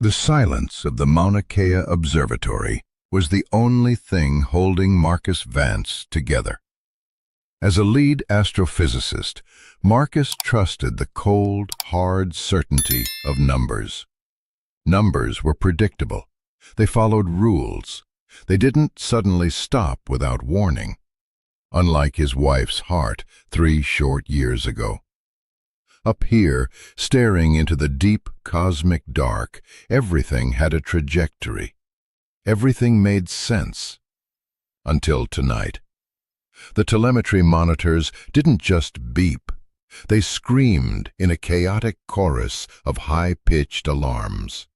The silence of the Mauna Kea Observatory was the only thing holding Marcus Vance together. As a lead astrophysicist, Marcus trusted the cold, hard certainty of numbers. Numbers were predictable. They followed rules. They didn't suddenly stop without warning, unlike his wife's heart 3 short years ago. Up here, staring into the deep cosmic dark, everything had a trajectory. Everything made sense. Until tonight. The telemetry monitors didn't just beep. They screamed in a chaotic chorus of high-pitched alarms.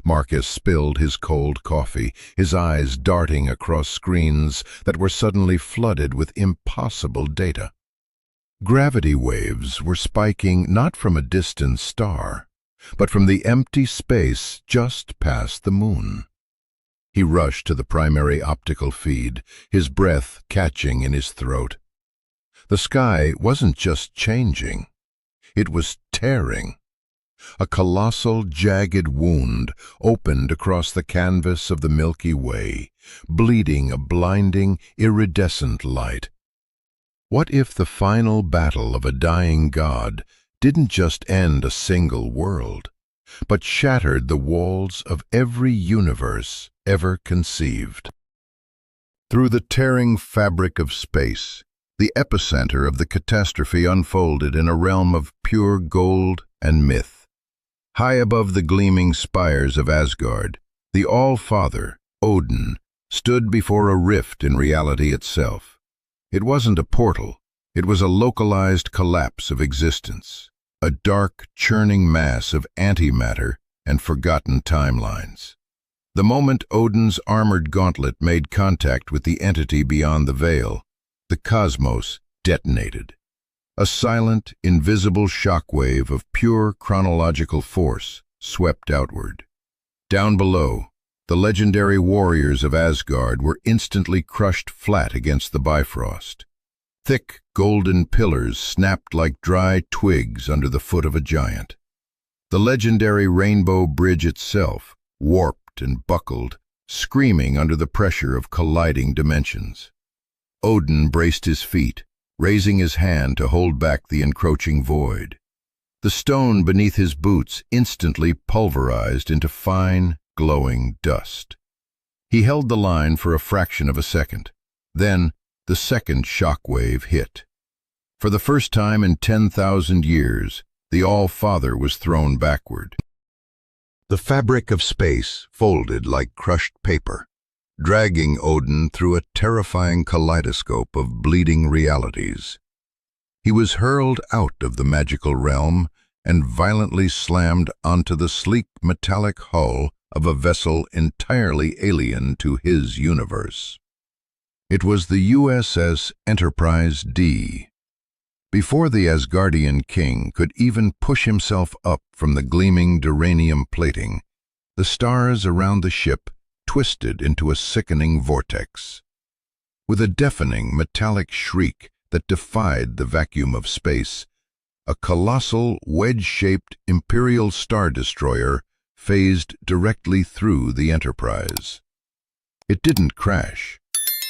Marcus spilled his cold coffee, his eyes darting across screens that were suddenly flooded with impossible data. Gravity waves were spiking not from a distant star, but from the empty space just past the moon. He rushed to the primary optical feed, his breath catching in his throat. The sky wasn't just changing, it was tearing. A colossal, jagged wound opened across the canvas of the Milky Way, bleeding a blinding, iridescent light. What if the final battle of a dying god didn't just end a single world, but shattered the walls of every universe ever conceived? Through the tearing fabric of space, the epicenter of the catastrophe unfolded in a realm of pure gold and myth. High above the gleaming spires of Asgard, the All-Father Odin stood before a rift in reality itself. It wasn't a portal, it was a localized collapse of existence, a dark, churning mass of antimatter and forgotten timelines. The moment Odin's armored gauntlet made contact with the entity beyond the veil, the cosmos detonated. A silent, invisible shockwave of pure chronological force swept outward. Down below, the legendary warriors of Asgard were instantly crushed flat against the Bifrost. Thick, golden pillars snapped like dry twigs under the foot of a giant. The legendary Rainbow Bridge itself warped and buckled, screaming under the pressure of colliding dimensions. Odin braced his feet, raising his hand to hold back the encroaching void. The stone beneath his boots instantly pulverized into fine, glowing dust. He held the line for a fraction of a second. Then, the second shockwave hit. For the first time in 10,000 years, the All-Father was thrown backward. The fabric of space folded like crushed paper, dragging Odin through a terrifying kaleidoscope of bleeding realities. He was hurled out of the magical realm and violently slammed onto the sleek metallic hull of a vessel entirely alien to his universe. It was the USS Enterprise D. Before the Asgardian king could even push himself up from the gleaming duranium plating, the stars around the ship twisted into a sickening vortex. With a deafening metallic shriek that defied the vacuum of space, a colossal, wedge-shaped Imperial Star Destroyer phased directly through the Enterprise. It didn't crash.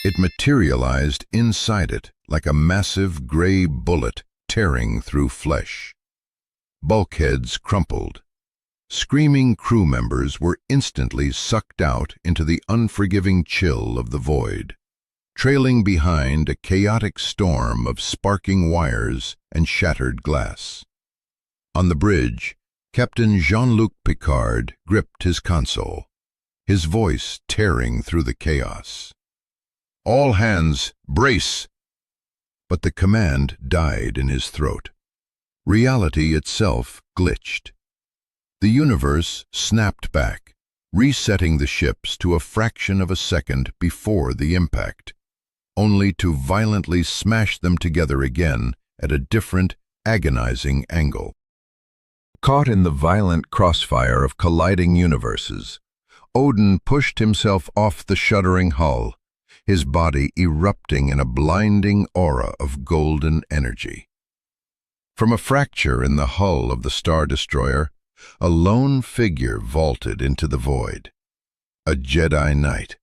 It materialized inside it like a massive gray bullet tearing through flesh. Bulkheads crumpled. Screaming crew members were instantly sucked out into the unforgiving chill of the void, trailing behind a chaotic storm of sparking wires and shattered glass. On the bridge, Captain Jean-Luc Picard gripped his console, his voice tearing through the chaos. "All hands, brace!" But the command died in his throat. Reality itself glitched. The universe snapped back, resetting the ships to a fraction of a second before the impact, only to violently smash them together again at a different, agonizing angle. Caught in the violent crossfire of colliding universes, Odin pushed himself off the shuddering hull, his body erupting in a blinding aura of golden energy. From a fracture in the hull of the Star Destroyer, a lone figure vaulted into the void. A Jedi Knight.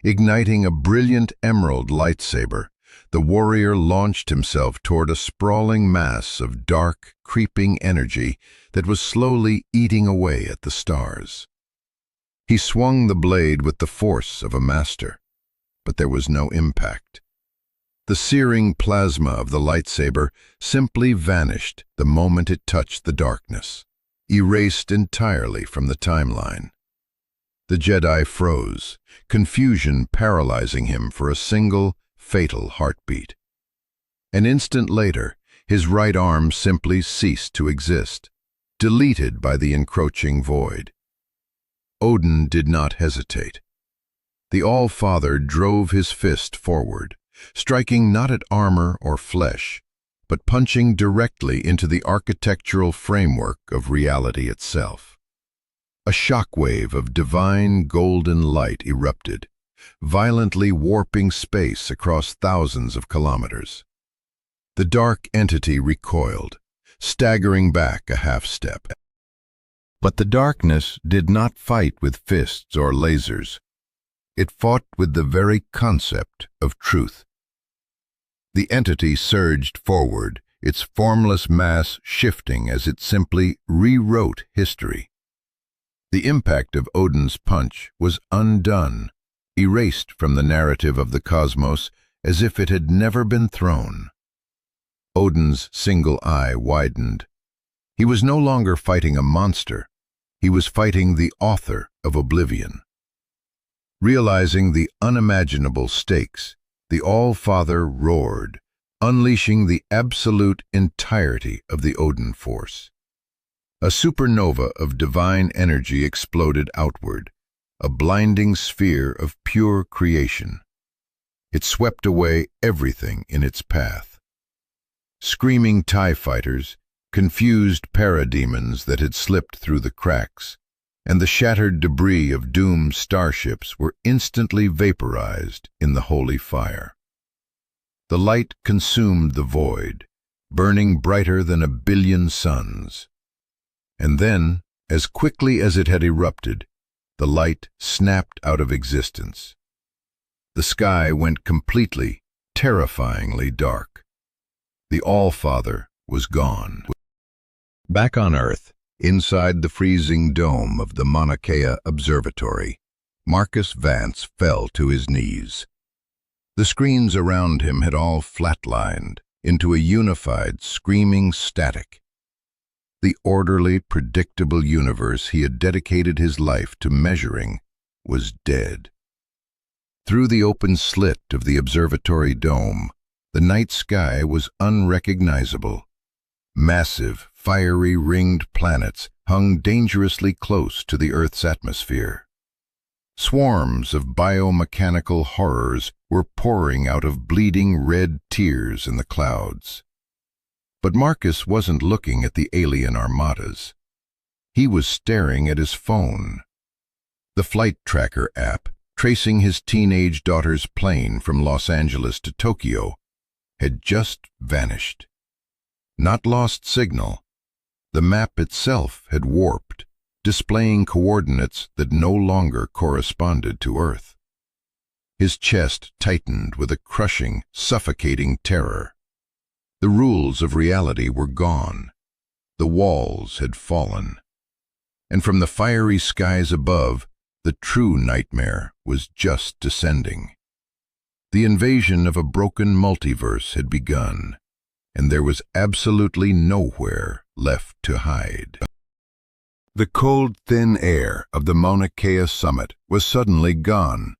Igniting a brilliant emerald lightsaber, the warrior launched himself toward a sprawling mass of dark, creeping energy that was slowly eating away at the stars. He swung the blade with the force of a master, but there was no impact. The searing plasma of the lightsaber simply vanished the moment it touched the darkness, erased entirely from the timeline. The Jedi froze, confusion paralyzing him for a single, fatal heartbeat. An instant later, his right arm simply ceased to exist, deleted by the encroaching void. Odin did not hesitate. The All-Father drove his fist forward, striking not at armor or flesh, but punching directly into the architectural framework of reality itself. A shockwave of divine golden light erupted, violently warping space across thousands of kilometers. The dark entity recoiled, staggering back a half-step. But the darkness did not fight with fists or lasers. It fought with the very concept of truth. The entity surged forward, its formless mass shifting as it simply rewrote history. The impact of Odin's punch was undone, erased from the narrative of the cosmos as if it had never been thrown. Odin's single eye widened. He was no longer fighting a monster. He was fighting the author of oblivion. Realizing the unimaginable stakes, the All-Father roared, unleashing the absolute entirety of the Odin force. A supernova of divine energy exploded outward, a blinding sphere of pure creation. It swept away everything in its path. Screaming TIE fighters, confused parademons that had slipped through the cracks, and the shattered debris of doomed starships were instantly vaporized in the holy fire. The light consumed the void, burning brighter than a billion suns. And then, as quickly as it had erupted, the light snapped out of existence. The sky went completely, terrifyingly dark. The All-Father was gone. Back on Earth, inside the freezing dome of the Mauna Kea Observatory, Marcus Vance fell to his knees. The screens around him had all flatlined into a unified, screaming static. The orderly, predictable universe he had dedicated his life to measuring was dead. Through the open slit of the observatory dome, the night sky was unrecognizable. Massive, fiery ringed planets hung dangerously close to the Earth's atmosphere. Swarms of biomechanical horrors were pouring out of bleeding red tears in the clouds. But Marcus wasn't looking at the alien armadas. He was staring at his phone. The flight tracker app, tracing his teenage daughter's plane from Los Angeles to Tokyo, had just vanished. Not lost signal. The map itself had warped, displaying coordinates that no longer corresponded to Earth. His chest tightened with a crushing, suffocating terror. The rules of reality were gone. The walls had fallen. And from the fiery skies above, the true nightmare was just descending. The invasion of a broken multiverse had begun, and there was absolutely nowhere left to hide. The cold, thin air of the Mauna Kea summit was suddenly gone,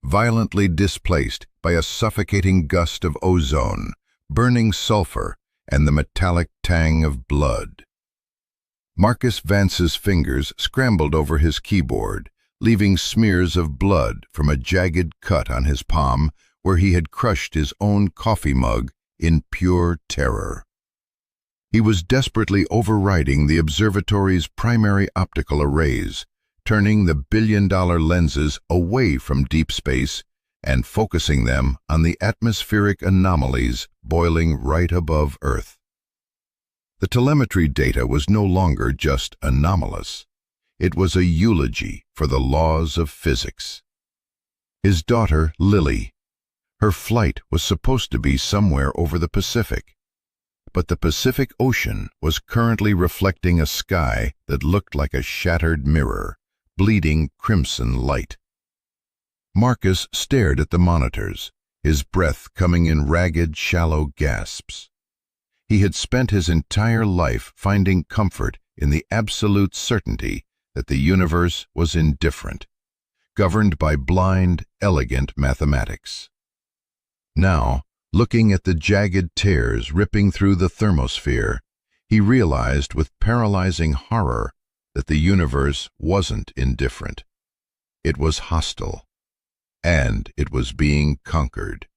violently displaced by a suffocating gust of ozone, burning sulfur, and the metallic tang of blood. Marcus Vance's fingers scrambled over his keyboard, leaving smears of blood from a jagged cut on his palm where he had crushed his own coffee mug in pure terror. He was desperately overriding the observatory's primary optical arrays, turning the billion-dollar lenses away from deep space and focusing them on the atmospheric anomalies boiling right above Earth. The telemetry data was no longer just anomalous. It was a eulogy for the laws of physics. His daughter, Lily. Her flight was supposed to be somewhere over the Pacific. But the Pacific Ocean was currently reflecting a sky that looked like a shattered mirror, bleeding crimson light. Marcus stared at the monitors, his breath coming in ragged, shallow gasps. He had spent his entire life finding comfort in the absolute certainty that the universe was indifferent, governed by blind, elegant mathematics. Now, looking at the jagged tears ripping through the thermosphere, he realized with paralyzing horror that the universe wasn't indifferent. It was hostile, and it was being conquered.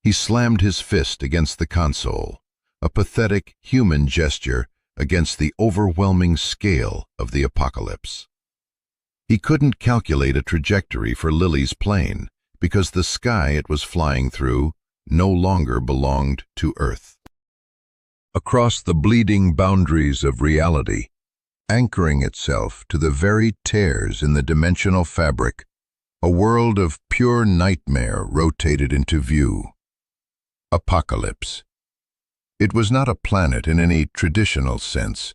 He slammed his fist against the console, a pathetic human gesture against the overwhelming scale of the apocalypse. He couldn't calculate a trajectory for Lily's plane because the sky it was flying through no longer belonged to Earth. Across the bleeding boundaries of reality, anchoring itself to the very tears in the dimensional fabric, a world of pure nightmare rotated into view. Apokolips. It was not a planet in any traditional sense,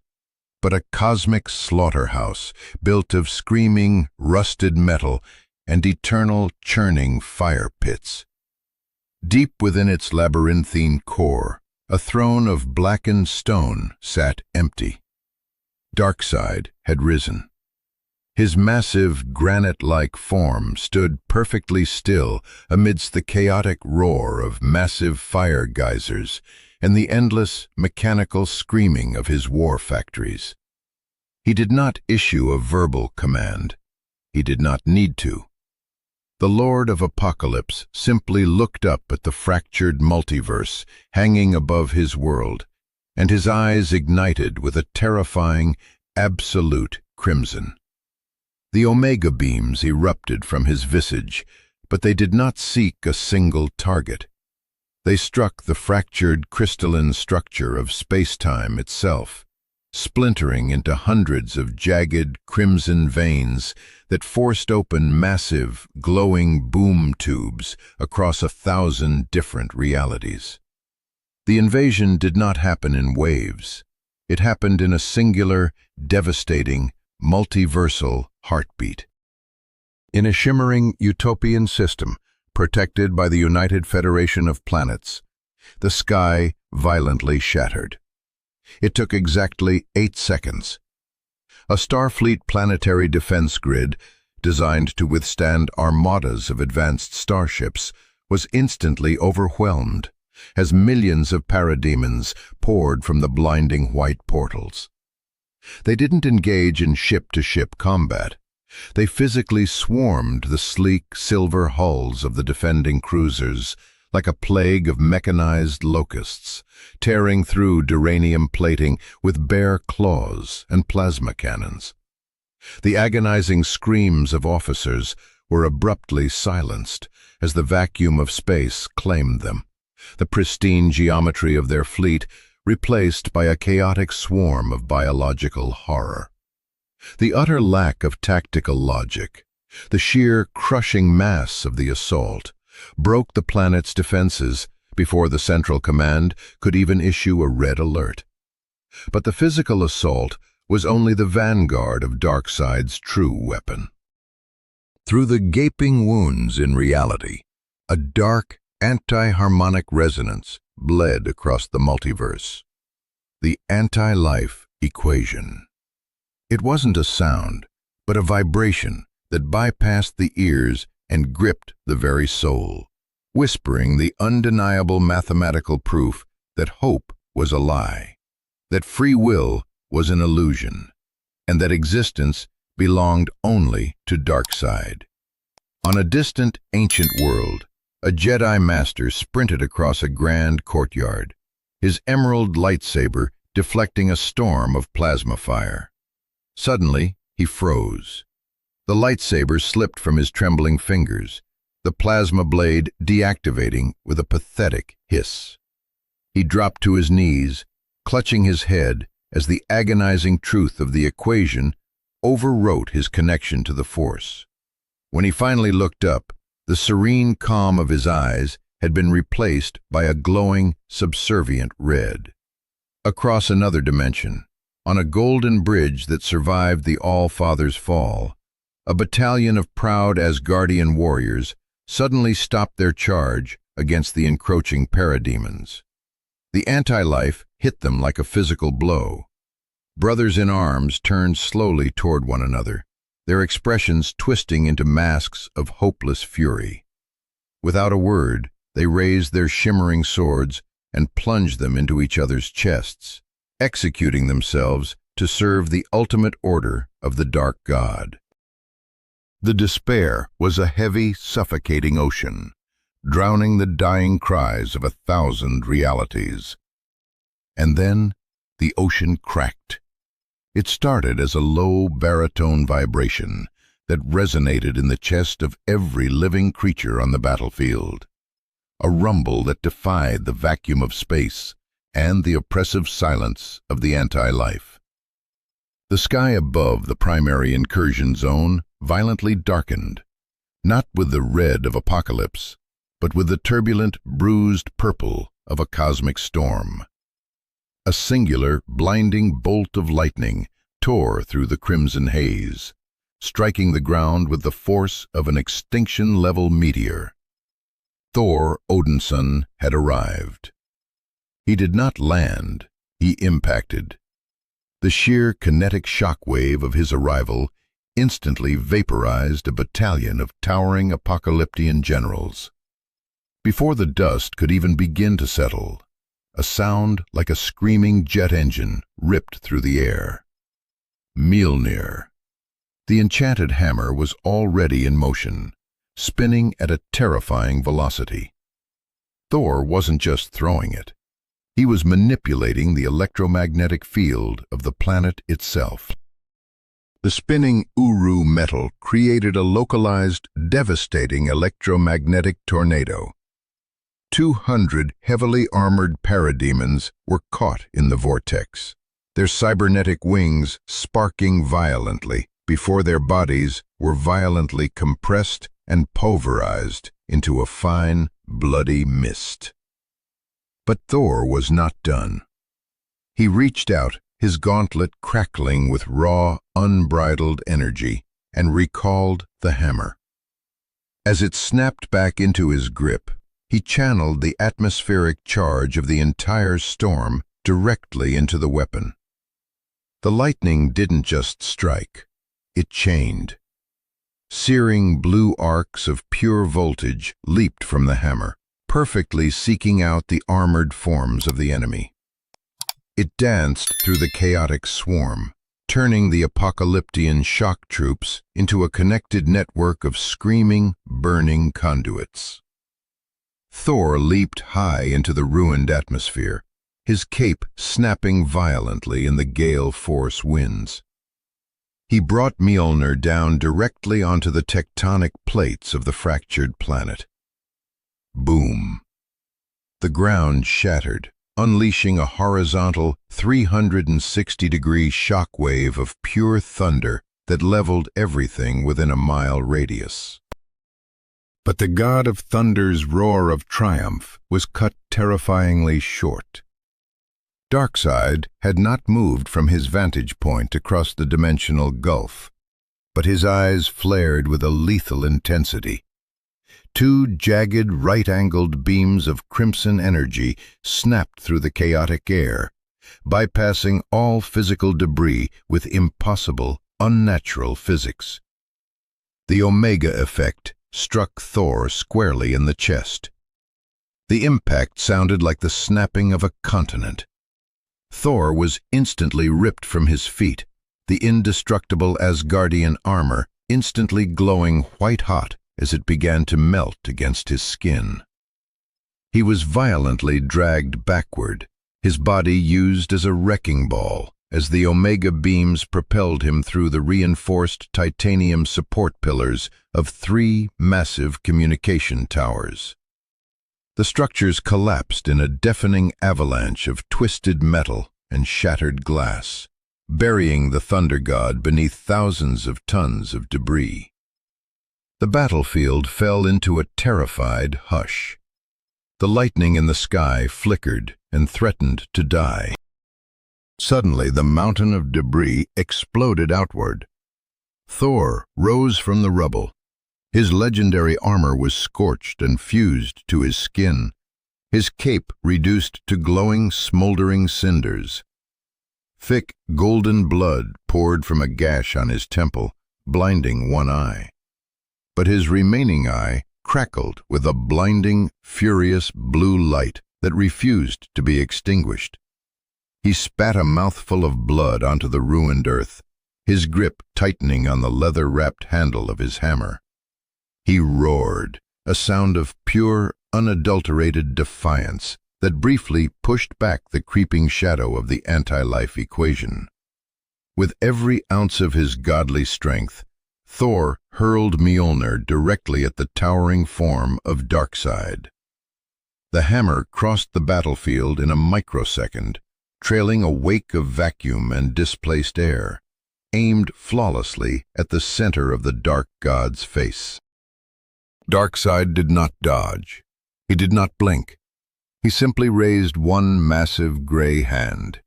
but a cosmic slaughterhouse built of screaming, rusted metal and eternal churning fire pits. Deep within its labyrinthine core, a throne of blackened stone sat empty. Darkseid had risen. His massive, granite-like form stood perfectly still amidst the chaotic roar of massive fire geysers and the endless, mechanical screaming of his war factories. He did not issue a verbal command. He did not need to. The Lord of Apokolips simply looked up at the fractured multiverse hanging above his world, and his eyes ignited with a terrifying, absolute crimson. The omega beams erupted from his visage, but they did not seek a single target. They struck the fractured crystalline structure of space-time itself, splintering into hundreds of jagged crimson veins that forced open massive, glowing boom tubes across 1,000 different realities. The invasion did not happen in waves. It happened in a singular, devastating, multiversal heartbeat. In a shimmering utopian system, protected by the United Federation of Planets, the sky violently shattered. It took exactly 8 seconds. A Starfleet planetary defense grid, designed to withstand armadas of advanced starships, was instantly overwhelmed as millions of parademons poured from the blinding white portals. They didn't engage in ship-to-ship combat. They physically swarmed the sleek silver hulls of the defending cruisers like a plague of mechanized locusts, tearing through duranium plating with bare claws and plasma cannons. The agonizing screams of officers were abruptly silenced as the vacuum of space claimed them, the pristine geometry of their fleet replaced by a chaotic swarm of biological horror. The utter lack of tactical logic, the sheer crushing mass of the assault, broke the planet's defenses before the Central Command could even issue a red alert. But the physical assault was only the vanguard of Darkseid's true weapon. Through the gaping wounds in reality, a dark, anti-harmonic resonance bled across the multiverse. The anti-life equation. It wasn't a sound, but a vibration that bypassed the ears and gripped the very soul, whispering the undeniable mathematical proof that hope was a lie, that free will was an illusion, and that existence belonged only to Darkseid. On a distant, ancient world, a Jedi Master sprinted across a grand courtyard, his emerald lightsaber deflecting a storm of plasma fire. Suddenly, he froze. The lightsaber slipped from his trembling fingers, the plasma blade deactivating with a pathetic hiss. He dropped to his knees, clutching his head as the agonizing truth of the equation overwrote his connection to the force. When he finally looked up, the serene calm of his eyes had been replaced by a glowing, subservient red. Across another dimension, on a golden bridge that survived the All-Father's fall, a battalion of proud Asgardian warriors suddenly stopped their charge against the encroaching parademons. The anti-life hit them like a physical blow. Brothers in arms turned slowly toward one another, their expressions twisting into masks of hopeless fury. Without a word, they raised their shimmering swords and plunged them into each other's chests, executing themselves to serve the ultimate order of the Dark God. The despair was a heavy, suffocating ocean, drowning the dying cries of 1,000 realities. And then the ocean cracked. It started as a low baritone vibration that resonated in the chest of every living creature on the battlefield, a rumble that defied the vacuum of space and the oppressive silence of the anti-life. The sky above the primary incursion zone violently darkened, not with the red of Apokolips, but with the turbulent, bruised purple of a cosmic storm. A singular, blinding bolt of lightning tore through the crimson haze, striking the ground with the force of an extinction-level meteor. Thor Odinson had arrived. He did not land, he impacted. The sheer kinetic shockwave of his arrival instantly vaporized a battalion of towering apocalyptian generals. Before the dust could even begin to settle, a sound like a screaming jet engine ripped through the air. Mjolnir. The enchanted hammer was already in motion, spinning at a terrifying velocity. Thor wasn't just throwing it. He was manipulating the electromagnetic field of the planet itself. The spinning Uru metal created a localized, devastating electromagnetic tornado. 200 heavily armored parademons were caught in the vortex, their cybernetic wings sparking violently before their bodies were violently compressed and pulverized into a fine, bloody mist. But Thor was not done. He reached out, his gauntlet crackling with raw, unbridled energy, and recalled the hammer. As it snapped back into his grip, he channeled the atmospheric charge of the entire storm directly into the weapon. The lightning didn't just strike, it chained. Searing blue arcs of pure voltage leaped from the hammer, perfectly seeking out the armored forms of the enemy. It danced through the chaotic swarm, turning the apocalyptian shock troops into a connected network of screaming, burning conduits. Thor leaped high into the ruined atmosphere, his cape snapping violently in the gale force winds. He brought Mjolnir down directly onto the tectonic plates of the fractured planet. Boom! The ground shattered, unleashing a horizontal 360-degree shockwave of pure thunder that leveled everything within a mile radius. But the god of thunder's roar of triumph was cut terrifyingly short. Darkseid had not moved from his vantage point across the dimensional gulf, but his eyes flared with a lethal intensity. Two jagged, right-angled beams of crimson energy snapped through the chaotic air, bypassing all physical debris with impossible, unnatural physics. The Omega effect struck Thor squarely in the chest. The impact sounded like the snapping of a continent. Thor was instantly ripped from his feet, the indestructible Asgardian armor instantly glowing white-hot as it began to melt against his skin. He was violently dragged backward, his body used as a wrecking ball as the Omega beams propelled him through the reinforced titanium support pillars of 3 massive communication towers. The structures collapsed in a deafening avalanche of twisted metal and shattered glass, burying the thunder god beneath thousands of tons of debris. The battlefield fell into a terrified hush. The lightning in the sky flickered and threatened to die. Suddenly, the mountain of debris exploded outward. Thor rose from the rubble. His legendary armor was scorched and fused to his skin, his cape reduced to glowing, smoldering cinders. Thick, golden blood poured from a gash on his temple, blinding one eye. But his remaining eye crackled with a blinding, furious blue light that refused to be extinguished. He spat a mouthful of blood onto the ruined earth, his grip tightening on the leather-wrapped handle of his hammer. He roared, a sound of pure, unadulterated defiance that briefly pushed back the creeping shadow of the anti-life equation. With every ounce of his godly strength, Thor hurled Mjolnir directly at the towering form of Darkseid. The hammer crossed the battlefield in a microsecond, trailing a wake of vacuum and displaced air, aimed flawlessly at the center of the dark god's face. Darkseid did not dodge. He did not blink. He simply raised one massive gray hand.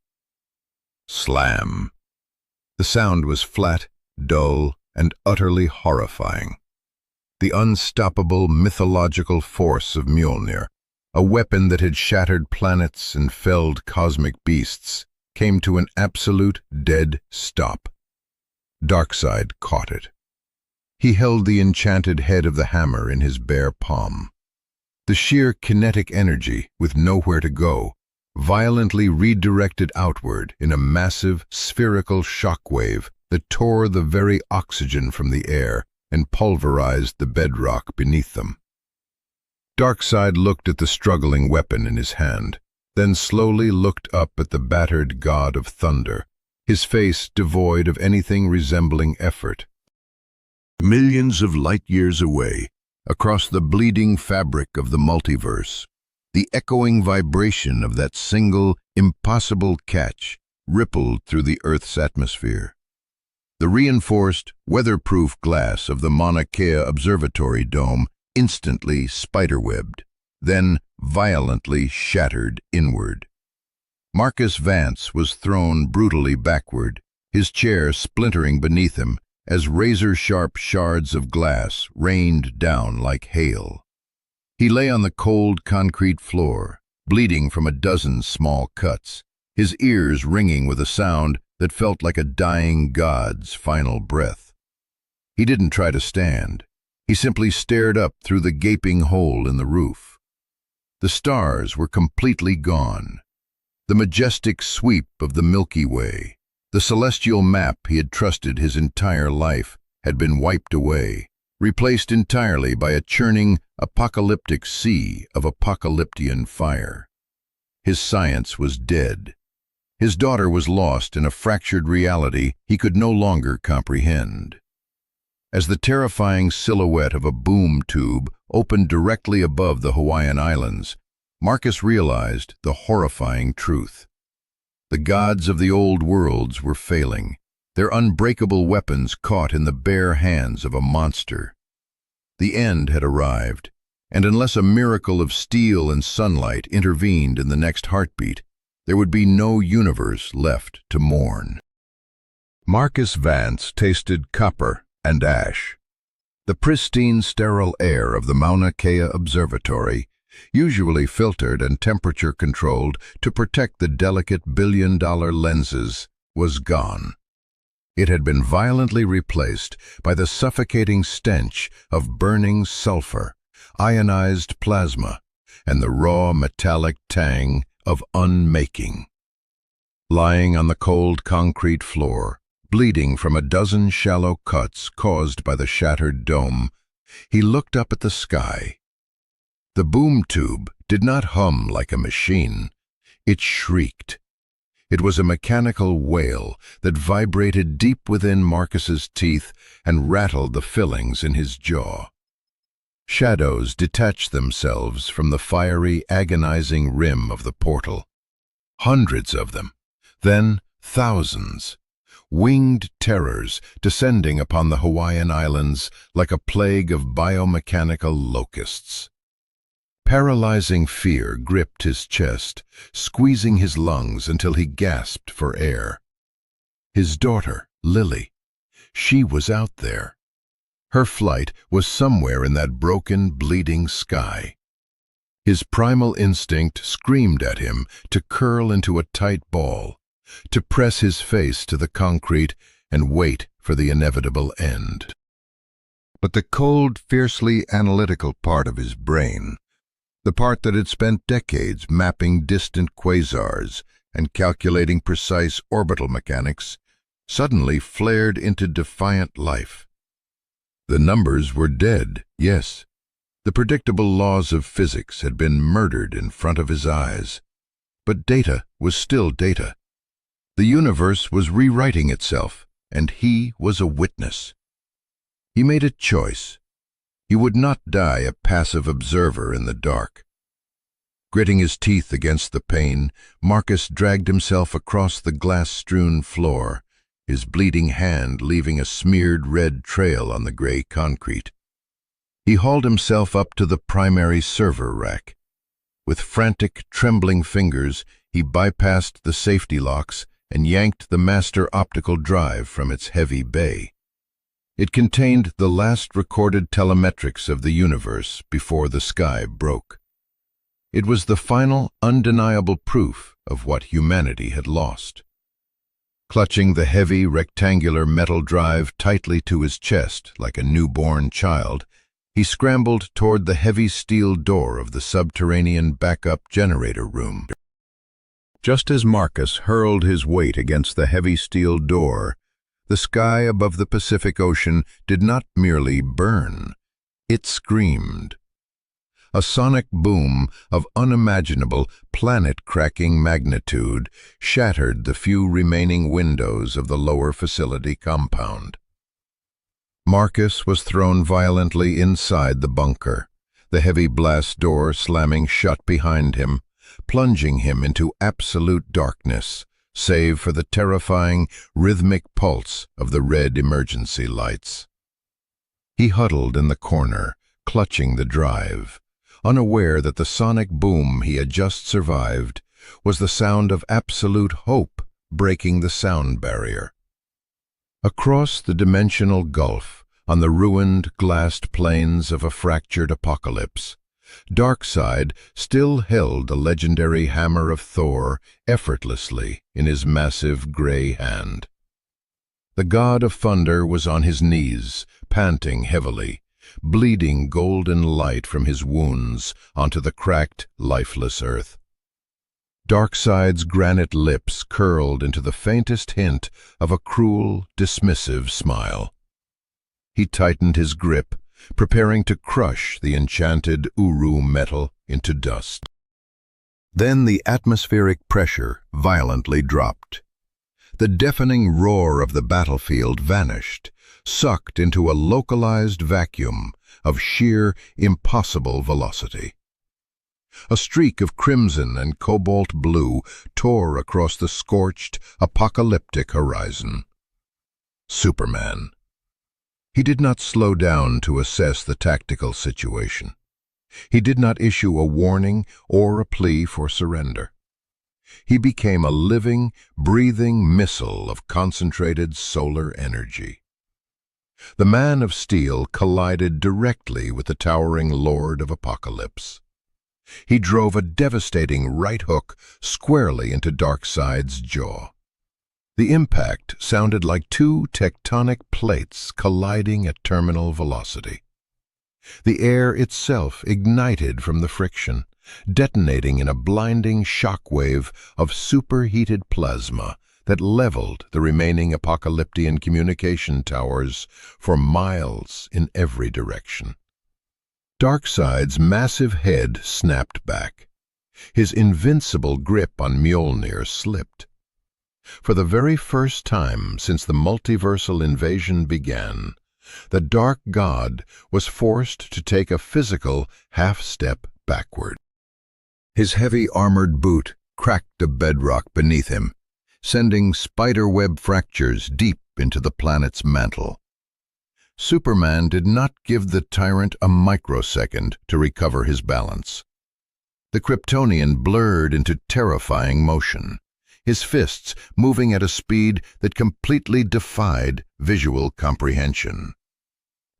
Slam! The sound was flat, dull, and utterly horrifying. The unstoppable mythological force of Mjolnir, a weapon that had shattered planets and felled cosmic beasts, came to an absolute dead stop. Darkseid caught it. He held the enchanted head of the hammer in his bare palm. The sheer kinetic energy, with nowhere to go, violently redirected outward in a massive, spherical shockwave that tore the very oxygen from the air and pulverized the bedrock beneath them. Darkseid looked at the struggling weapon in his hand, then slowly looked up at the battered god of thunder, his face devoid of anything resembling effort. Millions of light-years away, across the bleeding fabric of the multiverse, the echoing vibration of that single, impossible catch rippled through the Earth's atmosphere. The reinforced, weatherproof glass of the Mauna Kea Observatory dome instantly spiderwebbed, then violently shattered inward. Marcus Vance was thrown brutally backward, his chair splintering beneath him as razor-sharp shards of glass rained down like hail. He lay on the cold concrete floor, bleeding from a dozen small cuts, his ears ringing with a sound that felt like a dying god's final breath. He didn't try to stand. He simply stared up through the gaping hole in the roof. The stars were completely gone. The majestic sweep of the Milky Way, the celestial map he had trusted his entire life, had been wiped away, replaced entirely by a churning, apocalyptic sea of apocalyptian fire. His science was dead. His daughter was lost in a fractured reality he could no longer comprehend. As the terrifying silhouette of a boom tube opened directly above the Hawaiian Islands, Marcus realized the horrifying truth. The gods of the old worlds were failing, their unbreakable weapons caught in the bare hands of a monster. The end had arrived, and unless a miracle of steel and sunlight intervened in the next heartbeat, there would be no universe left to mourn. Marcus Vance tasted copper and ash. The pristine, sterile air of the Mauna Kea Observatory, usually filtered and temperature-controlled to protect the delicate billion-dollar lenses, was gone. It had been violently replaced by the suffocating stench of burning sulfur, ionized plasma, and the raw metallic tang of unmaking. Lying on the cold concrete floor, bleeding from a dozen shallow cuts caused by the shattered dome, he looked up at the sky. The boom tube did not hum like a machine. It shrieked. It was a mechanical wail that vibrated deep within Marcus's teeth and rattled the fillings in his jaw. Shadows detached themselves from the fiery, agonizing rim of the portal. Hundreds of them, Then thousands, winged terrors descending upon the Hawaiian Islands like a plague of biomechanical locusts. Paralyzing fear gripped his chest, squeezing his lungs until he gasped for air. His daughter, Lily, she was out there. Her flight was somewhere in that broken, bleeding sky. His primal instinct screamed at him to curl into a tight ball, to press his face to the concrete and wait for the inevitable end. But the cold, fiercely analytical part of his brain, the part that had spent decades mapping distant quasars and calculating precise orbital mechanics, suddenly flared into defiant life. The numbers were dead, yes. The predictable laws of physics had been murdered in front of his eyes. But data was still data. The universe was rewriting itself, and he was a witness. He made a choice. He would not die a passive observer in the dark. Gritting his teeth against the pain, Marcus dragged himself across the glass-strewn floor, his bleeding hand leaving a smeared red trail on the gray concrete. He hauled himself up to the primary server rack. With frantic, trembling fingers, he bypassed the safety locks and yanked the master optical drive from its heavy bay. It contained the last recorded telemetrics of the universe before the sky broke. It was the final, undeniable proof of what humanity had lost. Clutching the heavy, rectangular metal drive tightly to his chest like a newborn child, he scrambled toward the heavy steel door of the subterranean backup generator room. Just as Marcus hurled his weight against the heavy steel door, the sky above the Pacific Ocean did not merely burn, it screamed. A sonic boom of unimaginable, planet-cracking magnitude shattered the few remaining windows of the lower facility compound. Marcus was thrown violently inside the bunker, the heavy blast door slamming shut behind him, plunging him into absolute darkness, save for the terrifying, rhythmic pulse of the red emergency lights. He huddled in the corner, clutching the drive, unaware that the sonic boom he had just survived was the sound of absolute hope breaking the sound barrier. Across the dimensional gulf, on the ruined, glassed plains of a fractured Apokolips, Darkseid still held the legendary hammer of Thor effortlessly in his massive gray hand. The god of thunder was on his knees, panting heavily, bleeding golden light from his wounds onto the cracked, lifeless earth. Darkseid's granite lips curled into the faintest hint of a cruel, dismissive smile. He tightened his grip, preparing to crush the enchanted Uru metal into dust. Then the atmospheric pressure violently dropped. The deafening roar of the battlefield vanished, sucked into a localized vacuum of sheer, impossible velocity. A streak of crimson and cobalt blue tore across the scorched, apocalyptic horizon. Superman. He did not slow down to assess the tactical situation. He did not issue a warning or a plea for surrender. He became a living, breathing missile of concentrated solar energy. The Man of Steel collided directly with the towering Lord of Apokolips. He drove a devastating right hook squarely into Darkseid's jaw. The impact sounded like two tectonic plates colliding at terminal velocity. The air itself ignited from the friction, detonating in a blinding shockwave of superheated plasma that leveled the remaining Apocalyptian communication towers for miles in every direction. Darkseid's massive head snapped back. His invincible grip on Mjolnir slipped. For the very first time since the multiversal invasion began, the Dark God was forced to take a physical half-step backward. His heavy armored boot cracked the bedrock beneath him, sending spiderweb fractures deep into the planet's mantle. Superman did not give the tyrant a microsecond to recover his balance. The Kryptonian blurred into terrifying motion, his fists moving at a speed that completely defied visual comprehension.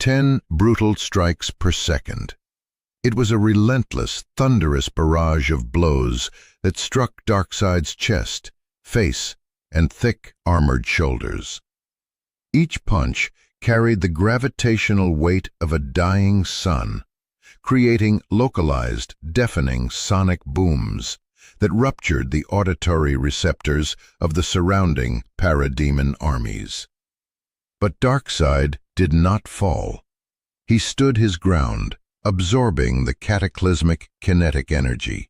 10 brutal strikes per second. It was a relentless, thunderous barrage of blows that struck Darkseid's chest, face, and thick, armored shoulders. Each punch carried the gravitational weight of a dying sun, creating localized, deafening sonic booms that ruptured the auditory receptors of the surrounding parademon armies. But Darkseid did not fall. He stood his ground, absorbing the cataclysmic kinetic energy.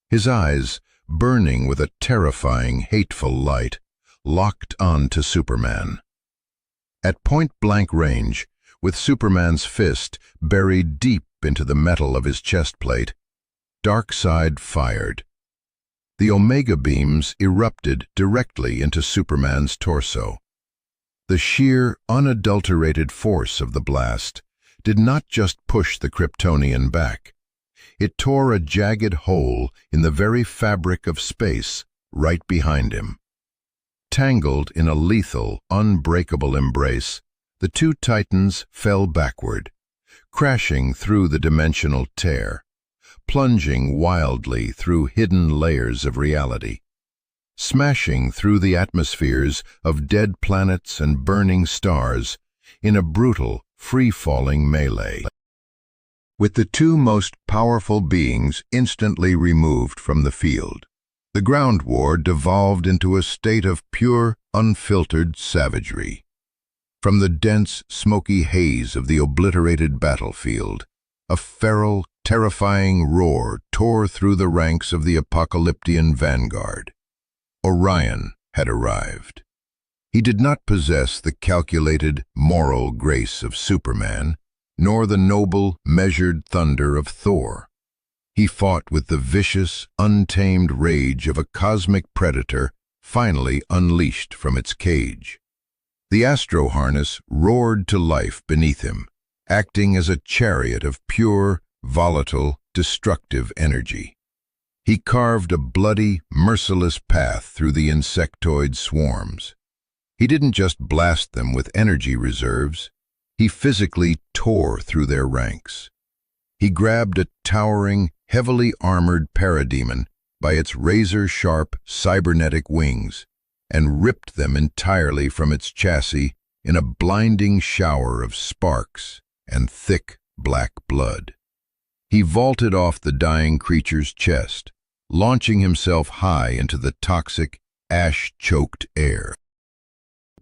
His eyes, burning with a terrifying, hateful light, locked on to Superman. At point-blank range, with Superman's fist buried deep into the metal of his chest plate, Darkseid fired. The Omega beams erupted directly into Superman's torso. The sheer, unadulterated force of the blast did not just push the Kryptonian back. It tore a jagged hole in the very fabric of space right behind him. Tangled in a lethal, unbreakable embrace, the two titans fell backward, crashing through the dimensional tear, plunging wildly through hidden layers of reality, smashing through the atmospheres of dead planets and burning stars in a brutal, free-falling melee. With the two most powerful beings instantly removed from the field, the ground war devolved into a state of pure, unfiltered savagery. From the dense, smoky haze of the obliterated battlefield, a feral, terrifying roar tore through the ranks of the apocalyptian vanguard. Orion had arrived. He did not possess the calculated, moral grace of Superman, nor the noble, measured thunder of Thor. He fought with the vicious, untamed rage of a cosmic predator finally unleashed from its cage. The astro harness roared to life beneath him, acting as a chariot of pure, volatile, destructive energy. He carved a bloody, merciless path through the insectoid swarms. He didn't just blast them with energy reserves, he physically tore through their ranks. He grabbed a towering, heavily armored parademon by its razor-sharp, cybernetic wings and ripped them entirely from its chassis in a blinding shower of sparks and thick, black blood. He vaulted off the dying creature's chest, launching himself high into the toxic, ash-choked air.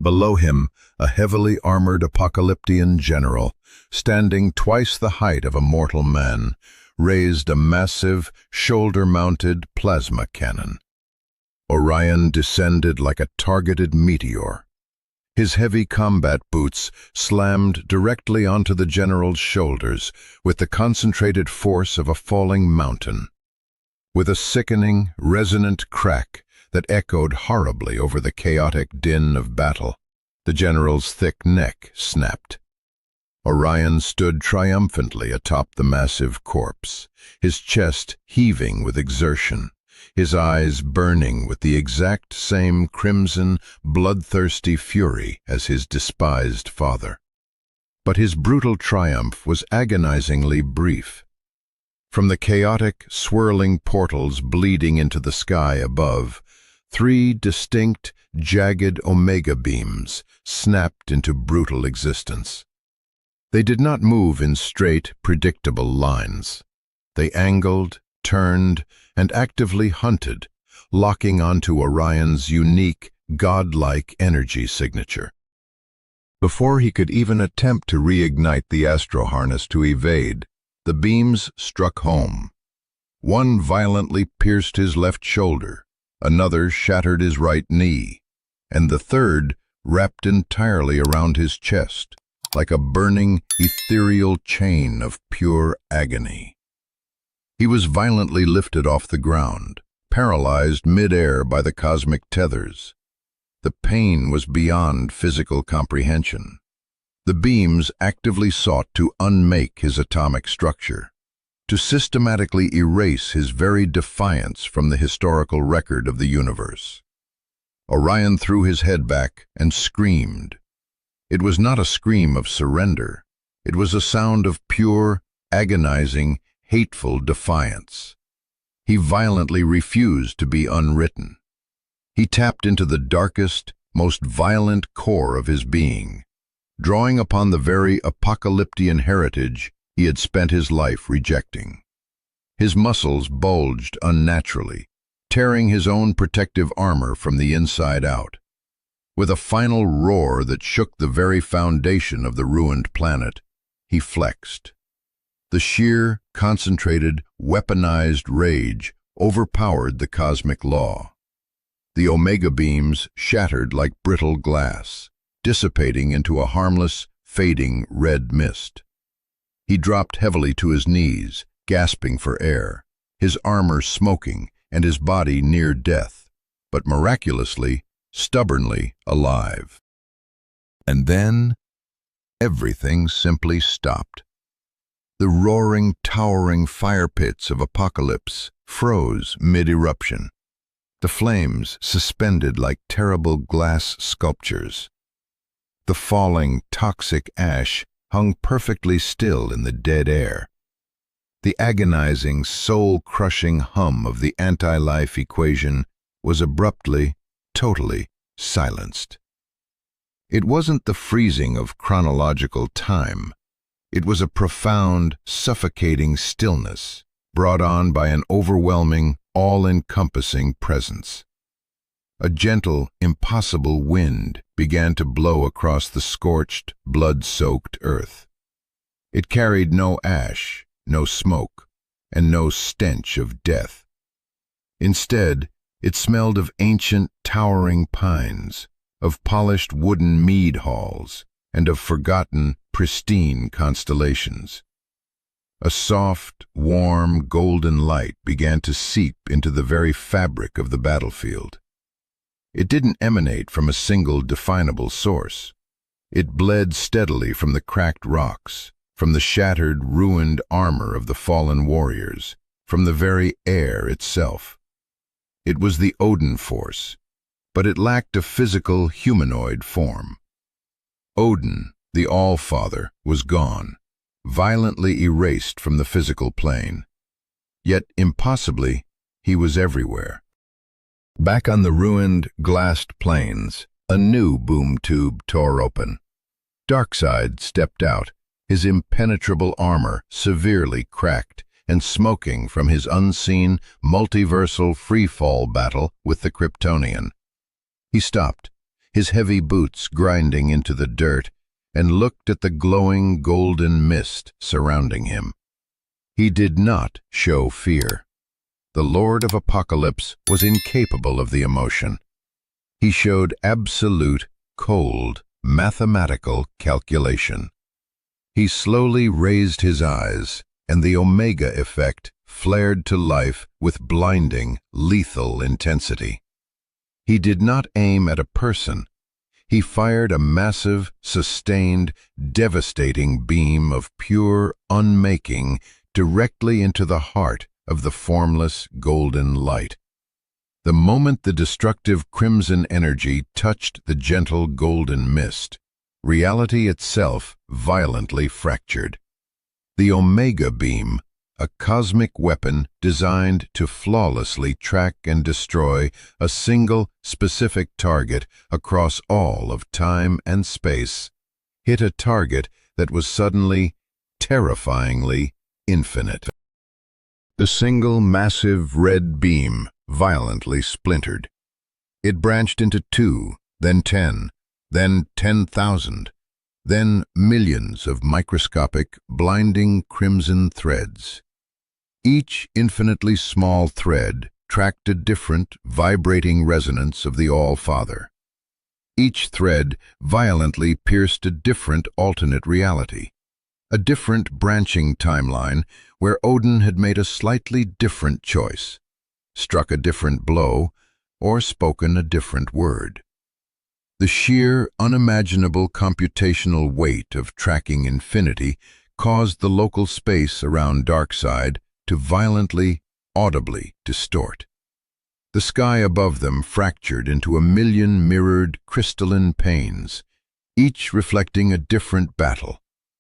Below him, a heavily armored apocalyptian general, standing twice the height of a mortal man, raised a massive, shoulder-mounted plasma cannon. Orion descended like a targeted meteor. His heavy combat boots slammed directly onto the general's shoulders with the concentrated force of a falling mountain. With a sickening, resonant crack that echoed horribly over the chaotic din of battle, the general's thick neck snapped. Orion stood triumphantly atop the massive corpse, his chest heaving with exertion, his eyes burning with the exact same crimson, bloodthirsty fury as his despised father. But his brutal triumph was agonizingly brief. From the chaotic, swirling portals bleeding into the sky above, 3 distinct, jagged omega beams snapped into brutal existence. They did not move in straight, predictable lines. They angled, turned, and actively hunted, locking onto Orion's unique, godlike energy signature. Before he could even attempt to reignite the astro harness to evade, the beams struck home. One violently pierced his left shoulder, another shattered his right knee, and the third wrapped entirely around his chest, like a burning, ethereal chain of pure agony. He was violently lifted off the ground, paralyzed mid-air by the cosmic tethers. The pain was beyond physical comprehension. The beams actively sought to unmake his atomic structure, to systematically erase his very defiance from the historical record of the universe. Orion threw his head back and screamed. It was not a scream of surrender. It was a sound of pure, agonizing, hateful defiance. He violently refused to be unwritten. He tapped into the darkest, most violent core of his being, drawing upon the very apocalyptic heritage he had spent his life rejecting. His muscles bulged unnaturally, tearing his own protective armor from the inside out. With a final roar that shook the very foundation of the ruined planet, he flexed. The sheer, concentrated, weaponized rage overpowered the cosmic law. The Omega beams shattered like brittle glass, dissipating into a harmless, fading red mist. He dropped heavily to his knees, gasping for air, his armor smoking and his body near death, but miraculously, stubbornly alive. And then, everything simply stopped. The roaring, towering fire pits of Apokolips froze mid-eruption. The flames suspended like terrible glass sculptures. The falling, toxic ash hung perfectly still in the dead air. The agonizing, soul-crushing hum of the anti-life equation was abruptly, totally silenced. It wasn't the freezing of chronological time. It was a profound, suffocating stillness brought on by an overwhelming, all-encompassing presence. A gentle, impossible wind began to blow across the scorched, blood-soaked earth. It carried no ash, no smoke, and no stench of death. Instead, it smelled of ancient, towering pines, of polished wooden mead halls, and of forgotten, pristine constellations. A soft, warm, golden light began to seep into the very fabric of the battlefield. It didn't emanate from a single definable source. It bled steadily from the cracked rocks, from the shattered, ruined armor of the fallen warriors, from the very air itself. It was the Odin force, but it lacked a physical, humanoid form. Odin, the All-Father, was gone, violently erased from the physical plane. Yet, impossibly, he was everywhere. Back on the ruined, glassed plains, a new boom tube tore open. Darkseid stepped out, his impenetrable armor severely cracked and smoking from his unseen, multiversal free-fall battle with the Kryptonian. He stopped, his heavy boots grinding into the dirt, and looked at the glowing golden mist surrounding him. He did not show fear. The Lord of Apokolips was incapable of the emotion. He showed absolute, cold, mathematical calculation. He slowly raised his eyes, and the Omega effect flared to life with blinding, lethal intensity. He did not aim at a person. He fired a massive, sustained, devastating beam of pure unmaking directly into the heart of the formless golden light. The moment the destructive crimson energy touched the gentle golden mist, reality itself violently fractured. The Omega beam, a cosmic weapon designed to flawlessly track and destroy a single, specific target across all of time and space, hit a target that was suddenly, terrifyingly infinite. The single massive red beam violently splintered. It branched into 2, then 10, then 10,000, then millions of microscopic, blinding crimson threads. Each infinitely small thread tracked a different, vibrating resonance of the All-Father. Each thread violently pierced a different alternate reality, a different branching timeline where Odin had made a slightly different choice. struck a different blow, or spoken a different word. The sheer, unimaginable computational weight of tracking infinity caused the local space around Darkseid to violently, audibly distort. The sky above them fractured into a million mirrored crystalline panes, each reflecting a different battle,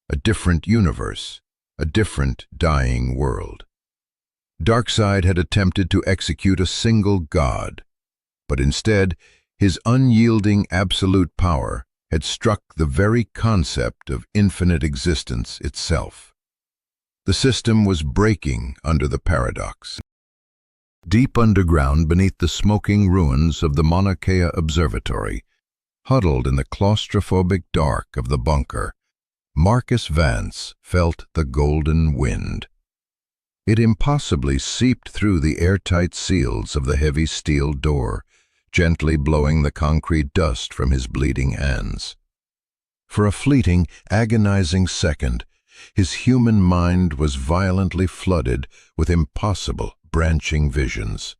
a different universe, a different dying world. Darkseid had attempted to execute a single god, but instead, his unyielding absolute power had struck the very concept of infinite existence itself. The system was breaking under the paradox. Deep underground beneath the smoking ruins of the Mauna Kea Observatory, huddled in the claustrophobic dark of the bunker, Marcus Vance felt the golden wind. It impossibly seeped through the airtight seals of the heavy steel door, gently blowing the concrete dust from his bleeding hands. For a fleeting, agonizing second, his human mind was violently flooded with impossible, branching visions.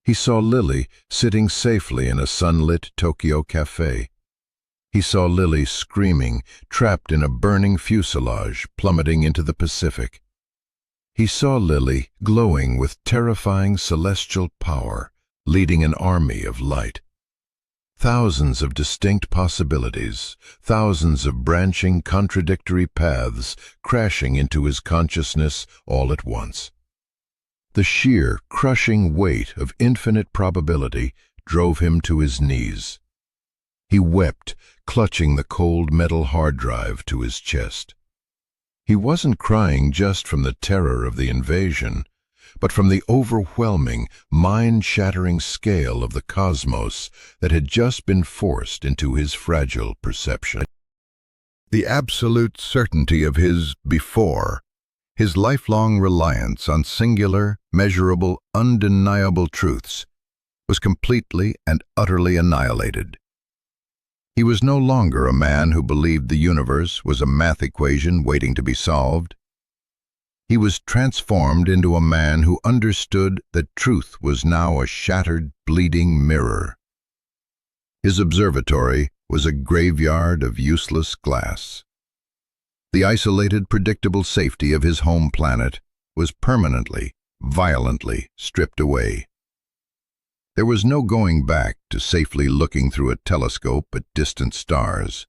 He saw Lily sitting safely in a sunlit Tokyo cafe. He saw Lily screaming, trapped in a burning fuselage plummeting into the Pacific. He saw Lily glowing with terrifying celestial power, leading an army of light. Thousands of distinct possibilities, thousands of branching, contradictory paths crashing into his consciousness all at once. The sheer, crushing weight of infinite probability drove him to his knees. He wept, clutching the cold metal hard drive to his chest. He wasn't crying just from the terror of the invasion, but from the overwhelming, mind-shattering scale of the cosmos that had just been forced into his fragile perception. The absolute certainty of his before, his lifelong reliance on singular, measurable, undeniable truths, was completely and utterly annihilated. He was no longer a man who believed the universe was a math equation waiting to be solved. He was transformed into a man who understood that truth was now a shattered, bleeding mirror. His observatory was a graveyard of useless glass. The isolated, predictable safety of his home planet was permanently, violently stripped away. There was no going back to safely looking through a telescope at distant stars.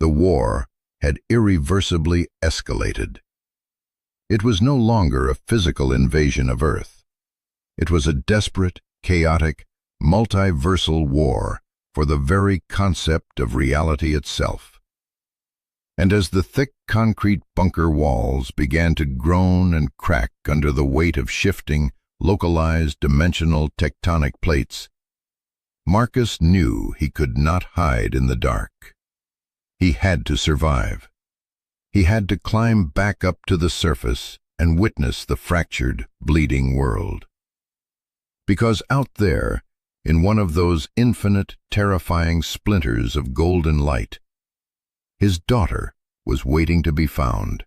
The war had irreversibly escalated. It was no longer a physical invasion of Earth. It was a desperate, chaotic, multiversal war for the very concept of reality itself. And as the thick concrete bunker walls began to groan and crack under the weight of shifting, localized dimensional tectonic plates, Marcus knew he could not hide in the dark. He had to survive. He had to climb back up to the surface and witness the fractured, bleeding world. Because out there, in one of those infinite, terrifying splinters of golden light, his daughter was waiting to be found,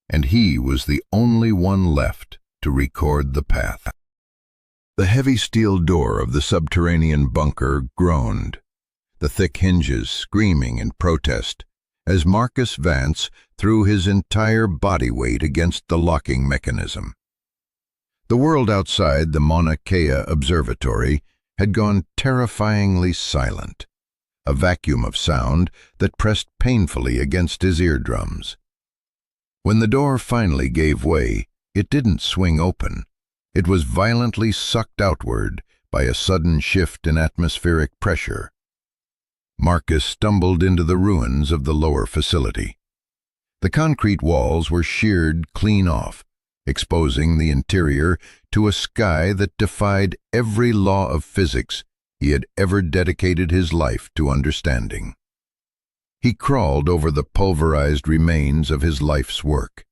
and he was the only one left to record the path. The heavy steel door of the subterranean bunker groaned, the thick hinges screaming in protest, as Marcus Vance threw his entire body weight against the locking mechanism. The world outside the Mauna Kea Observatory had gone terrifyingly silent, a vacuum of sound that pressed painfully against his eardrums. When the door finally gave way, it didn't swing open. It was violently sucked outward by a sudden shift in atmospheric pressure. Marcus stumbled into the ruins of the lower facility. The concrete walls were sheared clean off, exposing the interior to a sky that defied every law of physics he had ever dedicated his life to understanding. He crawled over the pulverized remains of his life's work.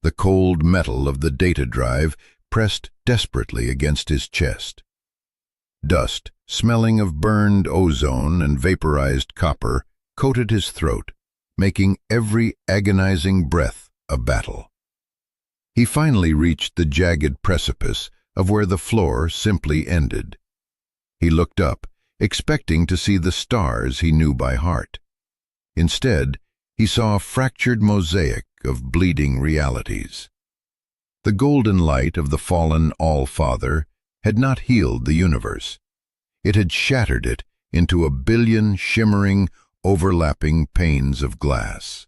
The cold metal of the data drive pressed desperately against his chest. Dust, smelling of burned ozone and vaporized copper, coated his throat, making every agonizing breath a battle. He finally reached the jagged precipice of where the floor simply ended. He looked up, expecting to see the stars he knew by heart. Instead, he saw a fractured mosaic of bleeding realities. The golden light of the fallen All-Father had not healed the universe. It had shattered it into a billion shimmering, overlapping panes of glass.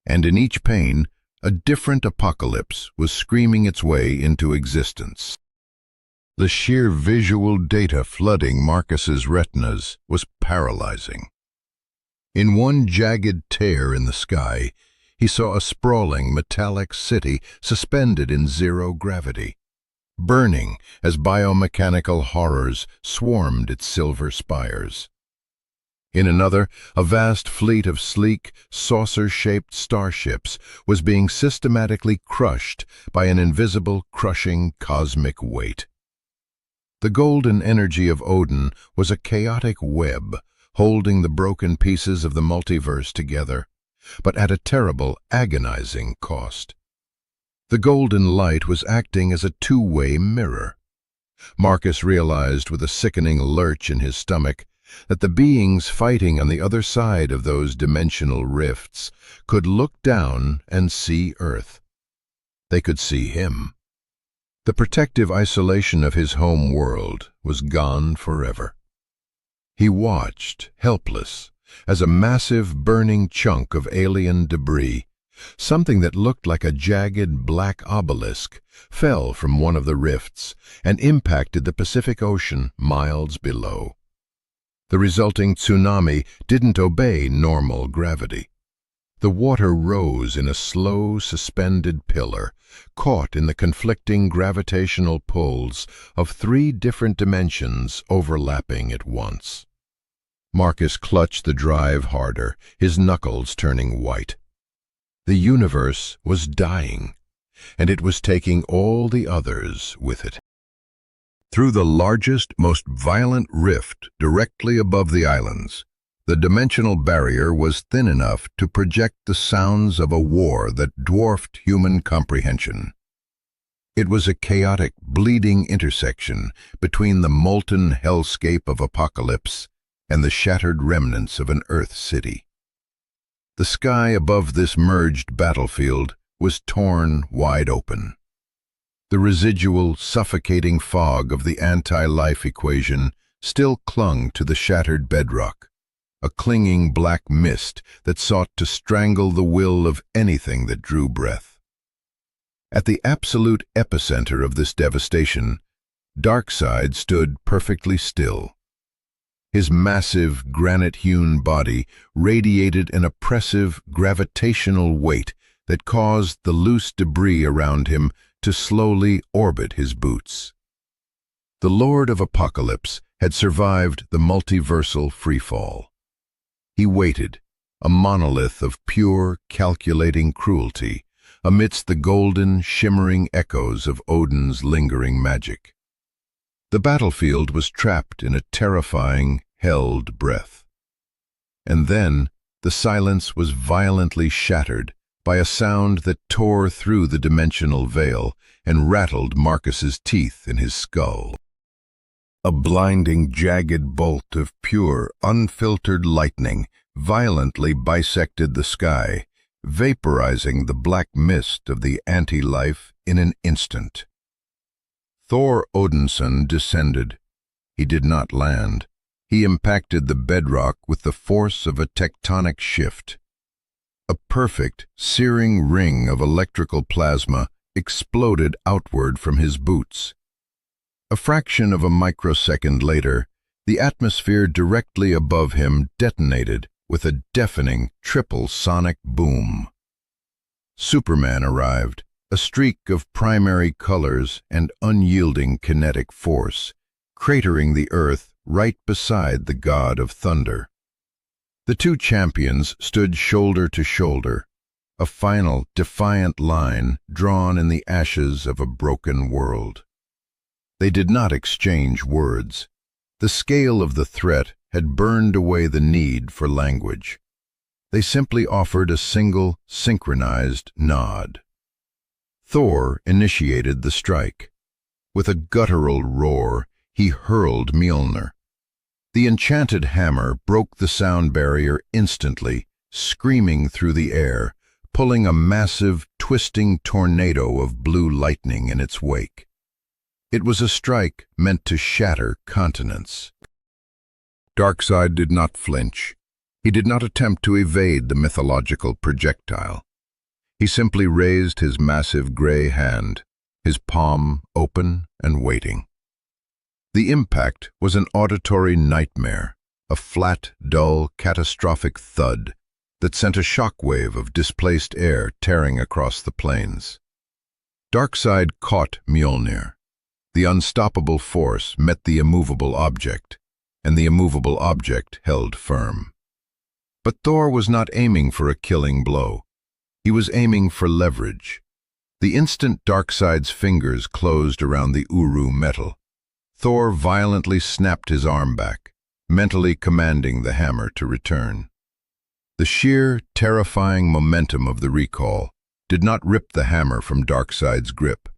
And in each pane, a different apocalypse was screaming its way into existence. The sheer visual data flooding Marcus's retinas was paralyzing. In one jagged tear in the sky, he saw a sprawling metallic city suspended in zero gravity, burning as biomechanical horrors swarmed its silver spires. In another, a vast fleet of sleek, saucer-shaped starships was being systematically crushed by an invisible, crushing cosmic weight. The golden energy of Odin was a chaotic web holding the broken pieces of the multiverse together, but at a terrible, agonizing cost. The golden light was acting as a two-way mirror. Marcus realized with a sickening lurch in his stomach that the beings fighting on the other side of those dimensional rifts could look down and see Earth. They could see him. The protective isolation of his home world was gone forever. He watched, helpless, as a massive burning chunk of alien debris, something that looked like a jagged black obelisk, fell from one of the rifts and impacted the Pacific Ocean miles below. The resulting tsunami didn't obey normal gravity. The water rose in a slow, suspended pillar, caught in the conflicting gravitational pulls of three different dimensions overlapping at once. Marcus clutched the drive harder, his knuckles turning white. The universe was dying, and it was taking all the others with it. Through the largest, most violent rift directly above the islands, the dimensional barrier was thin enough to project the sounds of a war that dwarfed human comprehension. It was a chaotic, bleeding intersection between the molten hellscape of Apokolips and the shattered remnants of an Earth city. The sky above this merged battlefield was torn wide open. The residual, suffocating fog of the anti-life equation still clung to the shattered bedrock, a clinging black mist that sought to strangle the will of anything that drew breath. At the absolute epicenter of this devastation, Darkseid stood perfectly still. His massive, granite-hewn body radiated an oppressive, gravitational weight that caused the loose debris around him to slowly orbit his boots. The Lord of Apokolips had survived the multiversal freefall. He waited, a monolith of pure, calculating cruelty, amidst the golden, shimmering echoes of Odin's lingering magic. The battlefield was trapped in a terrifying, held breath. And then the silence was violently shattered by a sound that tore through the dimensional veil and rattled Marcus's teeth in his skull. A blinding, jagged bolt of pure, unfiltered lightning violently bisected the sky, vaporizing the black mist of the anti-life in an instant. Thor Odinson descended. He did not land. He impacted the bedrock with the force of a tectonic shift. A perfect, searing ring of electrical plasma exploded outward from his boots. A fraction of a microsecond later, the atmosphere directly above him detonated with a deafening triple sonic boom. Superman arrived, a streak of primary colors and unyielding kinetic force, cratering the earth right beside the god of thunder. The two champions stood shoulder to shoulder, a final, defiant line drawn in the ashes of a broken world. They did not exchange words. The scale of the threat had burned away the need for language. They simply offered a single, synchronized nod. Thor initiated the strike. With a guttural roar, he hurled Mjolnir. The enchanted hammer broke the sound barrier instantly, screaming through the air, pulling a massive, twisting tornado of blue lightning in its wake. It was a strike meant to shatter continents. Darkseid did not flinch. He did not attempt to evade the mythological projectile. He simply raised his massive gray hand, his palm open and waiting. The impact was an auditory nightmare, a flat, dull, catastrophic thud that sent a shockwave of displaced air tearing across the plains. Darkseid caught Mjolnir. The unstoppable force met the immovable object, and the immovable object held firm. But Thor was not aiming for a killing blow. He was aiming for leverage. The instant Darkseid's fingers closed around the Uru metal, Thor violently snapped his arm back, mentally commanding the hammer to return. The sheer, terrifying momentum of the recall did not rip the hammer from Darkseid's grip.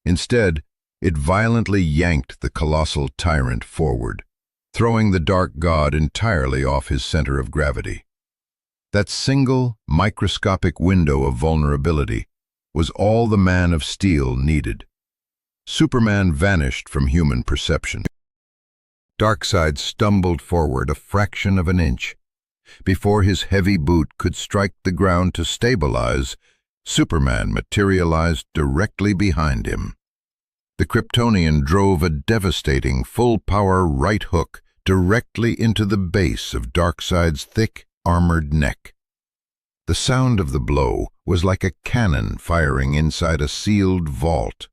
Instead, it violently yanked the colossal tyrant forward, throwing the dark god entirely off his center of gravity. That single, microscopic window of vulnerability was all the Man of Steel needed. Superman vanished from human perception. Darkseid stumbled forward a fraction of an inch. Before his heavy boot could strike the ground to stabilize, Superman materialized directly behind him. The Kryptonian drove a devastating, full-power right hook directly into the base of Darkseid's thick, armored neck. The sound of the blow was like a cannon firing inside a sealed vault.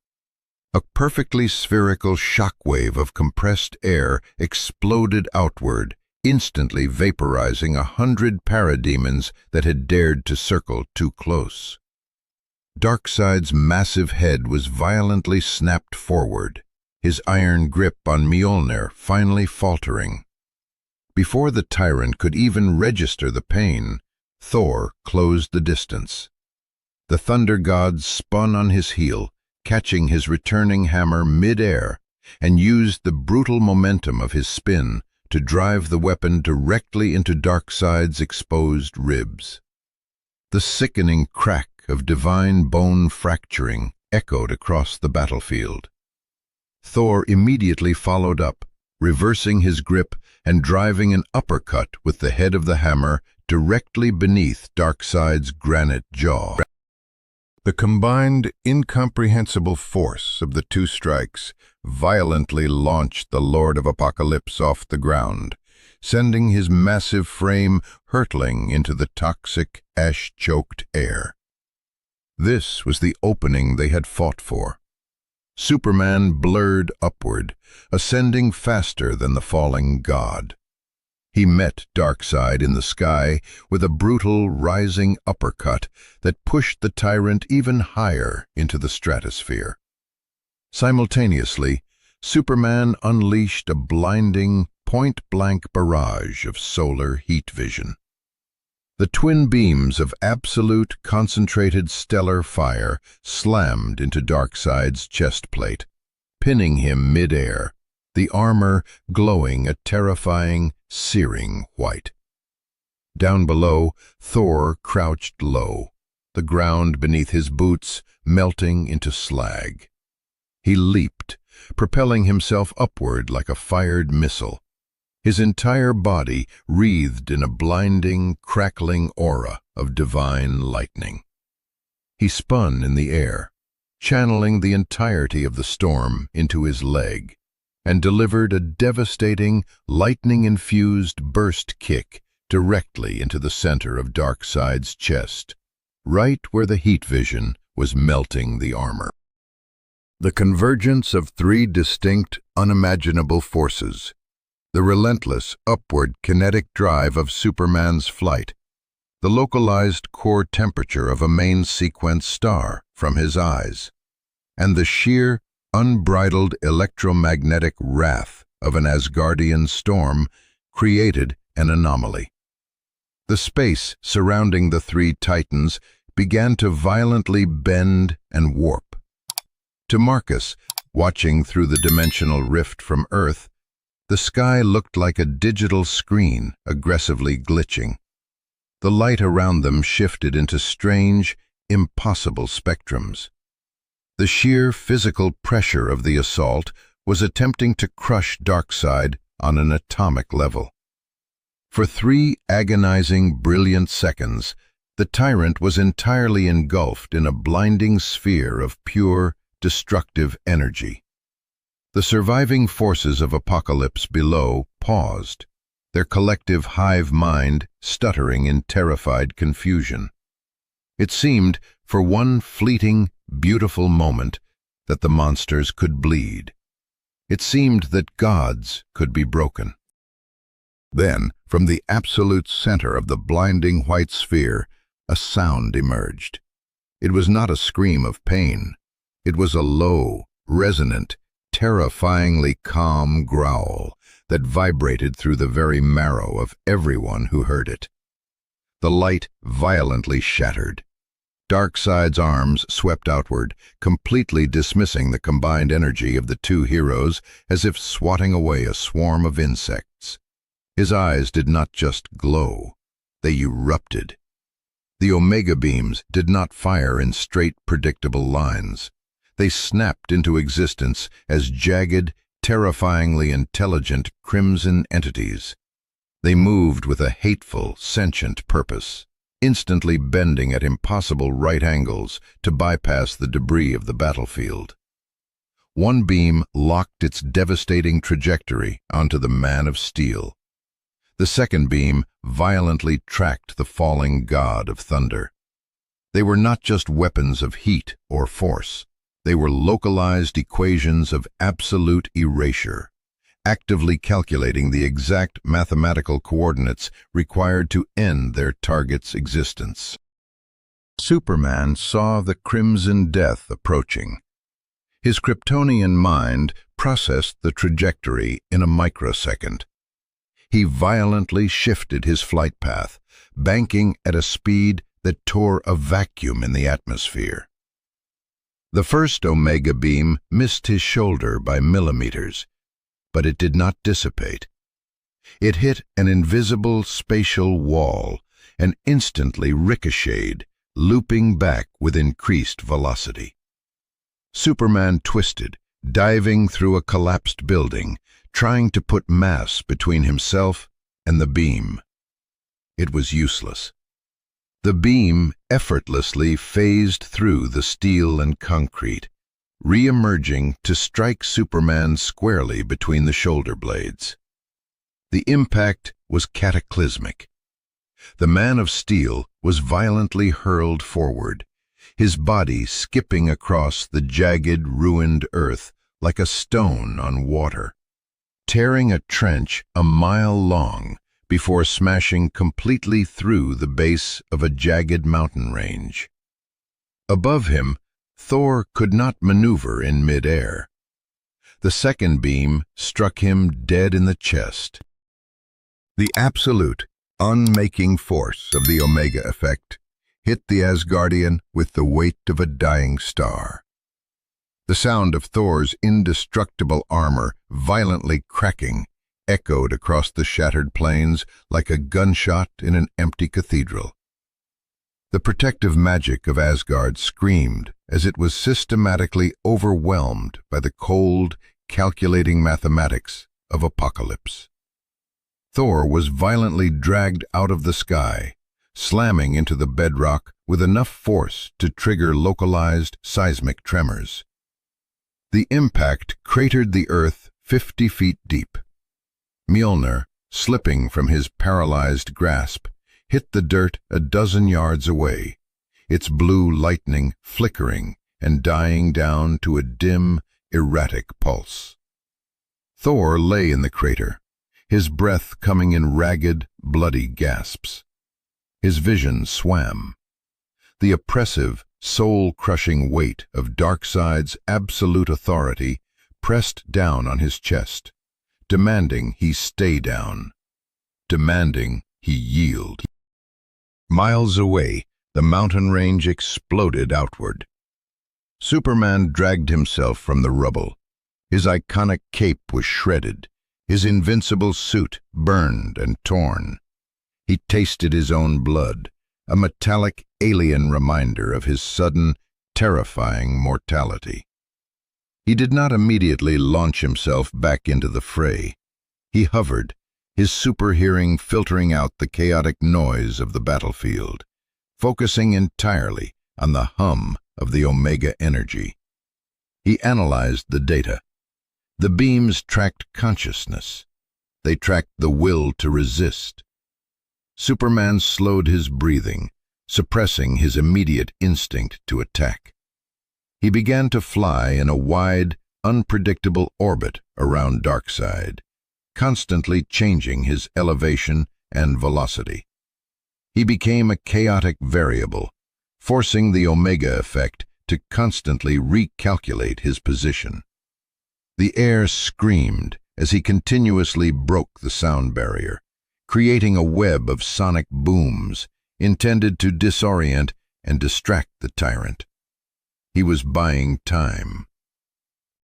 A perfectly spherical shockwave of compressed air exploded outward, instantly vaporizing 100 parademons that had dared to circle too close. Darkseid's massive head was violently snapped forward, his iron grip on Mjolnir finally faltering. Before the tyrant could even register the pain, Thor closed the distance. The thunder god spun on his heel, catching his returning hammer mid-air, and used the brutal momentum of his spin to drive the weapon directly into Darkseid's exposed ribs. The sickening crack of divine bone fracturing echoed across the battlefield. Thor immediately followed up, reversing his grip and driving an uppercut with the head of the hammer directly beneath Darkseid's granite jaw. The combined, incomprehensible force of the two strikes violently launched the Lord of Apokolips off the ground, sending his massive frame hurtling into the toxic, ash-choked air. This was the opening they had fought for. Superman blurred upward, ascending faster than the falling god. He met Darkseid in the sky with a brutal, rising uppercut that pushed the tyrant even higher into the stratosphere. Simultaneously, Superman unleashed a blinding, point-blank barrage of solar heat vision. The twin beams of absolute concentrated stellar fire slammed into Darkseid's chest plate, pinning him mid-air, the armor glowing a terrifying, searing white. Down below, Thor crouched low, the ground beneath his boots melting into slag. He leaped, propelling himself upward like a fired missile, his entire body wreathed in a blinding, crackling aura of divine lightning. He spun in the air, channeling the entirety of the storm into his leg, and delivered a devastating, lightning-infused burst kick directly into the center of Darkseid's chest, right where the heat vision was melting the armor. The convergence of three distinct, unimaginable forces: the relentless, upward kinetic drive of Superman's flight, the localized core temperature of a main-sequence star from his eyes, and the sheer, unbridled electromagnetic wrath of an Asgardian storm created an anomaly. The space surrounding the three titans began to violently bend and warp. To Marcus, Watching through the dimensional rift from Earth, the sky looked like a digital screen aggressively glitching. The light around them shifted into strange, impossible spectrums. The sheer physical pressure of the assault was attempting to crush Darkseid on an atomic level. For 3 agonizing, brilliant seconds, the tyrant was entirely engulfed in a blinding sphere of pure, destructive energy. The surviving forces of Apokolips below paused, their collective hive mind stuttering in terrified confusion. It seemed, for one fleeting, beautiful moment, that the monsters could bleed. It seemed that gods could be broken. Then, from the absolute center of the blinding white sphere, a sound emerged. It was not a scream of pain. It was a low, resonant, terrifyingly calm growl that vibrated through the very marrow of everyone who heard it. The light violently shattered. Darkseid's arms swept outward, completely dismissing the combined energy of the 2 heroes as if swatting away a swarm of insects. His eyes did not just glow, they erupted. The Omega beams did not fire in straight, predictable lines. They snapped into existence as jagged, terrifyingly intelligent crimson entities. They moved with a hateful, sentient purpose, instantly bending at impossible right angles to bypass the debris of the battlefield. One beam locked its devastating trajectory onto the Man of Steel. The second beam violently tracked the falling god of thunder. They were not just weapons of heat or force. They were localized equations of absolute erasure, actively calculating the exact mathematical coordinates required to end their target's existence. Superman saw the Crimson Death approaching. His Kryptonian mind processed the trajectory in a microsecond. He violently shifted his flight path, banking at a speed that tore a vacuum in the atmosphere. The first Omega beam missed his shoulder by millimeters, but it did not dissipate. It hit an invisible spatial wall and instantly ricocheted, looping back with increased velocity. Superman twisted, diving through a collapsed building, trying to put mass between himself and the beam. It was useless. The beam effortlessly phased through the steel and concrete, re-emerging to strike Superman squarely between the shoulder blades. The impact was cataclysmic. The Man of Steel was violently hurled forward, his body skipping across the jagged, ruined earth like a stone on water, tearing a trench a mile long before smashing completely through the base of a jagged mountain range. Above him, Thor could not maneuver in mid-air. The second beam struck him dead in the chest. The absolute, unmaking force of the Omega effect hit the Asgardian with the weight of a dying star. The sound of Thor's indestructible armor violently cracking echoed across the shattered plains like a gunshot in an empty cathedral. The protective magic of Asgard screamed as it was systematically overwhelmed by the cold, calculating mathematics of Apokolips. Thor was violently dragged out of the sky, slamming into the bedrock with enough force to trigger localized seismic tremors. The impact cratered the earth 50 feet deep. Mjolnir, slipping from his paralyzed grasp, hit the dirt a dozen yards away, its blue lightning flickering and dying down to a dim, erratic pulse. Thor lay in the crater, his breath coming in ragged, bloody gasps. His vision swam. The oppressive, soul-crushing weight of Darkseid's absolute authority pressed down on his chest, demanding he stay down, demanding he yield. Miles away, the mountain range exploded outward. Superman dragged himself from the rubble, His iconic cape was shredded, his invincible suit burned and torn. He tasted his own blood, a metallic alien reminder of his sudden, terrifying mortality. He did not immediately launch himself back into the fray. He hovered, his super hearing filtering out the chaotic noise of the battlefield, focusing entirely on the hum of the Omega energy. He analyzed the data. The beams tracked consciousness. They tracked the will to resist. Superman slowed his breathing, suppressing his immediate instinct to attack. He began to fly in a wide, unpredictable orbit around Darkseid, constantly changing his elevation and velocity. He became a chaotic variable, forcing the Omega effect to constantly recalculate his position. The air screamed as he continuously broke the sound barrier, creating a web of sonic booms intended to disorient and distract the tyrant. He was buying time.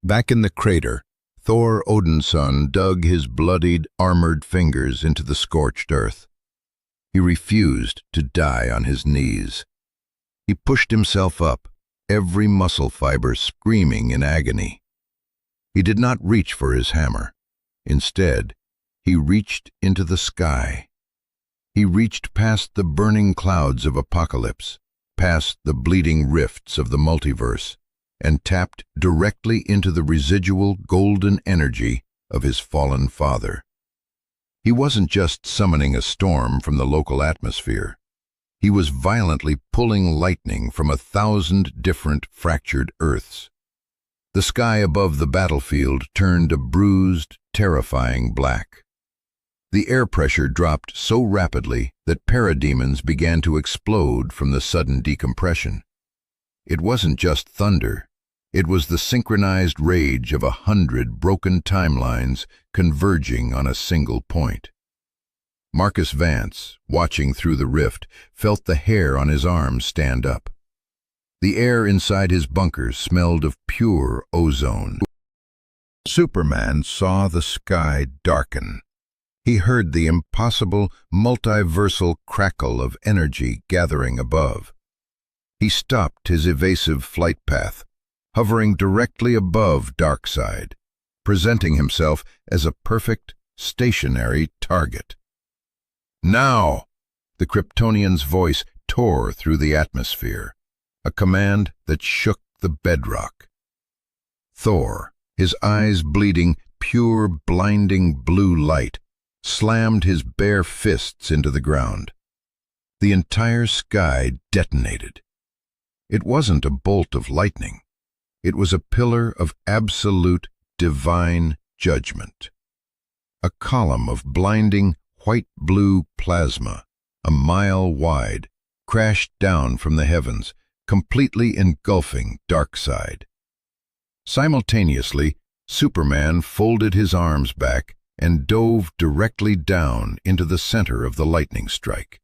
Back in the crater, Thor Odinson dug his bloodied, armored fingers into the scorched earth. He refused to die on his knees. He pushed himself up, every muscle fiber screaming in agony. He did not reach for his hammer. Instead, he reached into the sky. He reached past the burning clouds of Apokolips, past the bleeding rifts of the multiverse, and tapped directly into the residual golden energy of his fallen father. He wasn't just summoning a storm from the local atmosphere. He was violently pulling lightning from 1,000 different fractured Earths. The sky above the battlefield turned a bruised, terrifying black. The air pressure dropped so rapidly that parademons began to explode from the sudden decompression. It wasn't just thunder. It was the synchronized rage of 100 broken timelines converging on a single point. Marcus Vance, watching through the rift, felt the hair on his arms stand up. The air inside his bunkers smelled of pure ozone. Superman saw the sky darken. He heard the impossible, multiversal crackle of energy gathering above. He stopped his evasive flight path, hovering directly above Darkseid, presenting himself as a perfect, stationary target. "Now!" The Kryptonian's voice tore through the atmosphere, a command that shook the bedrock. Thor, his eyes bleeding pure, blinding blue light, slammed his bare fists into the ground. The entire sky detonated. It wasn't a bolt of lightning. It was a pillar of absolute, divine judgment. A column of blinding, white-blue plasma, a mile wide, crashed down from the heavens, completely engulfing Darkseid. Simultaneously, Superman folded his arms back and dove directly down into the center of the lightning strike.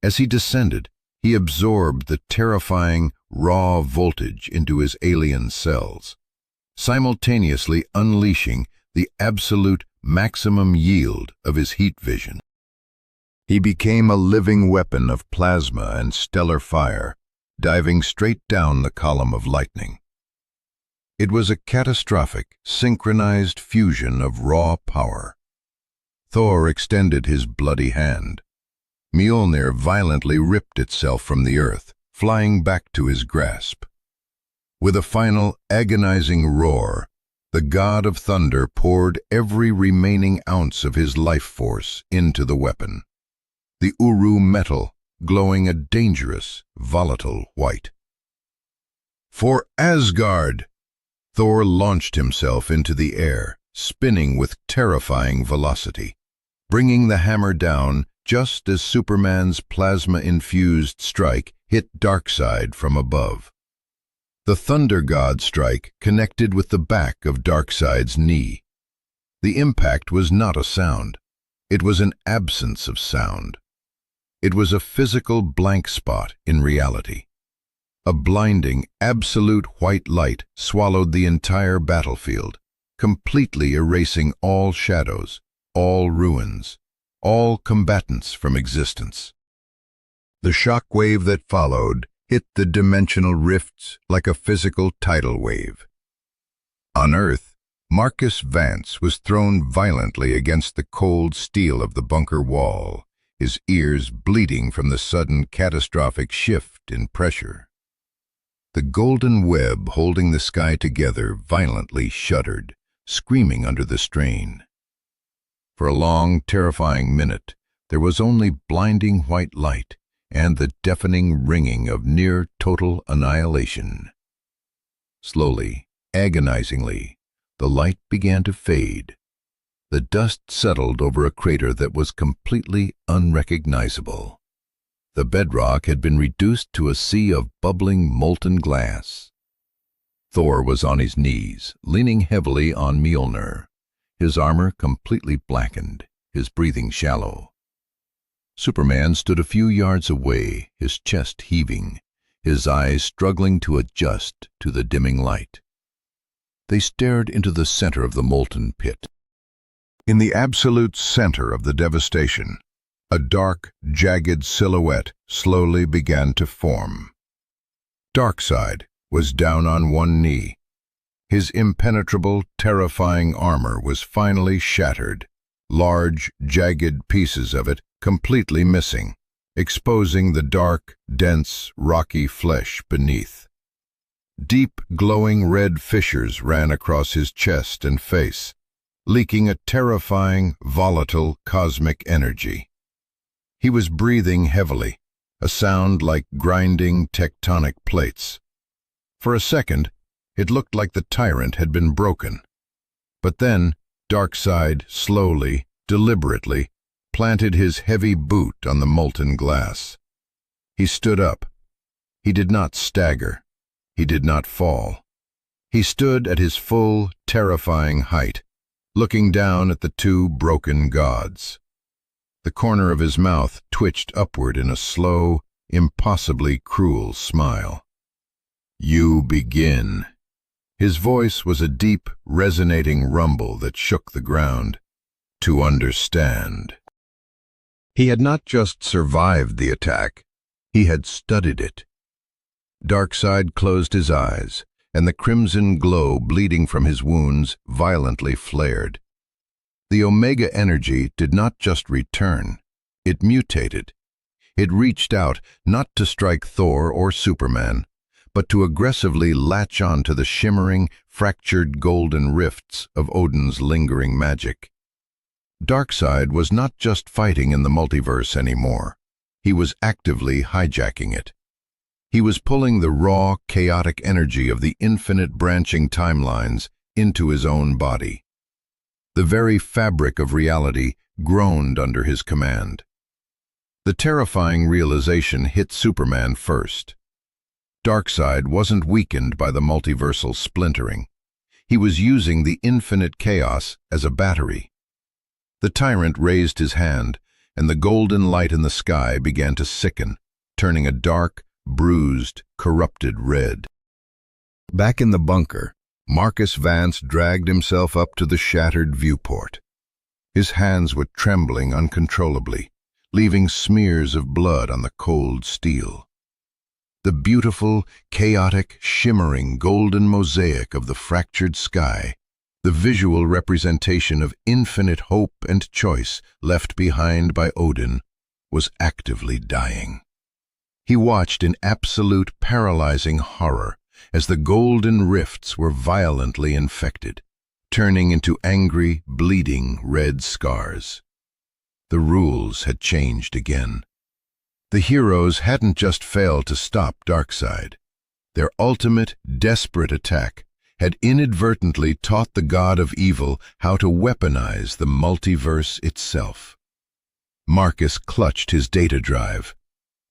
As he descended, he absorbed the terrifying, raw voltage into his alien cells, simultaneously unleashing the absolute maximum yield of his heat vision. He became a living weapon of plasma and stellar fire, diving straight down the column of lightning. It was a catastrophic, synchronized fusion of raw power. Thor extended his bloody hand. Mjolnir violently ripped itself from the earth, flying back to his grasp. With a final, agonizing roar, the god of thunder poured every remaining ounce of his life force into the weapon. The Uru metal glowing a dangerous, volatile white. "For Asgard!" Thor launched himself into the air, spinning with terrifying velocity, bringing the hammer down just as Superman's plasma-infused strike hit Darkseid from above. The Thunder God strike connected with the back of Darkseid's knee. The impact was not a sound. It was an absence of sound. It was a physical blank spot in reality. A blinding, absolute white light swallowed the entire battlefield, completely erasing all shadows, all ruins, all combatants from existence. The shock wave that followed hit the dimensional rifts like a physical tidal wave. On Earth, Marcus Vance was thrown violently against the cold steel of the bunker wall, his ears bleeding from the sudden catastrophic shift in pressure. The golden web holding the sky together violently shuddered, screaming under the strain. For a long, terrifying minute, there was only blinding white light and the deafening ringing of near-total annihilation. Slowly, agonizingly, the light began to fade. The dust settled over a crater that was completely unrecognizable. The bedrock had been reduced to a sea of bubbling molten glass. Thor was on his knees, leaning heavily on Mjolnir, his armor completely blackened, his breathing shallow. Superman stood a few yards away, his chest heaving, his eyes struggling to adjust to the dimming light. They stared into the center of the molten pit. In the absolute center of the devastation, a dark, jagged silhouette slowly began to form. Darkseid was down on one knee. His impenetrable, terrifying armor was finally shattered, large, jagged pieces of it completely missing, exposing the dark, dense, rocky flesh beneath. Deep, glowing red fissures ran across his chest and face, leaking a terrifying, volatile, cosmic energy. He was breathing heavily, a sound like grinding tectonic plates. For a second, it looked like the tyrant had been broken. But then, Darkseid slowly, deliberately, planted his heavy boot on the molten glass. He stood up. He did not stagger. He did not fall. He stood at his full, terrifying height, looking down at the two broken gods. The corner of his mouth twitched upward in a slow, impossibly cruel smile. "You begin." His voice was a deep, resonating rumble that shook the ground. "To understand." He had not just survived the attack, he had studied it. Darkseid closed his eyes, and the crimson glow bleeding from his wounds violently flared. The Omega energy did not just return, it mutated. It reached out not to strike Thor or Superman, but to aggressively latch on to the shimmering, fractured golden rifts of Odin's lingering magic. Darkseid was not just fighting in the multiverse anymore. He was actively hijacking it. He was pulling the raw, chaotic energy of the infinite branching timelines into his own body. The very fabric of reality groaned under his command. The terrifying realization hit Superman first. Darkseid wasn't weakened by the multiversal splintering. He was using the infinite chaos as a battery. The tyrant raised his hand, and the golden light in the sky began to sicken, turning a dark, bruised, corrupted red. Back in the bunker, Marcus Vance dragged himself up to the shattered viewport. His hands were trembling uncontrollably, leaving smears of blood on the cold steel. The beautiful, chaotic, shimmering golden mosaic of the fractured sky, the visual representation of infinite hope and choice left behind by Odin, was actively dying. He watched in absolute paralyzing horror as the golden rifts were violently infected, turning into angry, bleeding red scars. The rules had changed again. The heroes hadn't just failed to stop Darkseid. Their ultimate, desperate attack had inadvertently taught the god of evil how to weaponize the multiverse itself. Marcus clutched his data drive.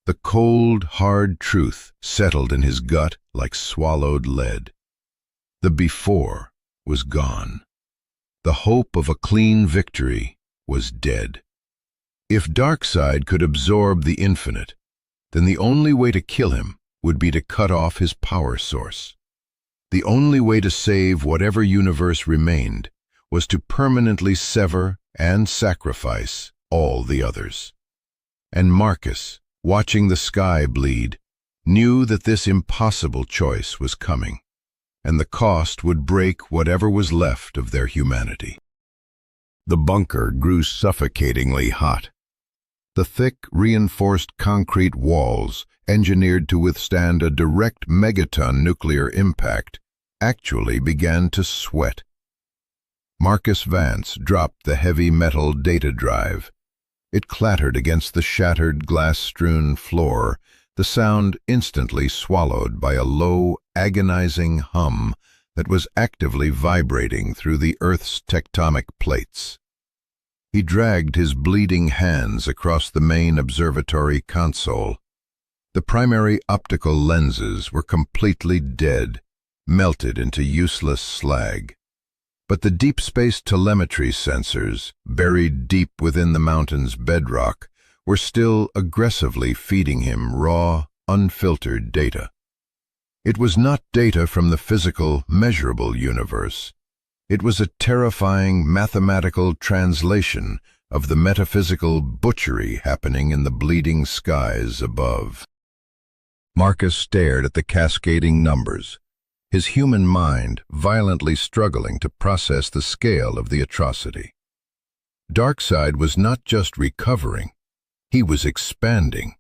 The cold, hard truth settled in his gut like swallowed lead. The before was gone. The hope of a clean victory was dead. If Darkseid could absorb the infinite, then the only way to kill him would be to cut off his power source. The only way to save whatever universe remained was to permanently sever and sacrifice all the others. And Marcus, watching the sky bleed, knew that this impossible choice was coming, and the cost would break whatever was left of their humanity. The bunker grew suffocatingly hot. The thick, reinforced concrete walls, engineered to withstand a direct megaton nuclear impact, actually began to sweat. Marcus Vance dropped the heavy metal data drive. It clattered against the shattered, glass-strewn floor, the sound instantly swallowed by a low, agonizing hum that was actively vibrating through the Earth's tectonic plates. He dragged his bleeding hands across the main observatory console. The primary optical lenses were completely dead, melted into useless slag. But the deep space telemetry sensors, buried deep within the mountain's bedrock, were still aggressively feeding him raw, unfiltered data. It was not data from the physical, measurable universe. It was a terrifying mathematical translation of the metaphysical butchery happening in the bleeding skies above. Marcus stared at the cascading numbers, his human mind violently struggling to process the scale of the atrocity. Darkseid was not just recovering, he was expanding.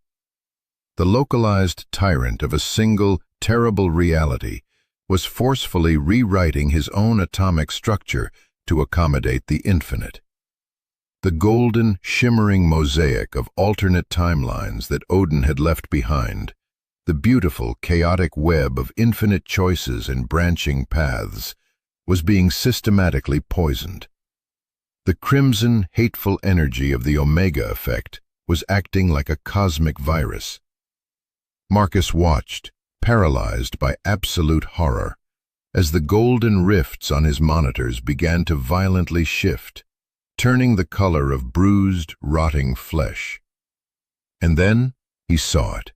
The localized tyrant of a single, terrible reality was forcefully rewriting his own atomic structure to accommodate the infinite. The golden, shimmering mosaic of alternate timelines that Odin had left behind, the beautiful, chaotic web of infinite choices and branching paths, was being systematically poisoned. The crimson, hateful energy of the Omega effect was acting like a cosmic virus. Marcus watched, paralyzed by absolute horror, as the golden rifts on his monitors began to violently shift, turning the color of bruised, rotting flesh. And then he saw it.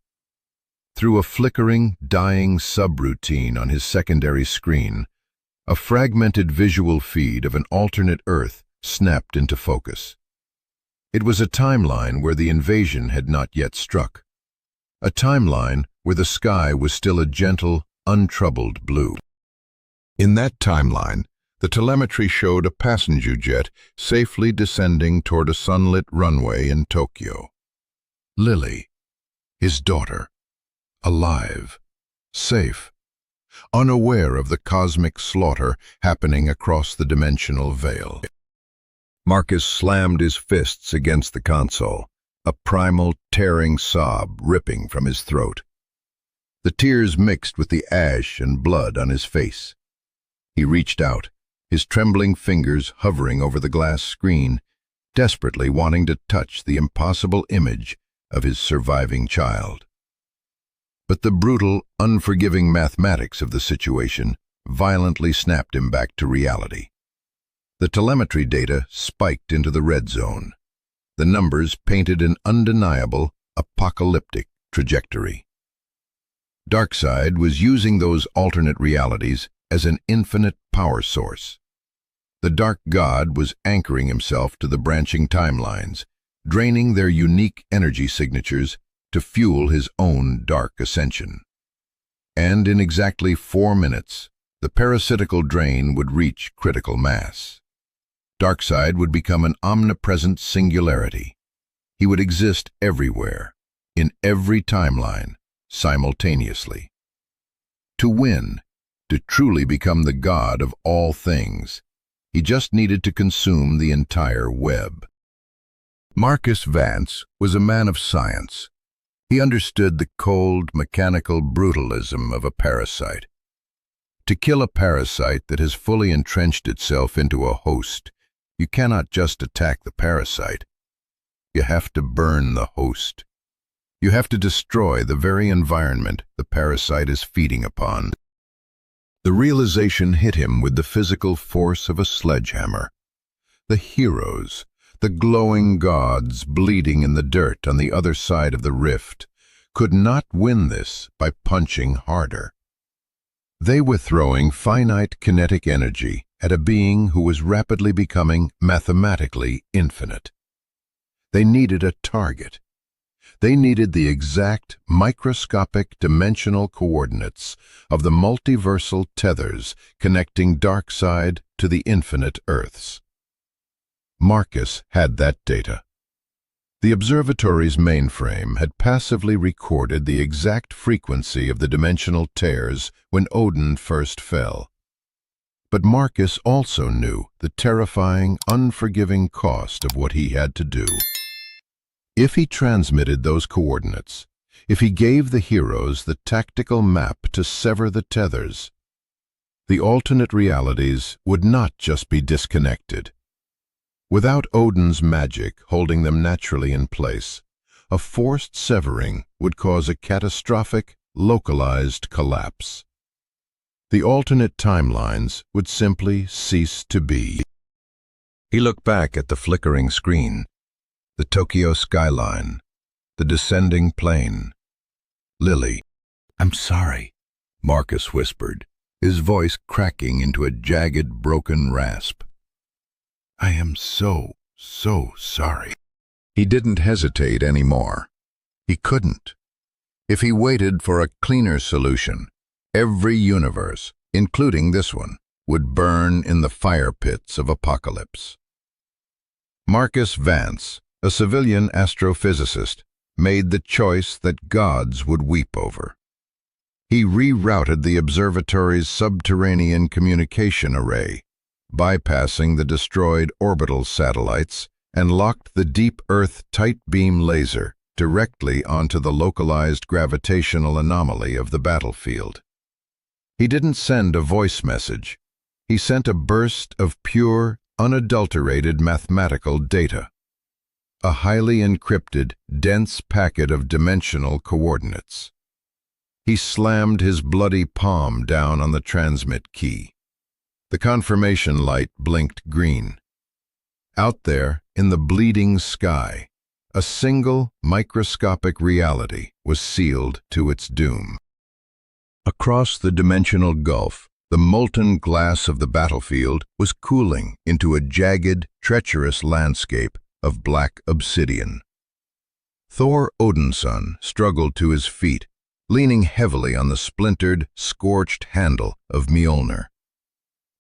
Through a flickering, dying subroutine on his secondary screen, a fragmented visual feed of an alternate Earth snapped into focus. It was a timeline where the invasion had not yet struck. A timeline where the sky was still a gentle, untroubled blue. In that timeline, the telemetry showed a passenger jet safely descending toward a sunlit runway in Tokyo. Lily, his daughter, alive, safe, unaware of the cosmic slaughter happening across the dimensional veil. Marcus slammed his fists against the console, a primal, tearing sob ripping from his throat. The tears mixed with the ash and blood on his face. He reached out, his trembling fingers hovering over the glass screen, desperately wanting to touch the impossible image of his surviving child. But the brutal, unforgiving mathematics of the situation violently snapped him back to reality. The telemetry data spiked into the red zone. The numbers painted an undeniable, apocalyptic trajectory. Darkseid was using those alternate realities as an infinite power source. The Dark God was anchoring himself to the branching timelines, draining their unique energy signatures to fuel his own dark ascension. And in exactly 4 minutes, the parasitical drain would reach critical mass. Darkseid would become an omnipresent singularity. He would exist everywhere, in every timeline, simultaneously. To win, to truly become the god of all things, he just needed to consume the entire web. Marcus Vance was a man of science. He understood the cold, mechanical brutalism of a parasite. To kill a parasite that has fully entrenched itself into a host, you cannot just attack the parasite. You have to burn the host. You have to destroy the very environment the parasite is feeding upon. The realization hit him with the physical force of a sledgehammer. The heroes, the glowing gods bleeding in the dirt on the other side of the rift, could not win this by punching harder. They were throwing finite kinetic energy at a being who was rapidly becoming mathematically infinite. They needed a target. They needed the exact microscopic dimensional coordinates of the multiversal tethers connecting Darkseid to the infinite Earths. Marcus had that data. The observatory's mainframe had passively recorded the exact frequency of the dimensional tears when Odin first fell. But Marcus also knew the terrifying, unforgiving cost of what he had to do. If he transmitted those coordinates, if he gave the heroes the tactical map to sever the tethers, the alternate realities would not just be disconnected. Without Odin's magic holding them naturally in place, a forced severing would cause a catastrophic, localized collapse. The alternate timelines would simply cease to be. He looked back at the flickering screen, the Tokyo skyline, the descending plane. Lily. "I'm sorry," Marcus whispered, his voice cracking into a jagged, broken rasp. "I am so sorry." He didn't hesitate anymore. He couldn't. If he waited for a cleaner solution, every universe, including this one, would burn in the fire pits of Apokolips. Marcus Vance, a civilian astrophysicist, made the choice that gods would weep over. He rerouted the observatory's subterranean communication array, bypassing the destroyed orbital satellites, and locked the deep Earth tight beam laser directly onto the localized gravitational anomaly of the battlefield. He didn't send a voice message. He sent a burst of pure, unadulterated mathematical data. A highly encrypted, dense packet of dimensional coordinates. He slammed his bloody palm down on the transmit key. The confirmation light blinked green. Out there, in the bleeding sky, a single microscopic reality was sealed to its doom. Across the dimensional gulf, the molten glass of the battlefield was cooling into a jagged, treacherous landscape of black obsidian. Thor Odinson struggled to his feet, leaning heavily on the splintered, scorched handle of Mjolnir.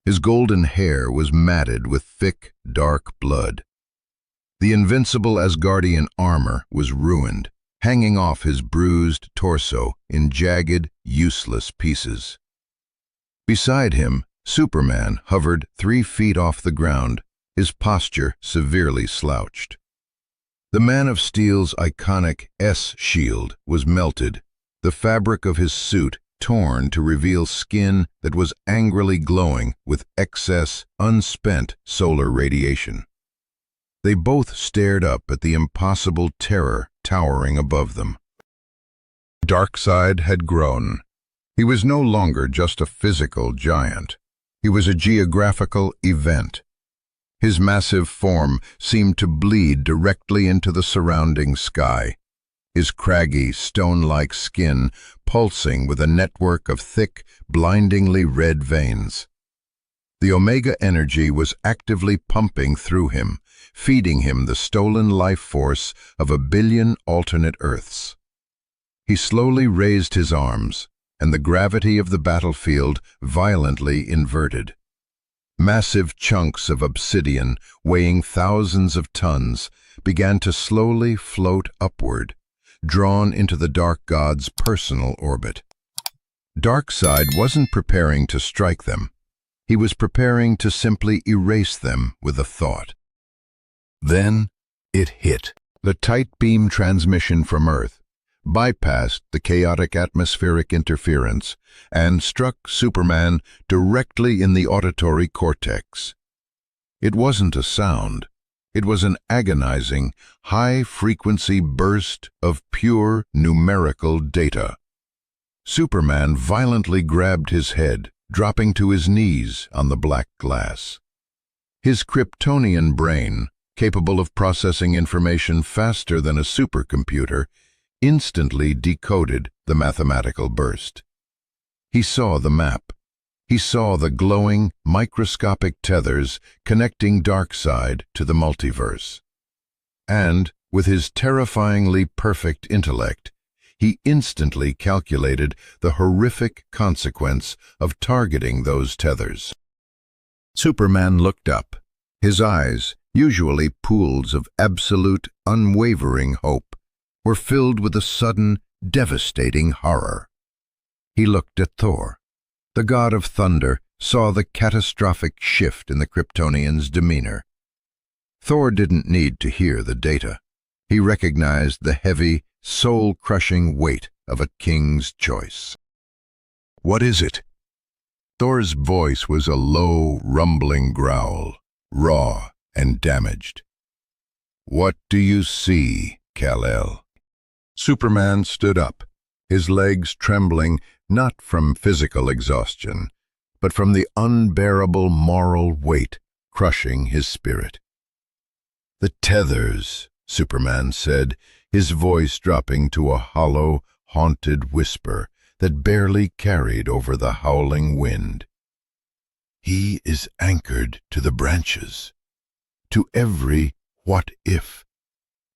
His golden hair was matted with thick, dark blood. The invincible Asgardian armor was ruined, hanging off his bruised torso in jagged, useless pieces. Beside him, Superman hovered 3 feet off the ground, his posture severely slouched. The Man of Steel's iconic S-shield was melted, the fabric of his suit torn to reveal skin that was angrily glowing with excess, unspent solar radiation. They both stared up at the impossible terror towering above them. Darkseid had grown. He was no longer just a physical giant. He was a geographical event. His massive form seemed to bleed directly into the surrounding sky, his craggy, stone-like skin pulsing with a network of thick, blindingly red veins. The Omega energy was actively pumping through him, feeding him the stolen life force of 1 billion alternate Earths. He slowly raised his arms, and the gravity of the battlefield violently inverted. Massive chunks of obsidian, weighing thousands of tons, began to slowly float upward, drawn into the Dark God's personal orbit. Darkseid wasn't preparing to strike them. He was preparing to simply erase them with a thought. Then it hit. The tight beam transmission from Earth bypassed the chaotic atmospheric interference and struck Superman directly in the auditory cortex. It wasn't a sound. It was an agonizing, high-frequency burst of pure numerical data. Superman violently grabbed his head, dropping to his knees on the black glass. His Kryptonian brain, capable of processing information faster than a supercomputer, instantly decoded the mathematical burst. He saw the map. He saw the glowing, microscopic tethers connecting Darkseid to the multiverse. And, with his terrifyingly perfect intellect, he instantly calculated the horrific consequence of targeting those tethers. Superman looked up. His eyes, usually pools of absolute, unwavering hope, were filled with a sudden, devastating horror. He looked at Thor. The god of thunder saw the catastrophic shift in the Kryptonian's demeanor. Thor didn't need to hear the data. He recognized the heavy, soul-crushing weight of a king's choice. "What is it?" Thor's voice was a low, rumbling growl, raw and damaged. "What do you see, Kal-El?" Superman stood up, his legs trembling not from physical exhaustion, but from the unbearable moral weight crushing his spirit. "The tethers," Superman said, his voice dropping to a hollow, haunted whisper that barely carried over the howling wind. "He is anchored to the branches, to every what-if,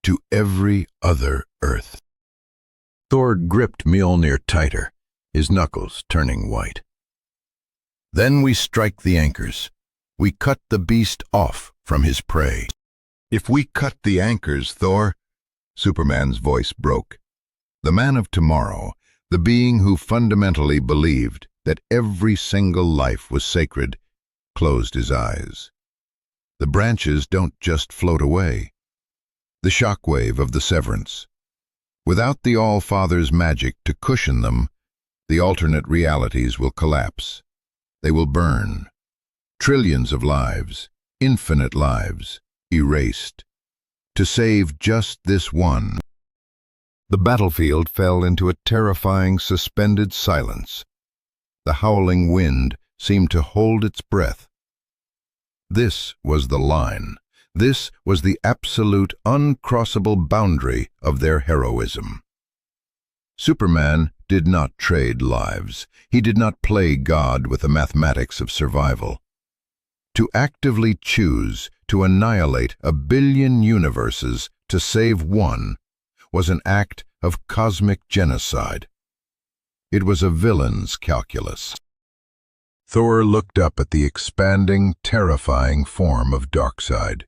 to every other Earth." Thor gripped Mjolnir tighter, his knuckles turning white. "Then we strike the anchors. We cut the beast off from his prey." "If we cut the anchors, Thor," Superman's voice broke. The man of tomorrow, the being who fundamentally believed that every single life was sacred, closed his eyes. The branches don't just float away. The shockwave of the severance. Without the All-Father's magic to cushion them, the alternate realities will collapse. They will burn. Trillions of lives, infinite lives, erased. To save just this one. The battlefield fell into a terrifying suspended silence. The howling wind seemed to hold its breath. This was the line. This was the absolute, uncrossable boundary of their heroism. Superman did not trade lives. He did not play God with the mathematics of survival. To actively choose to annihilate 1 billion universes to save one was an act of cosmic genocide. It was a villain's calculus. Thor looked up at the expanding, terrifying form of Darkseid.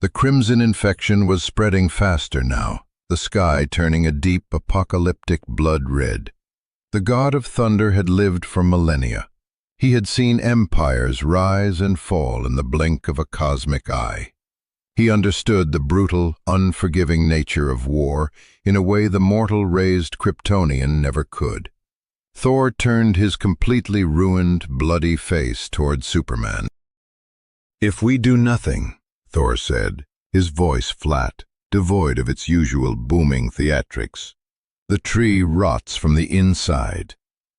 The crimson infection was spreading faster now, the sky turning a deep, apocalyptic blood red. The god of thunder had lived for millennia. He had seen empires rise and fall in the blink of a cosmic eye. He understood the brutal, unforgiving nature of war in a way the mortal-raised Kryptonian never could. Thor turned his completely ruined, bloody face toward Superman. "If we do nothing," Thor said, his voice flat, devoid of its usual booming theatrics, "the tree rots from the inside.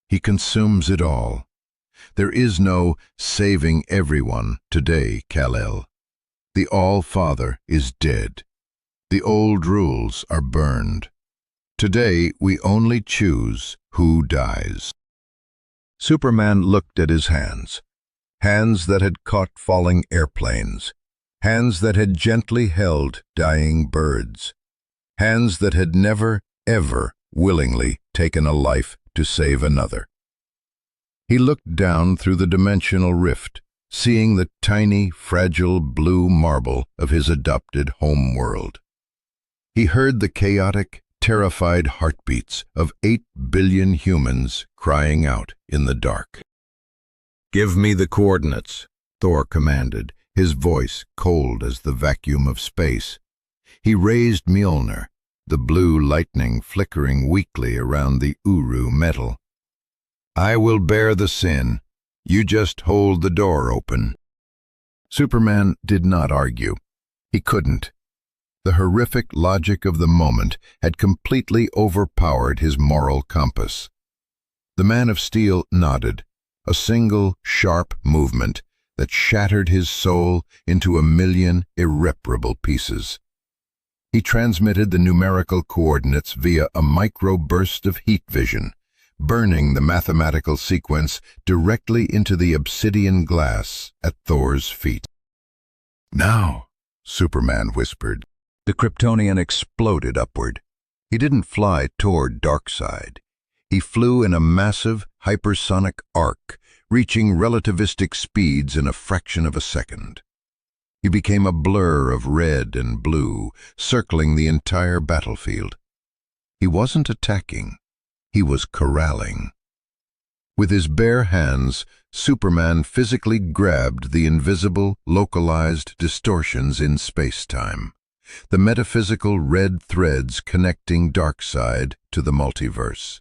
He consumes it all. There is no saving everyone today, Kal-El. The All-Father is dead. The old rules are burned. Today we only choose who dies." Superman looked at his hands. Hands that had caught falling airplanes. Hands that had gently held dying birds. Hands that had never, ever willingly taken a life to save another. He looked down through the dimensional rift, seeing the tiny, fragile blue marble of his adopted home world. He heard the chaotic, terrified heartbeats of 8 billion humans crying out in the dark. "Give me the coordinates," Thor commanded, his voice cold as the vacuum of space. He raised Mjolnir, the blue lightning flickering weakly around the Uru metal. "I will bear the sin. You just hold the door open." Superman did not argue. He couldn't. The horrific logic of the moment had completely overpowered his moral compass. The Man of Steel nodded, a single, sharp movement that shattered his soul into 1 million irreparable pieces. He transmitted the numerical coordinates via a microburst of heat vision, burning the mathematical sequence directly into the obsidian glass at Thor's feet. "Now," Superman whispered. The Kryptonian exploded upward. He didn't fly toward Darkseid. He flew in a massive, hypersonic arc, reaching relativistic speeds in a fraction of a second. He became a blur of red and blue, circling the entire battlefield. He wasn't attacking. He was corralling. With his bare hands, Superman physically grabbed the invisible, localized distortions in space-time, the metaphysical red threads connecting Darkseid to the multiverse.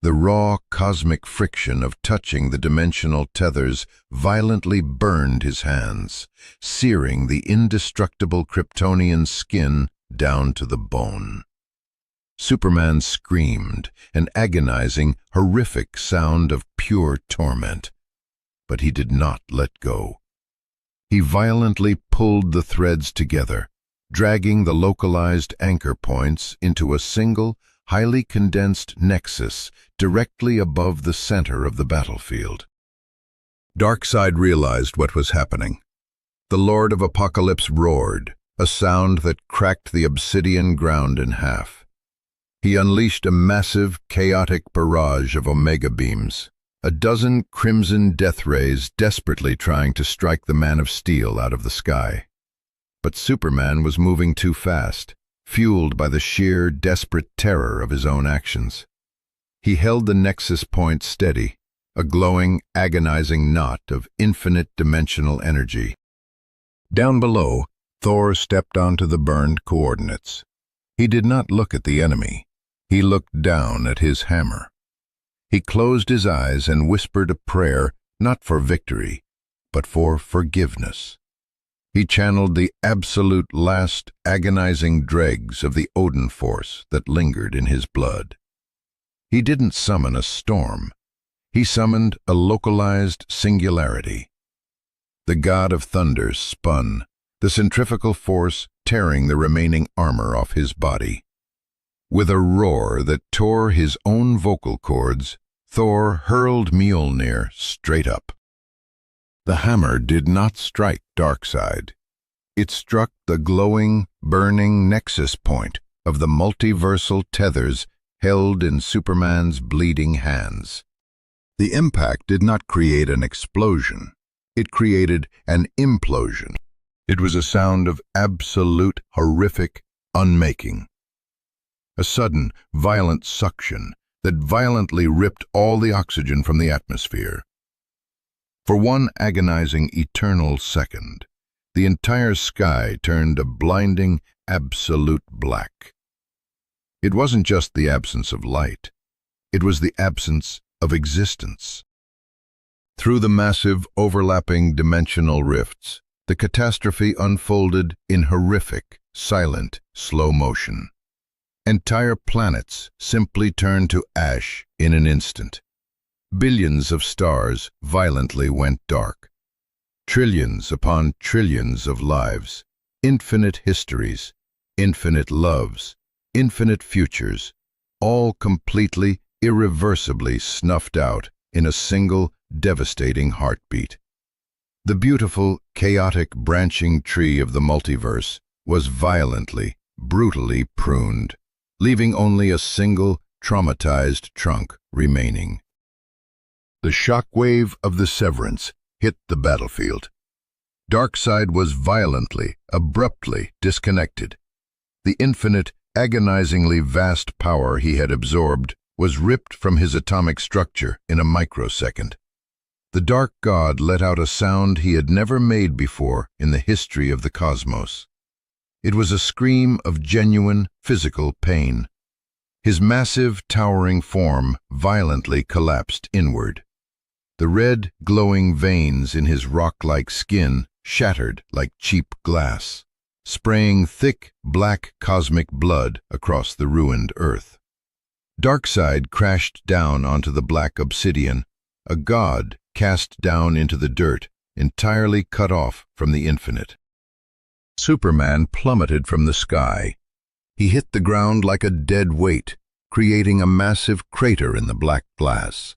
The raw cosmic friction of touching the dimensional tethers violently burned his hands, searing the indestructible Kryptonian skin down to the bone. Superman screamed, an agonizing, horrific sound of pure torment. But he did not let go. He violently pulled the threads together, dragging the localized anchor points into a single, highly condensed nexus directly above the center of the battlefield. Darkseid realized what was happening. The Lord of Apokolips roared, a sound that cracked the obsidian ground in half. He unleashed a massive, chaotic barrage of omega beams, a dozen crimson death rays desperately trying to strike the Man of Steel out of the sky. But Superman was moving too fast, fueled by the sheer, desperate terror of his own actions. He held the nexus point steady, a glowing, agonizing knot of infinite dimensional energy. Down below, Thor stepped onto the burned coordinates. He did not look at the enemy. He looked down at his hammer. He closed his eyes and whispered a prayer, not for victory, but for forgiveness. He channeled the absolute last agonizing dregs of the Odin force that lingered in his blood. He didn't summon a storm. He summoned a localized singularity. The god of thunder spun, the centrifugal force tearing the remaining armor off his body. With a roar that tore his own vocal cords, Thor hurled Mjolnir straight up. The hammer did not strike Darkseid. It struck the glowing, burning nexus point of the multiversal tethers held in Superman's bleeding hands. The impact did not create an explosion. It created an implosion. It was a sound of absolute, horrific unmaking. A sudden, violent suction that violently ripped all the oxygen from the atmosphere. For one agonizing, eternal second, the entire sky turned a blinding, absolute black. It wasn't just the absence of light. It was the absence of existence. Through the massive, overlapping dimensional rifts, the catastrophe unfolded in horrific, silent, slow motion. Entire planets simply turned to ash in an instant. Billions of stars violently went dark. Trillions upon trillions of lives, infinite histories, infinite loves, infinite futures, all completely, irreversibly snuffed out in a single, devastating heartbeat. The beautiful, chaotic branching tree of the multiverse was violently, brutally pruned, leaving only a single, traumatized trunk remaining. The shockwave of the severance hit the battlefield. Darkseid was violently, abruptly disconnected. The infinite, agonizingly vast power he had absorbed was ripped from his atomic structure in a microsecond. The dark god let out a sound he had never made before in the history of the cosmos. It was a scream of genuine physical pain. His massive, towering form violently collapsed inward. The red, glowing veins in his rock-like skin shattered like cheap glass, spraying thick, black cosmic blood across the ruined earth. Darkseid crashed down onto the black obsidian, a god cast down into the dirt, entirely cut off from the infinite. Superman plummeted from the sky. He hit the ground like a dead weight, creating a massive crater in the black glass.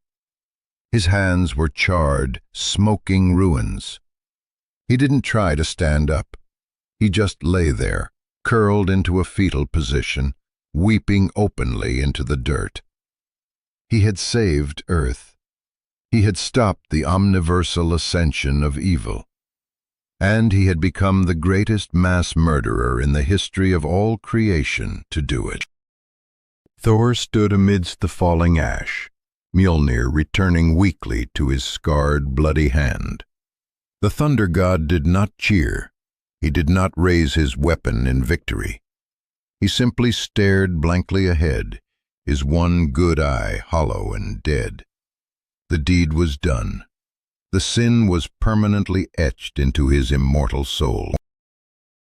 His hands were charred, smoking ruins. He didn't try to stand up. He just lay there, curled into a fetal position, weeping openly into the dirt. He had saved Earth. He had stopped the omniversal ascension of evil. And he had become the greatest mass murderer in the history of all creation to do it. Thor stood amidst the falling ash, Mjolnir returning weakly to his scarred, bloody hand. The thunder god did not cheer. He did not raise his weapon in victory. He simply stared blankly ahead, his one good eye hollow and dead. The deed was done. The sin was permanently etched into his immortal soul.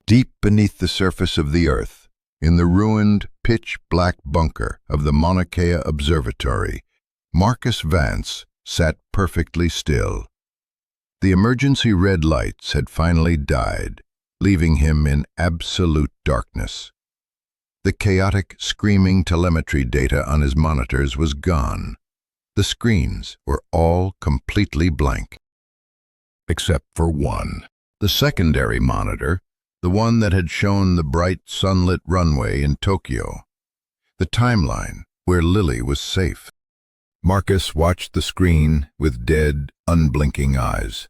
Deep beneath the surface of the earth, in the ruined, pitch-black bunker of the Mauna Kea Observatory, Marcus Vance sat perfectly still. The emergency red lights had finally died, leaving him in absolute darkness. The chaotic, screaming telemetry data on his monitors was gone. The screens were all completely blank. Except for one. The secondary monitor, the one that had shown the bright sunlit runway in Tokyo. The timeline where Lily was safe. Marcus watched the screen with dead, unblinking eyes.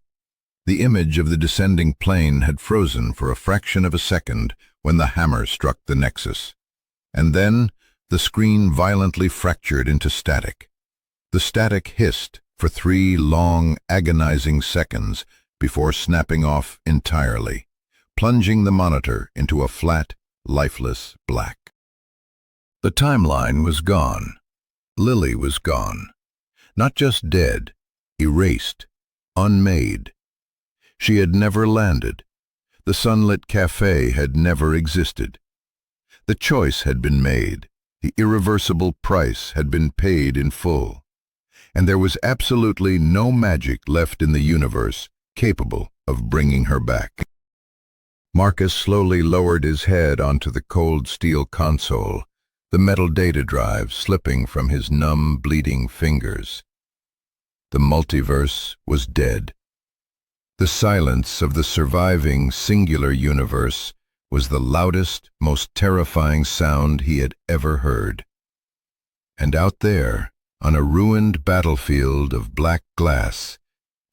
The image of the descending plane had frozen for a fraction of a second when the hammer struck the nexus. And then the screen violently fractured into static. The static hissed for 3 long, agonizing seconds before snapping off entirely, plunging the monitor into a flat, lifeless black. The timeline was gone. Lily was gone. Not just dead, erased, unmade. She had never landed. The sunlit cafe had never existed. The choice had been made. The irreversible price had been paid in full. And there was absolutely no magic left in the universe capable of bringing her back. Marcus slowly lowered his head onto the cold steel console, the metal data drive slipping from his numb, bleeding fingers. The multiverse was dead. The silence of the surviving singular universe was the loudest, most terrifying sound he had ever heard. And out there, on a ruined battlefield of black glass,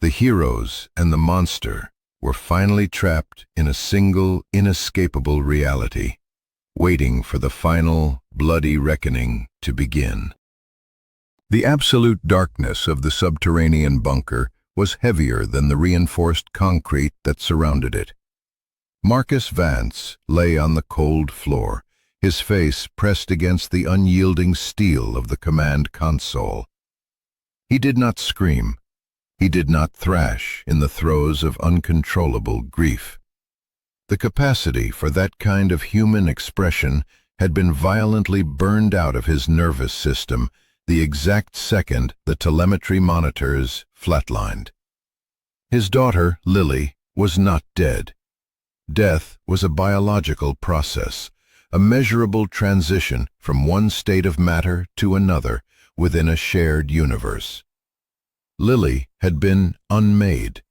the heroes and the monster were finally trapped in a single, inescapable reality, waiting for the final, bloody reckoning to begin. The absolute darkness of the subterranean bunker was heavier than the reinforced concrete that surrounded it. Marcus Vance lay on the cold floor, his face pressed against the unyielding steel of the command console. He did not scream. He did not thrash in the throes of uncontrollable grief. The capacity for that kind of human expression had been violently burned out of his nervous system the exact second the telemetry monitors flatlined. His daughter, Lily, was not dead. Death was a biological process, a measurable transition from one state of matter to another within a shared universe. Lily had been unmade.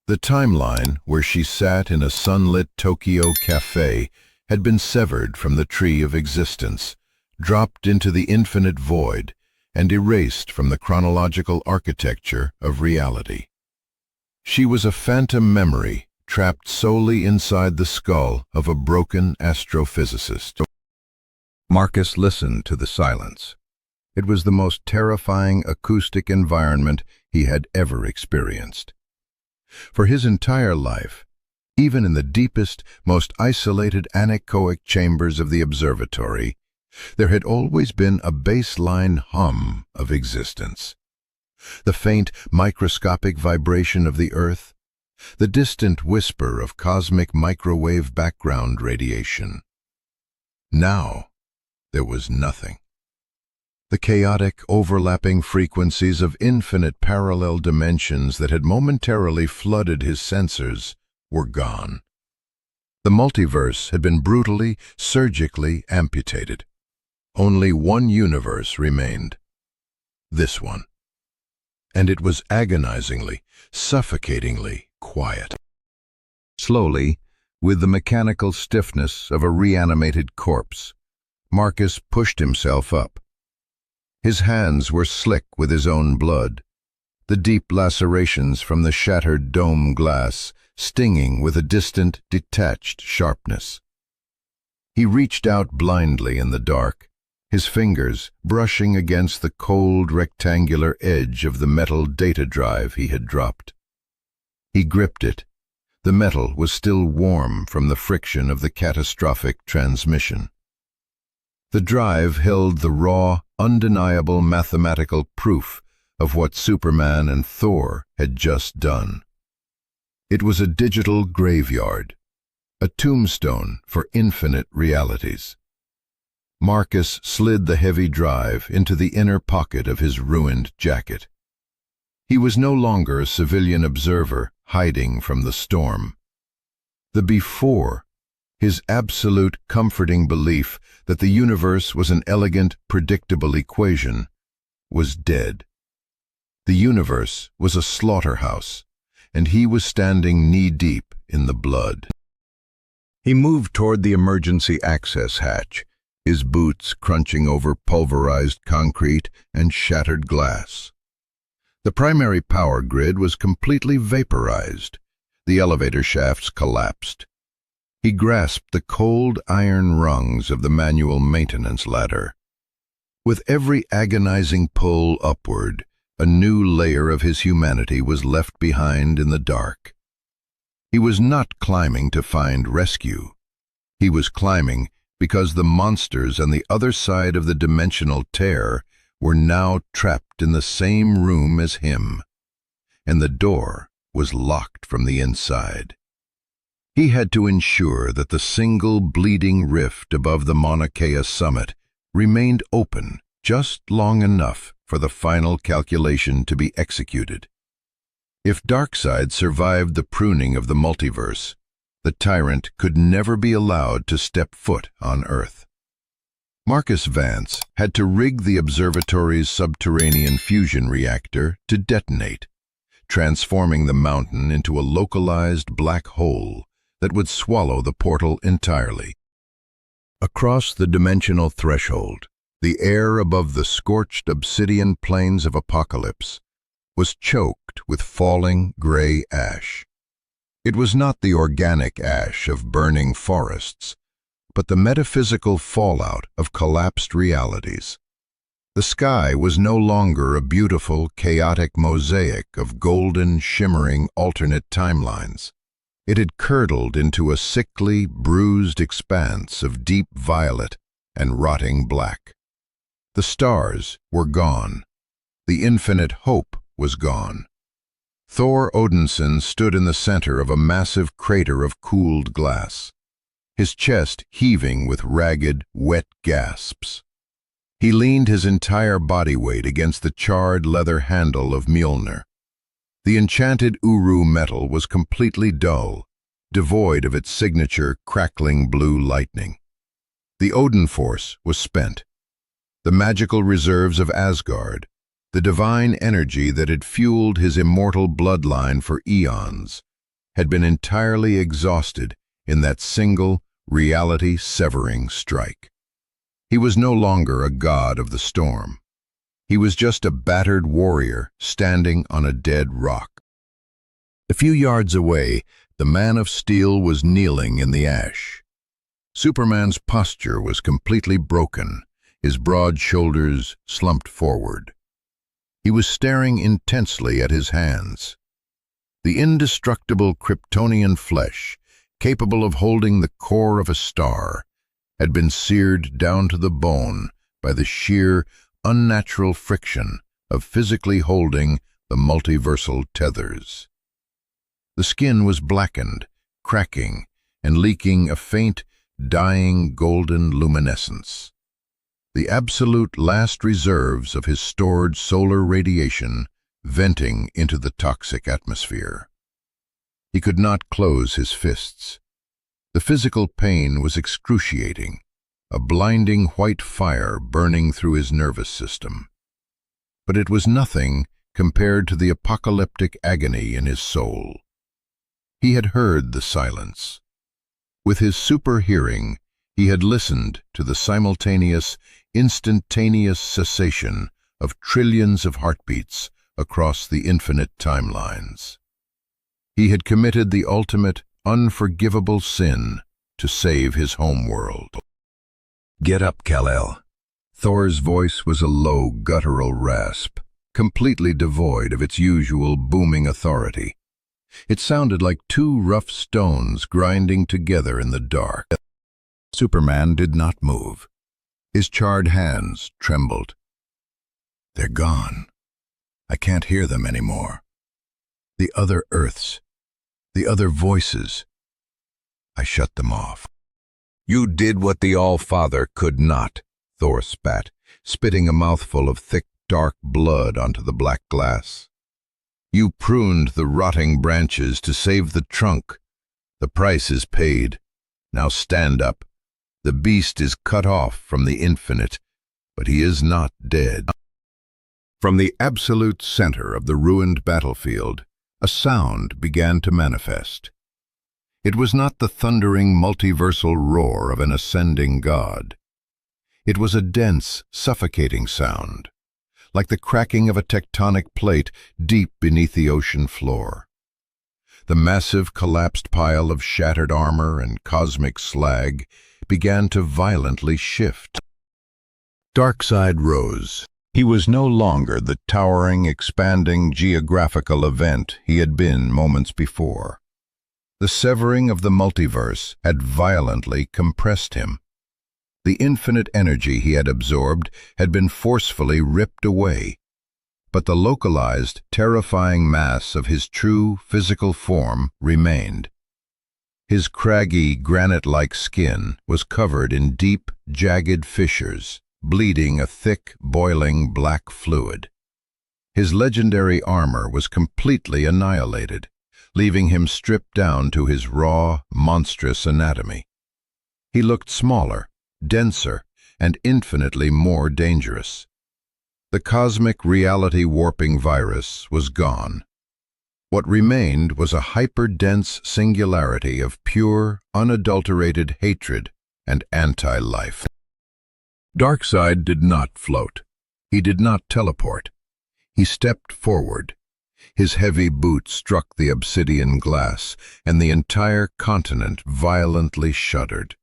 The timeline where she sat in a sunlit Tokyo cafe had been severed from the tree of existence, dropped into the infinite void, and erased from the chronological architecture of reality. She was a phantom memory trapped solely inside the skull of a broken astrophysicist. Marcus listened to the silence. It was the most terrifying acoustic environment he had ever experienced. For his entire life, even in the deepest, most isolated anechoic chambers of the observatory, there had always been a baseline hum of existence. The faint, microscopic vibration of the earth, the distant whisper of cosmic microwave background radiation. Now, there was nothing. The chaotic, overlapping frequencies of infinite parallel dimensions that had momentarily flooded his sensors were gone. The multiverse had been brutally, surgically amputated. Only one universe remained. This one. And it was agonizingly, suffocatingly quiet. Slowly, with the mechanical stiffness of a reanimated corpse, Marcus pushed himself up. His hands were slick with his own blood, the deep lacerations from the shattered dome glass stinging with a distant, detached sharpness. He reached out blindly in the dark, his fingers brushing against the cold, rectangular edge of the metal data drive he had dropped. He gripped it. The metal was still warm from the friction of the catastrophic transmission. The drive held the raw, undeniable mathematical proof of what Superman and Thor had just done. It was a digital graveyard, a tombstone for infinite realities. Marcus slid the heavy drive into the inner pocket of his ruined jacket. He was no longer a civilian observer hiding from the storm. The before, his absolute comforting belief that the universe was an elegant, predictable equation, was dead. The universe was a slaughterhouse, and he was standing knee-deep in the blood. He moved toward the emergency access hatch, his boots crunching over pulverized concrete and shattered glass. The primary power grid was completely vaporized. The elevator shafts collapsed. He grasped the cold iron rungs of the manual maintenance ladder. With every agonizing pull upward, a new layer of his humanity was left behind in the dark. He was not climbing to find rescue. He was climbing because the monsters on the other side of the dimensional tear were now trapped in the same room as him, and the door was locked from the inside. He had to ensure that the single bleeding rift above the Mauna Kea summit remained open just long enough for the final calculation to be executed. If Darkseid survived the pruning of the multiverse, the tyrant could never be allowed to step foot on Earth. Marcus Vance had to rig the observatory's subterranean fusion reactor to detonate, transforming the mountain into a localized black hole that would swallow the portal entirely. Across the dimensional threshold, the air above the scorched obsidian plains of Apokolips was choked with falling gray ash. It was not the organic ash of burning forests, but the metaphysical fallout of collapsed realities. The sky was no longer a beautiful, chaotic mosaic of golden, shimmering, alternate timelines. It had curdled into a sickly, bruised expanse of deep violet and rotting black. The stars were gone. The infinite hope was gone. Thor Odinson stood in the center of a massive crater of cooled glass, his chest heaving with ragged, wet gasps. He leaned his entire body weight against the charred leather handle of Mjolnir. The enchanted Uru metal was completely dull, devoid of its signature crackling blue lightning. The Odin force was spent. The magical reserves of Asgard, the divine energy that had fueled his immortal bloodline for eons, had been entirely exhausted in that single, reality-severing strike. He was no longer a god of the storm. He was just a battered warrior standing on a dead rock. A few yards away, the Man of Steel was kneeling in the ash. Superman's posture was completely broken, his broad shoulders slumped forward. He was staring intensely at his hands. The indestructible Kryptonian flesh, capable of holding the core of a star, had been seared down to the bone by the sheer, unnatural friction of physically holding the multiversal tethers. The skin was blackened, cracking, and leaking a faint, dying golden luminescence. The absolute last reserves of his stored solar radiation venting into the toxic atmosphere. He could not close his fists. The physical pain was excruciating, a blinding white fire burning through his nervous system. But it was nothing compared to the apocalyptic agony in his soul. He had heard the silence. With his super hearing, he had listened to the simultaneous, instantaneous cessation of trillions of heartbeats across the infinite timelines. He had committed the ultimate, unforgivable sin to save his homeworld. "Get up, Kal-El." Thor's voice was a low, guttural rasp, completely devoid of its usual booming authority. It sounded like two rough stones grinding together in the dark. Superman did not move. His charred hands trembled. "They're gone. I can't hear them anymore. The other Earths, the other voices. I shut them off." "You did what the All-Father could not," Thor spat, spitting a mouthful of thick, dark blood onto the black glass. "You pruned the rotting branches to save the trunk. The price is paid. Now stand up. The beast is cut off from the infinite, but he is not dead." From the absolute center of the ruined battlefield, a sound began to manifest. It was not the thundering multiversal roar of an ascending god. It was a dense, suffocating sound, like the cracking of a tectonic plate deep beneath the ocean floor. The massive collapsed pile of shattered armor and cosmic slag began to violently shift. Darkseid rose. He was no longer the towering, expanding geographical event he had been moments before. The severing of the multiverse had violently compressed him. The infinite energy he had absorbed had been forcefully ripped away, but the localized, terrifying mass of his true physical form remained. His craggy, granite-like skin was covered in deep, jagged fissures, bleeding a thick, boiling black fluid. His legendary armor was completely annihilated, leaving him stripped down to his raw, monstrous anatomy. He looked smaller, denser, and infinitely more dangerous. The cosmic reality-warping virus was gone. What remained was a hyper-dense singularity of pure, unadulterated hatred and anti-life. Darkseid did not float. He did not teleport. He stepped forward. His heavy boot struck the obsidian glass, and the entire continent violently shuddered.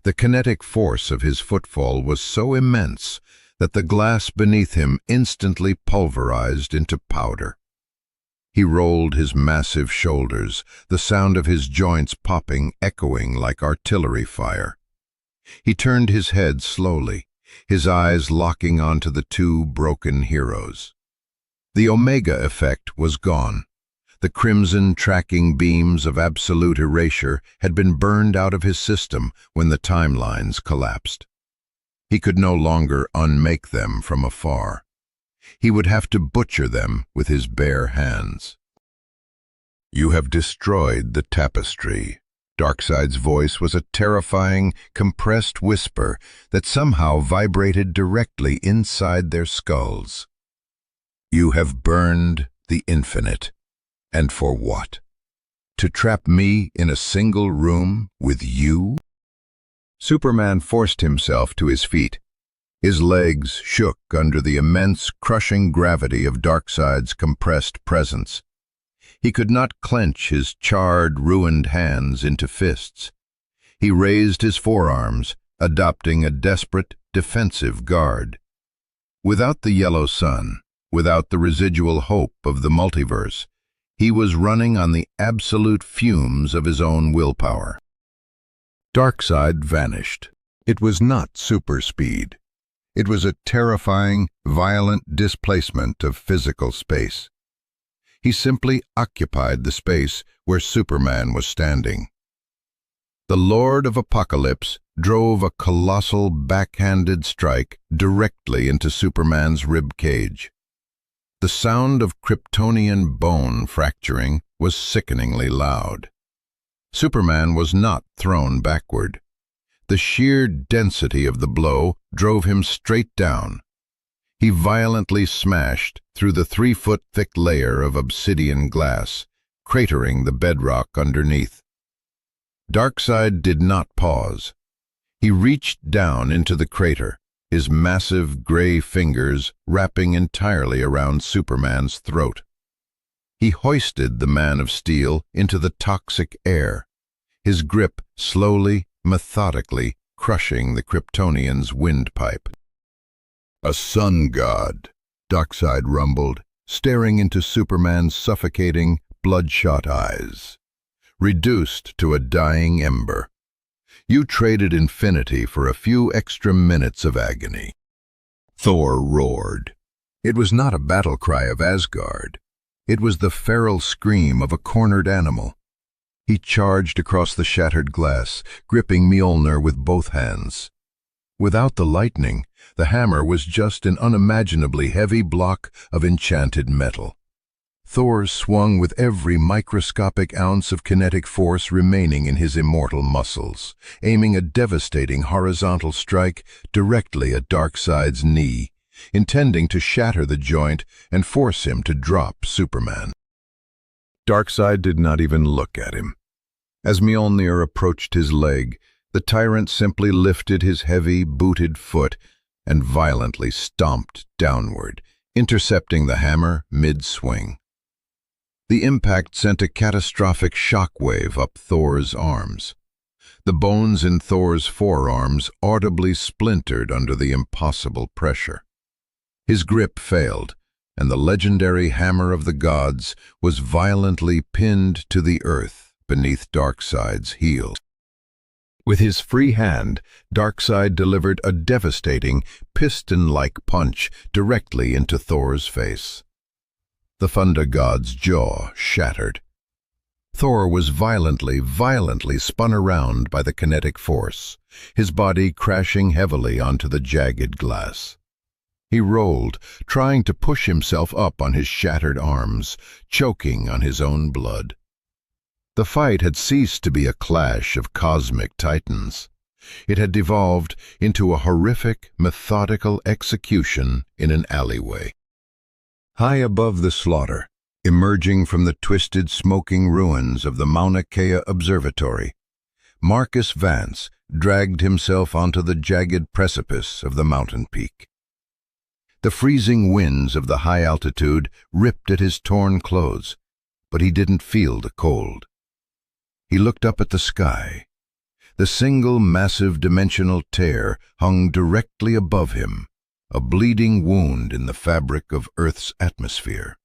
The kinetic force of his footfall was so immense that the glass beneath him instantly pulverized into powder. He rolled his massive shoulders, the sound of his joints popping, echoing like artillery fire. He turned his head slowly, his eyes locking onto the two broken heroes. The Omega effect was gone. The crimson tracking beams of absolute erasure had been burned out of his system when the timelines collapsed. He could no longer unmake them from afar. He would have to butcher them with his bare hands. "You have destroyed the tapestry." Darkseid's voice was a terrifying, compressed whisper that somehow vibrated directly inside their skulls. "You have burned the infinite. And for what? To trap me in a single room with you?" Superman forced himself to his feet. His legs shook under the immense, crushing gravity of Darkseid's compressed presence. He could not clench his charred, ruined hands into fists. He raised his forearms, adopting a desperate, defensive guard. Without the yellow sun, without the residual hope of the multiverse, he was running on the absolute fumes of his own willpower. Darkseid vanished. It was not super speed. It was a terrifying, violent displacement of physical space. He simply occupied the space where Superman was standing. The Lord of Apokolips drove a colossal backhanded strike directly into Superman's rib cage. The sound of Kryptonian bone fracturing was sickeningly loud. Superman was not thrown backward. The sheer density of the blow drove him straight down. He violently smashed through the 3-foot-thick layer of obsidian glass, cratering the bedrock underneath. Darkseid did not pause. He reached down into the crater, his massive gray fingers wrapping entirely around Superman's throat. He hoisted the Man of Steel into the toxic air, his grip slowly, methodically crushing the Kryptonian's windpipe. "A sun god," Darkseid rumbled, staring into Superman's suffocating, bloodshot eyes. "Reduced to a dying ember. You traded infinity for a few extra minutes of agony." Thor roared. It was not a battle cry of Asgard. It was the feral scream of a cornered animal. He charged across the shattered glass, gripping Mjolnir with both hands. Without the lightning, the hammer was just an unimaginably heavy block of enchanted metal. Thor swung with every microscopic ounce of kinetic force remaining in his immortal muscles, aiming a devastating horizontal strike directly at Darkseid's knee, intending to shatter the joint and force him to drop Superman. Darkseid did not even look at him. As Mjolnir approached his leg, the tyrant simply lifted his heavy, booted foot and violently stomped downward, intercepting the hammer mid-swing. The impact sent a catastrophic shockwave up Thor's arms. The bones in Thor's forearms audibly splintered under the impossible pressure. His grip failed, and the legendary hammer of the gods was violently pinned to the earth beneath Darkseid's heel. With his free hand, Darkseid delivered a devastating, piston-like punch directly into Thor's face. The Thunder God's jaw shattered. Thor was violently spun around by the kinetic force, his body crashing heavily onto the jagged glass. He rolled, trying to push himself up on his shattered arms, choking on his own blood. The fight had ceased to be a clash of cosmic titans. It had devolved into a horrific, methodical execution in an alleyway. High above the slaughter, emerging from the twisted, smoking ruins of the Mauna Kea Observatory, Marcus Vance dragged himself onto the jagged precipice of the mountain peak. The freezing winds of the high altitude ripped at his torn clothes, but he didn't feel the cold. He looked up at the sky. The single massive dimensional tear hung directly above him, a bleeding wound in the fabric of Earth's atmosphere.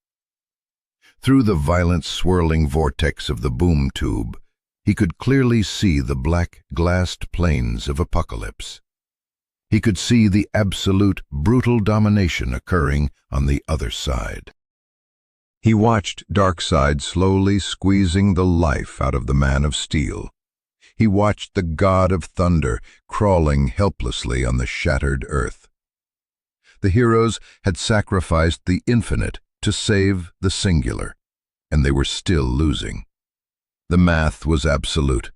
Through the violent swirling vortex of the boom tube, he could clearly see the black glassed plains of Apokolips. He could see the absolute, brutal domination occurring on the other side. He watched Darkseid slowly squeezing the life out of the Man of Steel. He watched the God of Thunder crawling helplessly on the shattered earth. The heroes had sacrificed the infinite to save the singular, and they were still losing. The math was absolute.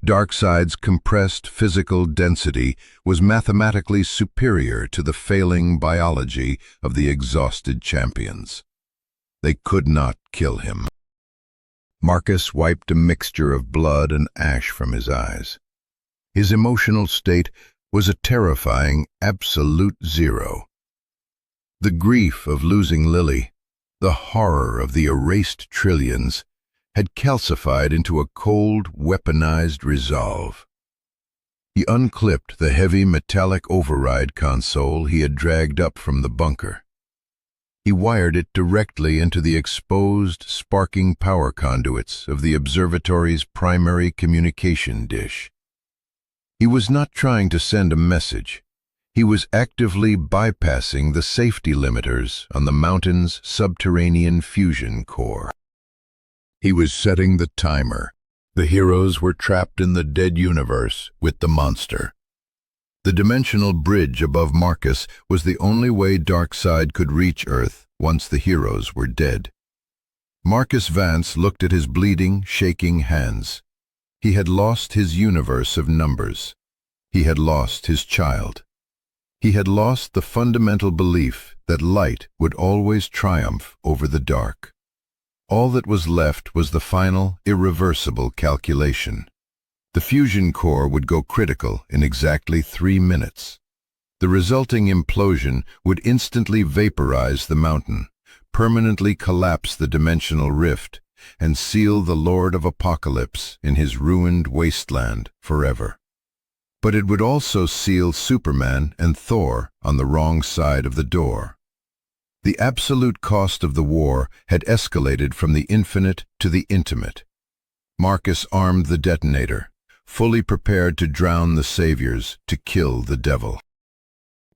Darkseid's compressed physical density was mathematically superior to the failing biology of the exhausted champions. They could not kill him. Marcus wiped a mixture of blood and ash from his eyes. His emotional state was a terrifying absolute zero. The grief of losing Lily, the horror of the erased trillions, had calcified into a cold, weaponized resolve. He unclipped the heavy metallic override console he had dragged up from the bunker. He wired it directly into the exposed, sparking power conduits of the observatory's primary communication dish. He was not trying to send a message. He was actively bypassing the safety limiters on the mountain's subterranean fusion core. He was setting the timer. The heroes were trapped in the dead universe with the monster. The dimensional bridge above Marcus was the only way Darkseid could reach Earth once the heroes were dead. Marcus Vance looked at his bleeding, shaking hands. He had lost his universe of numbers. He had lost his child. He had lost the fundamental belief that light would always triumph over the dark. All that was left was the final, irreversible calculation. The fusion core would go critical in exactly 3 minutes. The resulting implosion would instantly vaporize the mountain, permanently collapse the dimensional rift, and seal the Lord of Apokolips in his ruined wasteland forever. But it would also seal Superman and Thor on the wrong side of the door. The absolute cost of the war had escalated from the infinite to the intimate. Marcus armed the detonator, fully prepared to drown the saviors, to kill the devil.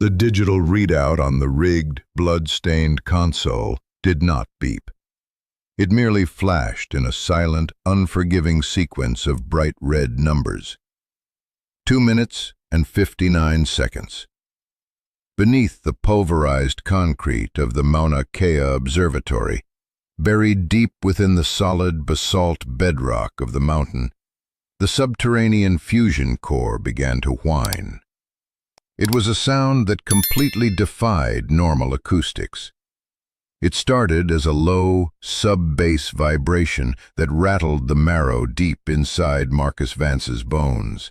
The digital readout on the rigged, blood-stained console did not beep. It merely flashed in a silent, unforgiving sequence of bright red numbers. 2 minutes and 59 seconds. Beneath the pulverized concrete of the Mauna Kea Observatory, buried deep within the solid basalt bedrock of the mountain, the subterranean fusion core began to whine. It was a sound that completely defied normal acoustics. It started as a low, sub-bass vibration that rattled the marrow deep inside Marcus Vance's bones,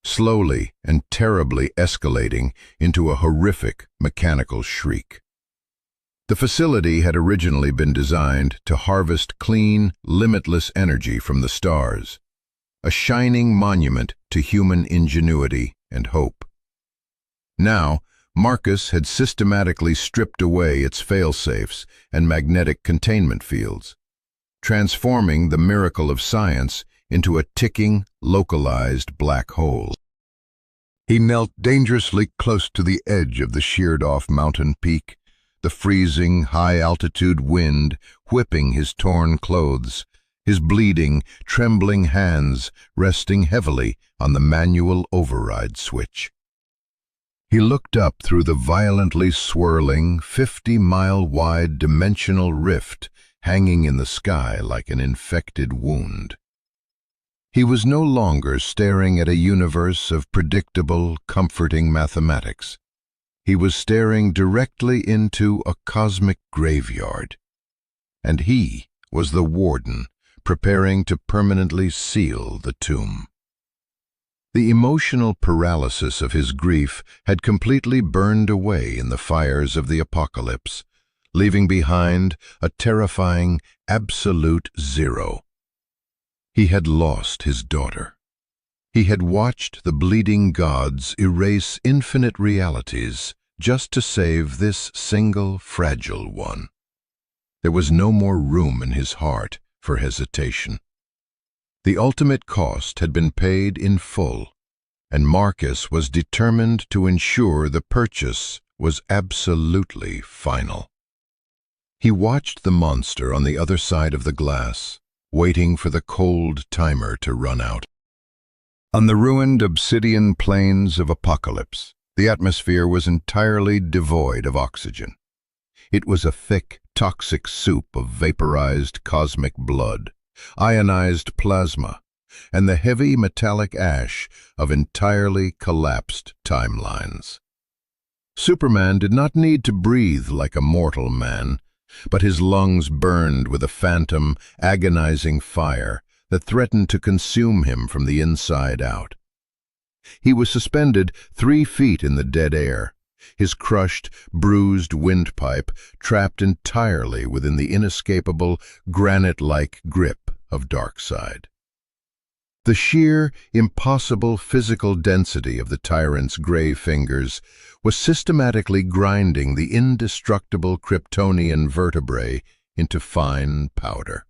slowly and terribly escalating into a horrific mechanical shriek. The facility had originally been designed to harvest clean, limitless energy from the stars, a shining monument to human ingenuity and hope. Now, Marcus had systematically stripped away its fail-safes and magnetic containment fields, transforming the miracle of science into a ticking, localized black hole. He knelt dangerously close to the edge of the sheared-off mountain peak, the freezing, high-altitude wind whipping his torn clothes, his bleeding, trembling hands resting heavily on the manual override switch. He looked up through the violently swirling, 50-mile-wide dimensional rift hanging in the sky like an infected wound. He was no longer staring at a universe of predictable, comforting mathematics. He was staring directly into a cosmic graveyard. And he was the warden, preparing to permanently seal the tomb. The emotional paralysis of his grief had completely burned away in the fires of the apocalypse, leaving behind a terrifying, absolute zero. He had lost his daughter. He had watched the bleeding gods erase infinite realities just to save this single, fragile one. There was no more room in his heart for hesitation. The ultimate cost had been paid in full, and Marcus was determined to ensure the purchase was absolutely final. He watched the monster on the other side of the glass, waiting for the cold timer to run out. On the ruined obsidian plains of Apokolips, the atmosphere was entirely devoid of oxygen. It was a thick, toxic soup of vaporized cosmic blood, ionized plasma, and the heavy metallic ash of entirely collapsed timelines. Superman did not need to breathe like a mortal man, but his lungs burned with a phantom, agonizing fire that threatened to consume him from the inside out. He was suspended 3 feet in the dead air, his crushed, bruised windpipe trapped entirely within the inescapable, granite-like grip of Darkseid. The sheer, impossible physical density of the tyrant's gray fingers was systematically grinding the indestructible Kryptonian vertebrae into fine powder.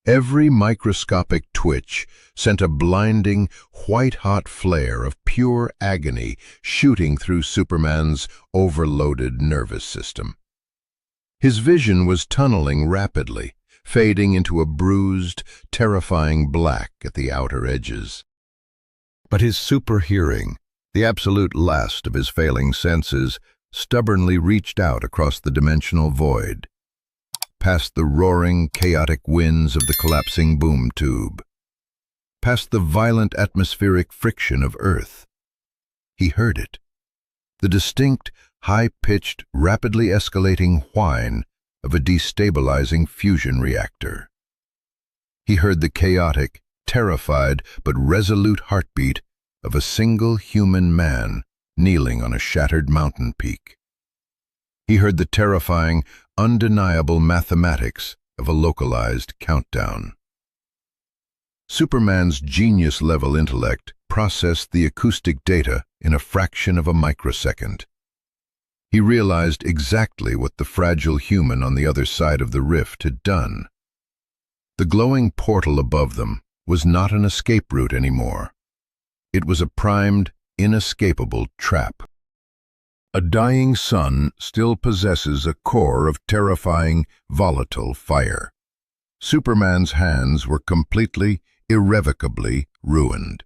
Every microscopic twitch sent a blinding, white-hot flare of pure agony shooting through Superman's overloaded nervous system. His vision was tunneling rapidly, fading into a bruised, terrifying black at the outer edges. But his super hearing, the absolute last of his failing senses, stubbornly reached out across the dimensional void, past the roaring, chaotic winds of the collapsing boom tube. past the violent atmospheric friction of Earth. He heard it, the distinct, high-pitched, rapidly escalating whine of a destabilizing fusion reactor. He heard the chaotic, terrified but resolute heartbeat of a single human man kneeling on a shattered mountain peak. He heard the terrifying, undeniable mathematics of a localized countdown. Superman's genius-level intellect processed the acoustic data in a fraction of a microsecond. He realized exactly what the fragile human on the other side of the rift had done. The glowing portal above them was not an escape route anymore. It was a primed, inescapable trap. A dying sun still possesses a core of terrifying, volatile fire. Superman's hands were completely, irrevocably ruined.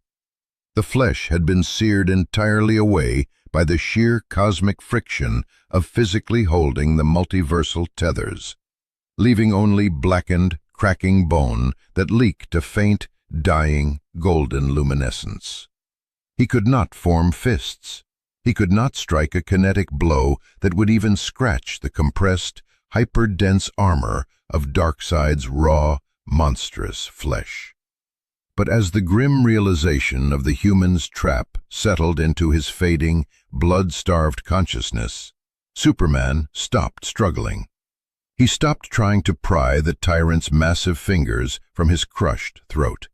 The flesh had been seared entirely away by the sheer cosmic friction of physically holding the multiversal tethers, leaving only blackened, cracking bone that leaked a faint, dying, golden luminescence. He could not form fists. He could not strike a kinetic blow that would even scratch the compressed, hyper-dense armor of Darkseid's raw, monstrous flesh. But as the grim realization of the human's trap settled into his fading, blood-starved consciousness, Superman stopped struggling. He stopped trying to pry the tyrant's massive fingers from his crushed throat.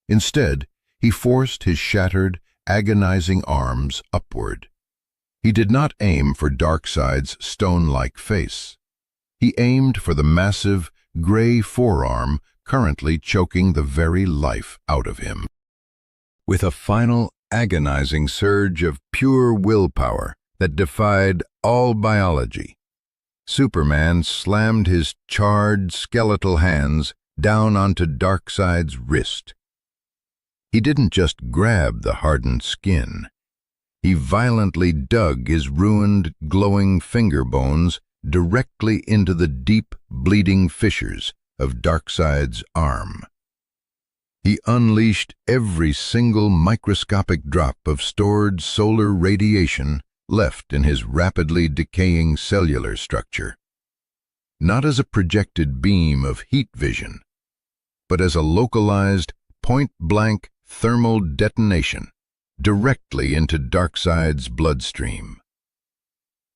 Instead, he forced his shattered, agonizing arms upward. He did not aim for Darkseid's stone-like face. He aimed for the massive, gray forearm currently choking the very life out of him. With a final, agonizing surge of pure willpower that defied all biology, Superman slammed his charred, skeletal hands down onto Darkseid's wrist. He didn't just grab the hardened skin. He violently dug his ruined, glowing finger bones directly into the deep, bleeding fissures of Darkseid's arm. He unleashed every single microscopic drop of stored solar radiation left in his rapidly decaying cellular structure, not as a projected beam of heat vision, but as a localized, point-blank thermal detonation directly into Darkseid's bloodstream.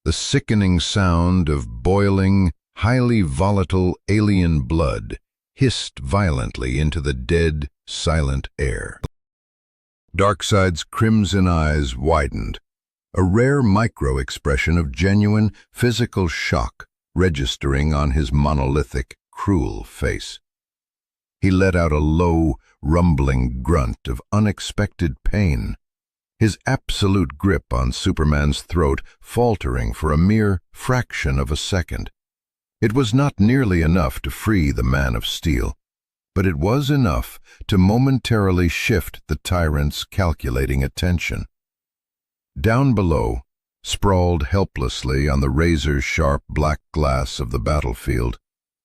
The sickening sound of boiling, highly volatile alien blood hissed violently into the dead, silent air. Darkseid's crimson eyes widened, a rare micro-expression of genuine physical shock registering on his monolithic, cruel face. He let out a low, rumbling grunt of unexpected pain, his absolute grip on Superman's throat faltering for a mere fraction of a second. It was not nearly enough to free the Man of Steel, but it was enough to momentarily shift the tyrant's calculating attention. Down below, sprawled helplessly on the razor-sharp black glass of the battlefield,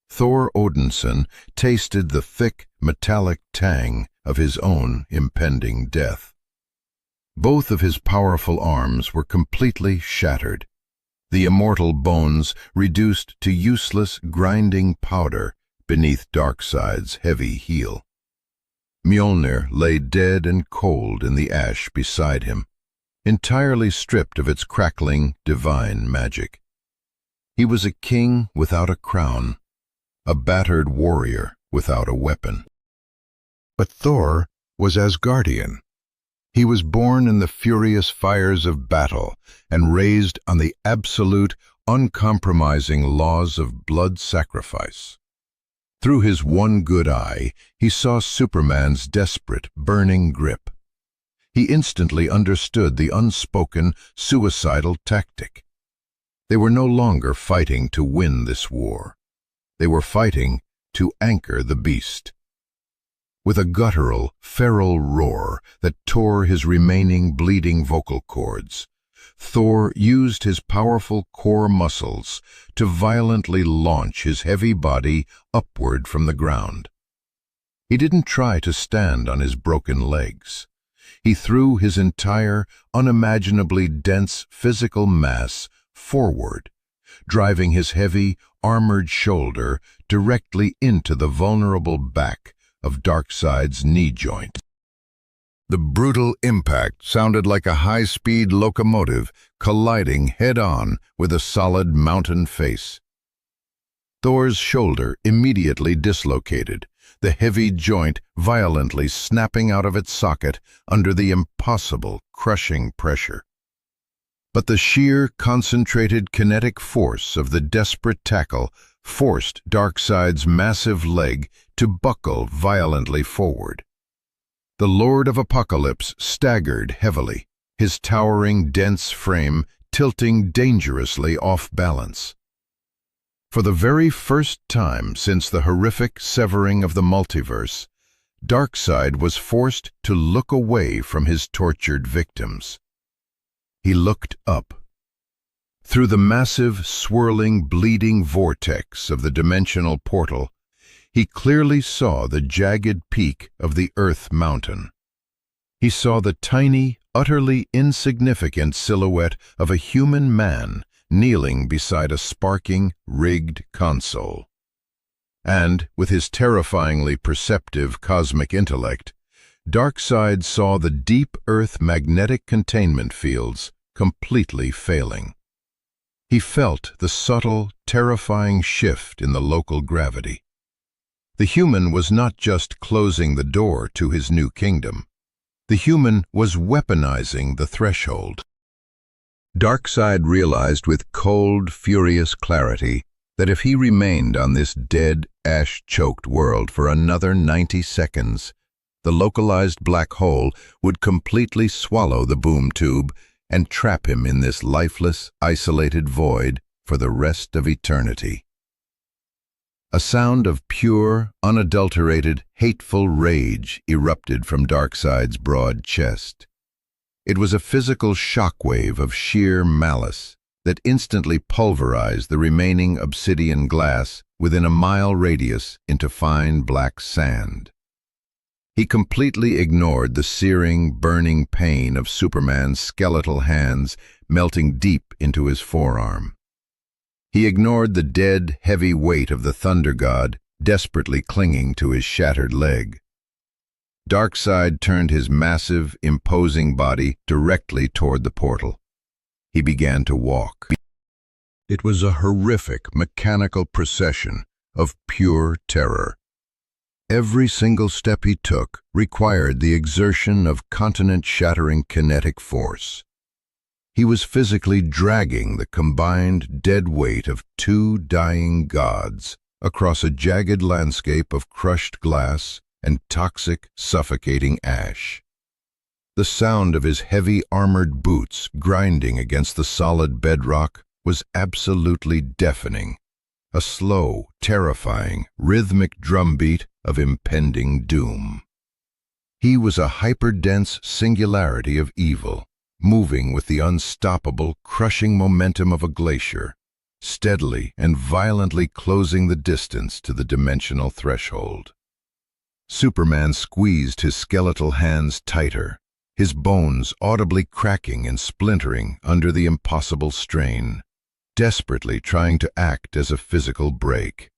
Thor Odinson tasted the thick, metallic tang of his own impending death. Both of his powerful arms were completely shattered, the immortal bones reduced to useless, grinding powder beneath Darkseid's heavy heel. Mjolnir lay dead and cold in the ash beside him, entirely stripped of its crackling, divine magic. He was a king without a crown, a battered warrior without a weapon. But Thor was Asgardian. He was born in the furious fires of battle and raised on the absolute, uncompromising laws of blood sacrifice. Through his one good eye, he saw Superman's desperate, burning grip. He instantly understood the unspoken, suicidal tactic. They were no longer fighting to win this war. They were fighting to anchor the beast. With a guttural, feral roar that tore his remaining bleeding vocal cords, Thor used his powerful core muscles to violently launch his heavy body upward from the ground. He didn't try to stand on his broken legs. He threw his entire, unimaginably dense physical mass forward, driving his heavy, armored shoulder directly into the vulnerable back of Darkseid's knee joint. The brutal impact sounded like a high-speed locomotive colliding head-on with a solid mountain face. Thor's shoulder immediately dislocated, the heavy joint violently snapping out of its socket under the impossible, crushing pressure. But the sheer, concentrated kinetic force of the desperate tackle forced Darkseid's massive leg to buckle violently forward. The Lord of Apokolips staggered heavily, his towering, dense frame tilting dangerously off balance. For the very first time since the horrific severing of the multiverse, Darkseid was forced to look away from his tortured victims. He looked up. Through the massive, swirling, bleeding vortex of the dimensional portal, he clearly saw the jagged peak of the Earth Mountain. He saw the tiny, utterly insignificant silhouette of a human man kneeling beside a sparking, rigged console. And, with his terrifyingly perceptive cosmic intellect, Darkseid saw the deep Earth magnetic containment fields completely failing. He felt the subtle, terrifying shift in the local gravity. The human was not just closing the door to his new kingdom. The human was weaponizing the threshold. Darkseid realized with cold, furious clarity that if he remained on this dead, ash-choked world for another 90 seconds, the localized black hole would completely swallow the boom tube and trap him in this lifeless, isolated void for the rest of eternity. A sound of pure, unadulterated, hateful rage erupted from Darkseid's broad chest. It was a physical shockwave of sheer malice that instantly pulverized the remaining obsidian glass within a mile radius into fine black sand. He completely ignored the searing, burning pain of Superman's skeletal hands melting deep into his forearm. He ignored the dead, heavy weight of the Thunder God desperately clinging to his shattered leg. Darkseid turned his massive, imposing body directly toward the portal. He began to walk. It was a horrific, mechanical procession of pure terror. Every single step he took required the exertion of continent-shattering kinetic force. He was physically dragging the combined dead weight of two dying gods across a jagged landscape of crushed glass and toxic, suffocating ash. The sound of his heavy armored boots grinding against the solid bedrock was absolutely deafening, a slow, terrifying, rhythmic drumbeat of impending doom. He was a hyperdense singularity of evil, moving with the unstoppable, crushing momentum of a glacier, steadily and violently closing the distance to the dimensional threshold. Superman squeezed his skeletal hands tighter, his bones audibly cracking and splintering under the impossible strain, desperately trying to act as a physical brake.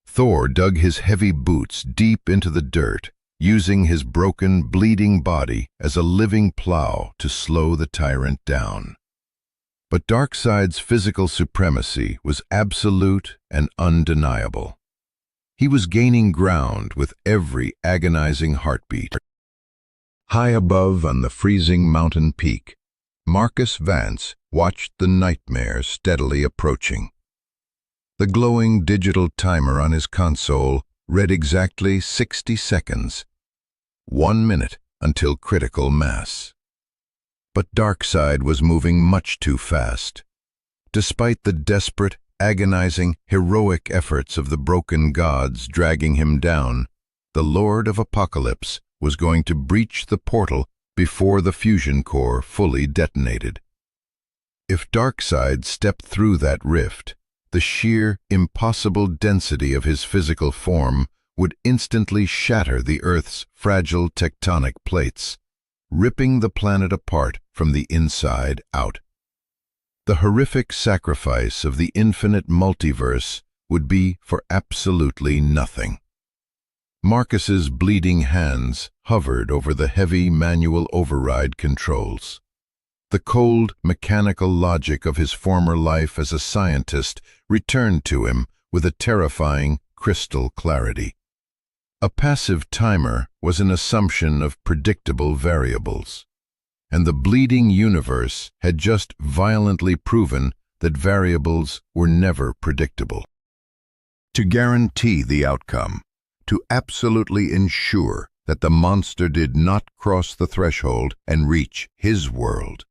Thor dug his heavy boots deep into the dirt, using his broken, bleeding body as a living plow to slow the tyrant down. But Darkseid's physical supremacy was absolute and undeniable. He was gaining ground with every agonizing heartbeat. High above on the freezing mountain peak, Marcus Vance watched the nightmare steadily approaching. The glowing digital timer on his console read exactly 60 seconds, 1 minute until critical mass. But Darkseid was moving much too fast. Despite the desperate, agonizing, heroic efforts of the broken gods dragging him down, the Lord of Apokolips was going to breach the portal before the fusion core fully detonated. If Darkseid stepped through that rift, the sheer, impossible density of his physical form would instantly shatter the Earth's fragile tectonic plates, ripping the planet apart from the inside out. The horrific sacrifice of the infinite multiverse would be for absolutely nothing. Marcus's bleeding hands hovered over the heavy manual override controls. The cold, mechanical logic of his former life as a scientist returned to him with a terrifying, crystal clarity. A passive timer was an assumption of predictable variables, and the bleeding universe had just violently proven that variables were never predictable. To guarantee the outcome, to absolutely ensure that the monster did not cross the threshold and reach his world,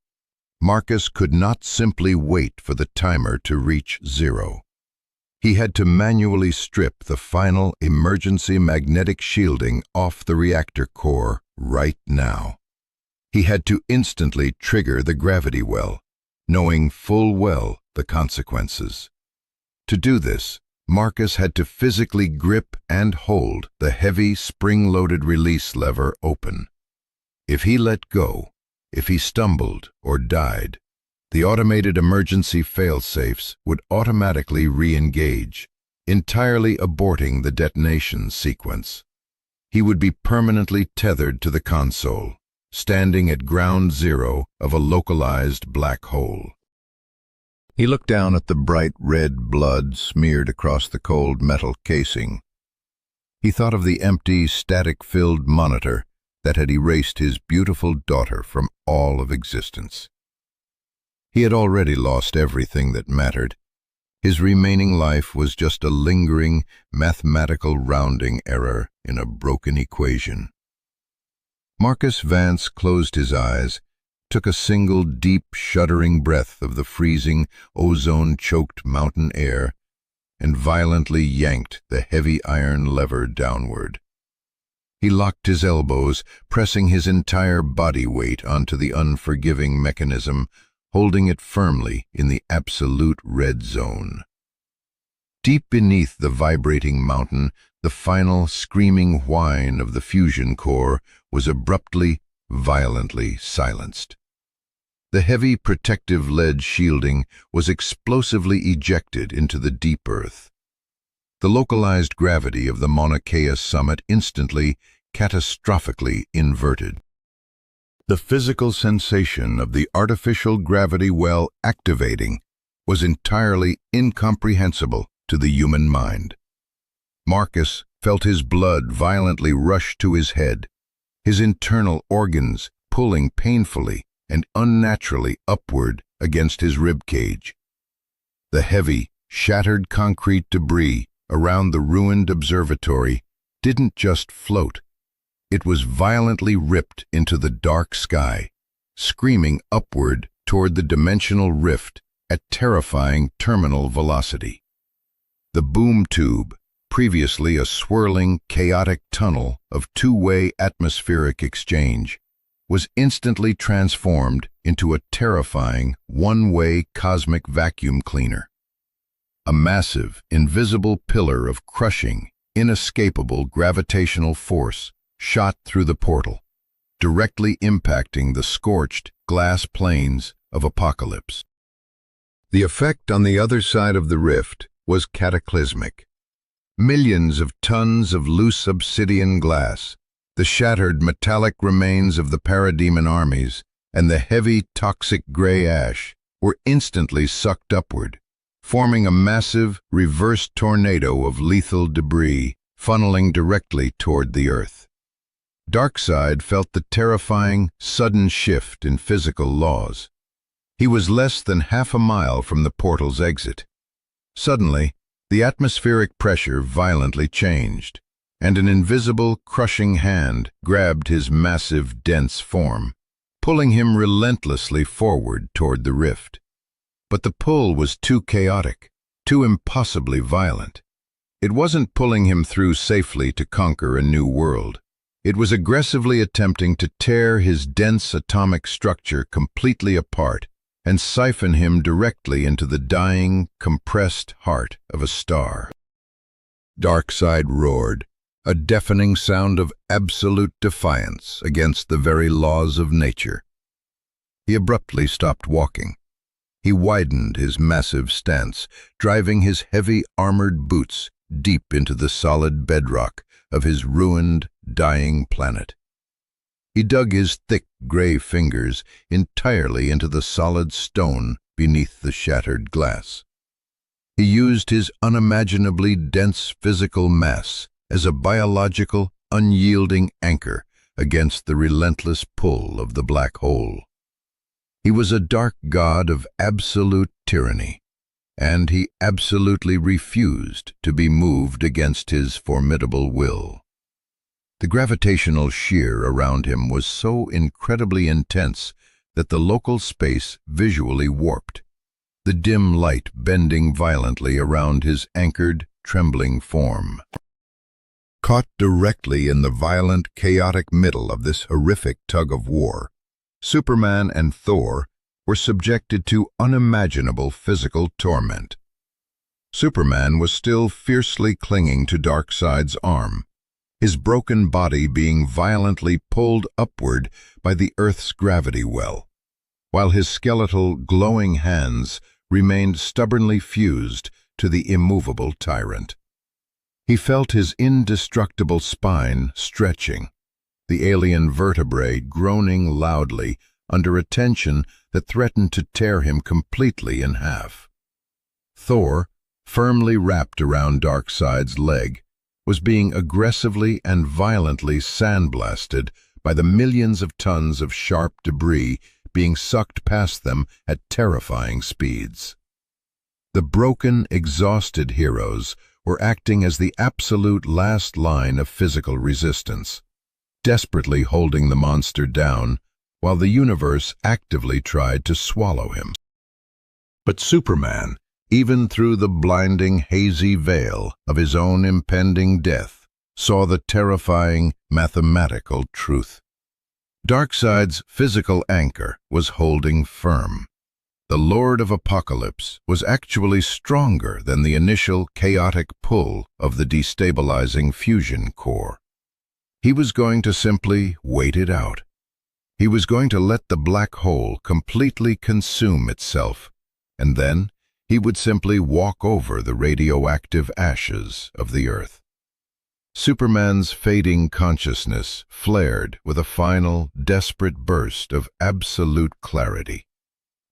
Marcus could not simply wait for the timer to reach zero. He had to manually strip the final emergency magnetic shielding off the reactor core right now. He had to instantly trigger the gravity well, knowing full well the consequences. To do this, Marcus had to physically grip and hold the heavy spring-loaded release lever open. If he let go, if he stumbled or died, the automated emergency fail-safes would automatically re-engage, entirely aborting the detonation sequence. He would be permanently tethered to the console, standing at ground zero of a localized black hole. He looked down at the bright red blood smeared across the cold metal casing. He thought of the empty, static-filled monitor that had erased his beautiful daughter from all of existence. He had already lost everything that mattered. His remaining life was just a lingering, mathematical rounding error in a broken equation. Marcus Vance closed his eyes, took a single deep, shuddering breath of the freezing, ozone-choked mountain air, and violently yanked the heavy iron lever downward. He locked his elbows, pressing his entire body weight onto the unforgiving mechanism, holding it firmly in the absolute red zone. Deep beneath the vibrating mountain, the final screaming whine of the fusion core was abruptly, violently silenced. The heavy protective lead shielding was explosively ejected into the deep earth. The localized gravity of the Mauna Kea summit instantly, catastrophically inverted. The physical sensation of the artificial gravity well activating was entirely incomprehensible to the human mind. Marcus felt his blood violently rush to his head, his internal organs pulling painfully and unnaturally upward against his ribcage. The heavy, shattered concrete debris around the ruined observatory didn't just float. It was violently ripped into the dark sky, screaming upward toward the dimensional rift at terrifying terminal velocity. The boom tube, previously a swirling, chaotic tunnel of two-way atmospheric exchange, was instantly transformed into a terrifying, one-way cosmic vacuum cleaner. A massive, invisible pillar of crushing, inescapable gravitational force shot through the portal, directly impacting the scorched glass plains of Apokolips. The effect on the other side of the rift was cataclysmic. Millions of tons of loose obsidian glass, the shattered metallic remains of the parademon armies, and the heavy toxic gray ash were instantly sucked upward, forming a massive, reverse tornado of lethal debris funneling directly toward the Earth. Darkseid felt the terrifying, sudden shift in physical laws. He was less than half a mile from the portal's exit. Suddenly, the atmospheric pressure violently changed, and an invisible, crushing hand grabbed his massive, dense form, pulling him relentlessly forward toward the rift. But the pull was too chaotic, too impossibly violent. It wasn't pulling him through safely to conquer a new world. It was aggressively attempting to tear his dense atomic structure completely apart and siphon him directly into the dying, compressed heart of a star. Darkseid roared, a deafening sound of absolute defiance against the very laws of nature. He abruptly stopped walking. He widened his massive stance, driving his heavy armored boots deep into the solid bedrock of his ruined, dying planet. He dug his thick gray fingers entirely into the solid stone beneath the shattered glass. He used his unimaginably dense physical mass as a biological, unyielding anchor against the relentless pull of the black hole. He was a dark god of absolute tyranny, and he absolutely refused to be moved against his formidable will. The gravitational shear around him was so incredibly intense that the local space visually warped, the dim light bending violently around his anchored, trembling form. Caught directly in the violent, chaotic middle of this horrific tug-of-war, Superman and Thor were subjected to unimaginable physical torment. Superman was still fiercely clinging to Darkseid's arm, his broken body being violently pulled upward by the Earth's gravity well, while his skeletal, glowing hands remained stubbornly fused to the immovable tyrant. He felt his indestructible spine stretching, the alien vertebrae groaning loudly under a tension that threatened to tear him completely in half. Thor, firmly wrapped around Darkseid's leg, was being aggressively and violently sandblasted by the millions of tons of sharp debris being sucked past them at terrifying speeds. The broken, exhausted heroes were acting as the absolute last line of physical resistance, desperately holding the monster down while the universe actively tried to swallow him. But Superman, even through the blinding, hazy veil of his own impending death, saw the terrifying, mathematical truth. Darkseid's physical anchor was holding firm. The Lord of Apokolips was actually stronger than the initial chaotic pull of the destabilizing fusion core. He was going to simply wait it out. He was going to let the black hole completely consume itself, and then he would simply walk over the radioactive ashes of the Earth. Superman's fading consciousness flared with a final, desperate burst of absolute clarity.